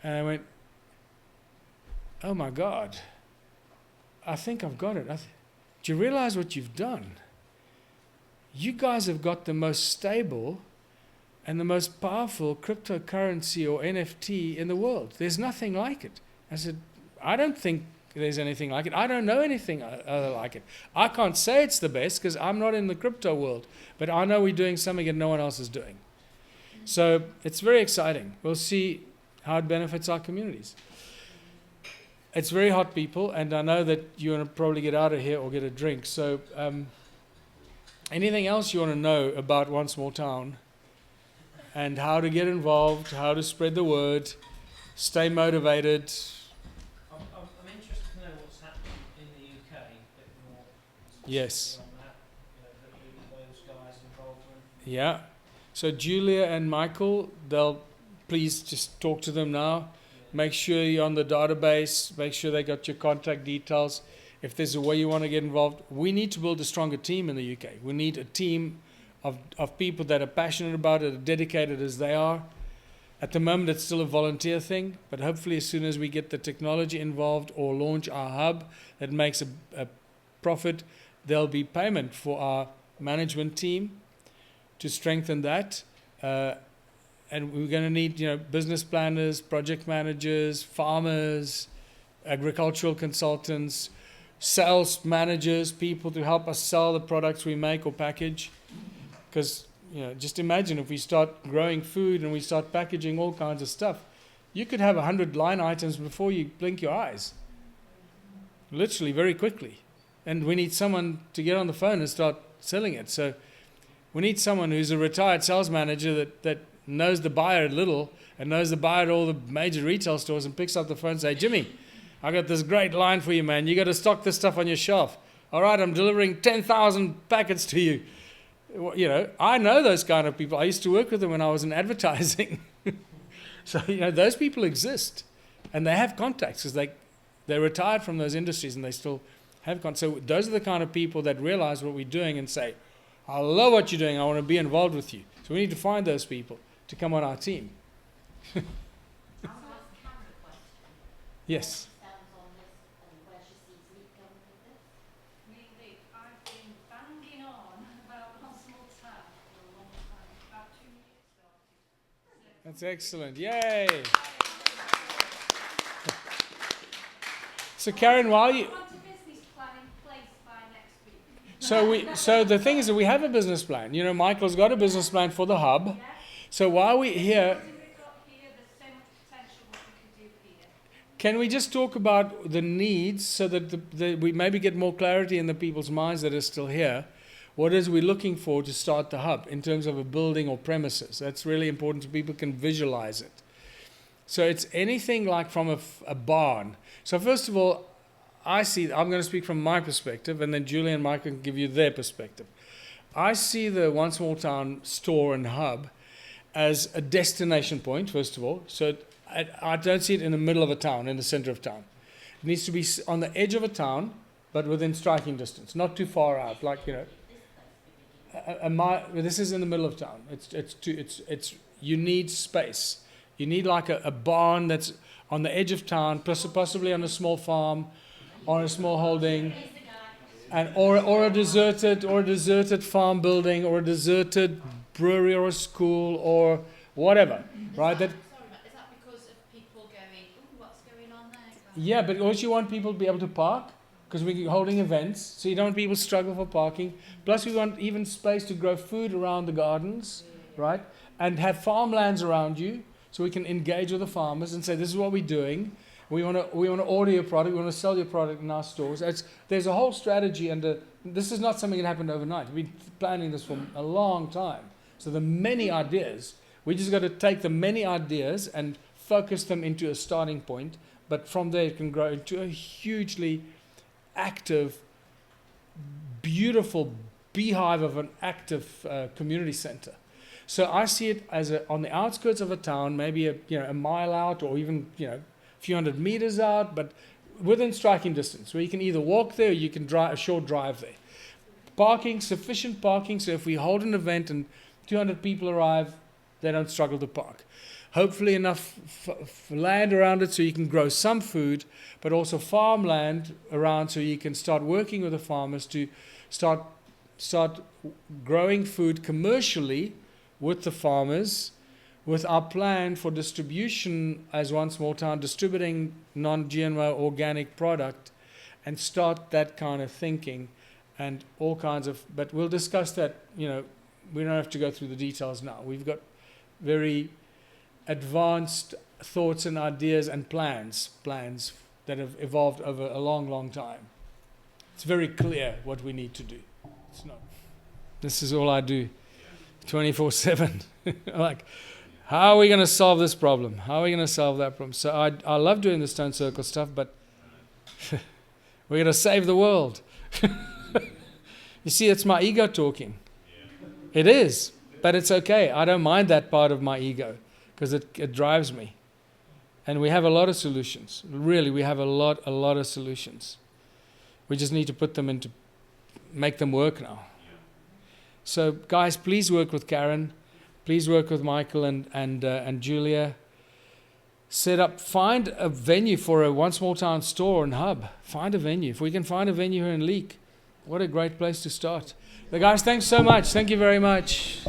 and I went, oh my God, I think I've got it. Do you realize what you've done? You guys have got the most stable and the most powerful cryptocurrency or NFT in the world. There's nothing like it. I said, I don't think there's anything like it. I don't know anything other like it. I can't say it's the best because I'm not in the crypto world, but I know we're doing something that no one else is doing. So it's very exciting. We'll see how it benefits our communities. It's very hot, people, and I know that you want to probably get out of here or get a drink. So anything else you want to know about One Small Town and how to get involved, how to spread the word, stay motivated. I'm interested to know what's happening in the UK, a bit more Yes. on that, who those guys involved with. Yeah. So Julia and Michael, they'll please just talk to them now. Make sure you're on the database. Make sure they got your contact details. If there's a way you want to get involved, we need to build a stronger team in the UK. We need a team of people that are passionate about it, dedicated as they are. At the moment, it's still a volunteer thing, but hopefully as soon as we get the technology involved or launch our hub that makes a profit, there'll be payment for our management team to strengthen that. And we're going to need, business planners, project managers, farmers, agricultural consultants, sales managers, people to help us sell the products we make or package. Because, just imagine if we start growing food and we start packaging all kinds of stuff, you could have 100 line items before you blink your eyes. Literally, very quickly. And we need someone to get on the phone and start selling it. So we need someone who's a retired sales manager that knows the buyer a little and knows the buyer at all the major retail stores and picks up the phone and say, Jimmy, I got this great line for you, man. You got to stock this stuff on your shelf. All right, I'm delivering 10,000 packets to you. I know those kind of people. I used to work with them when I was in advertising. So, those people exist and they have contacts because they're retired from those industries and they still have contacts. So those are the kind of people that realize what we're doing and say, I love what you're doing. I want to be involved with you. So we need to find those people to come on our team. Yes. Leek, I've been banging on about One Small Town for a long time, about 2 years started. That's excellent. Yay. So Karen, while you... I want a business plan in place by next week. So the thing is that we have a business plan. Michael's got a business plan for the hub. Yeah? So while we're here, What we've got here, there's so much potential what we could do here. can we just talk about the needs so that we maybe get more clarity in the people's minds that are still here? What is we looking for to start the hub in terms of a building or premises? That's really important so people can visualize it. So it's anything like from a barn. So first of all, I'm going to speak from my perspective, and then Julie and Mike can give you their perspective. I see the One Small Town store and hub as a destination point, first of all. So I don't see it in the middle of a town, in the center of town. It needs to be on the edge of a town, but within striking distance, not too far out. Like, a mile. This is in the middle of town. You need space. You need like a barn that's on the edge of town, possibly on a small farm, on a small holding, and or a deserted farm building, or a deserted brewery or a school or whatever, right? Is that because of people going, ooh, what's going on there? Yeah, but also you want people to be able to park because we're holding events, so you don't want people to struggle for parking. Plus, we want even space to grow food around the gardens, right? And have farmlands around you, so we can engage with the farmers and say, this is what we're doing. We want to order your product. We want to sell your product in our stores. There's a whole strategy, and this is not something that happened overnight. We've been planning this for a long time. So the many ideas, we just got to take the many ideas and focus them into a starting point. But from there, it can grow into a hugely active, beautiful beehive of an active community center. So I see it as on the outskirts of a town, maybe a mile out, or even a few hundred meters out, but within striking distance, where you can either walk there or you can drive a short drive there. Parking, sufficient parking, so if we hold an event and 200 people arrive, they don't struggle to park. Hopefully enough land around it so you can grow some food, but also farmland around so you can start working with the farmers to start growing food commercially with the farmers, with our plan for distribution as One Small Town, distributing non-GMO organic product, and start that kind of thinking and all kinds of, but we'll discuss that, we don't have to go through the details now. We've got very advanced thoughts and ideas and plans that have evolved over a long, long time. It's very clear what we need to do. It's not. This is all I do, 24/7. Like, how are we going to solve this problem? How are we going to solve that problem? So I love doing the Stone Circle stuff, but we're going to save the world. You see, it's my ego talking. It is, but it's okay. I don't mind that part of my ego because it drives me. And we have a lot of solutions. Really, we have a lot of solutions. We just need to put them into, make them work now. So, guys, please work with Karen. Please work with Michael and Julia. Set up, find a venue for a One Small Town store and hub. Find a venue. If we can find a venue here in Leek, what a great place to start. But guys, thanks so much. Thank you very much.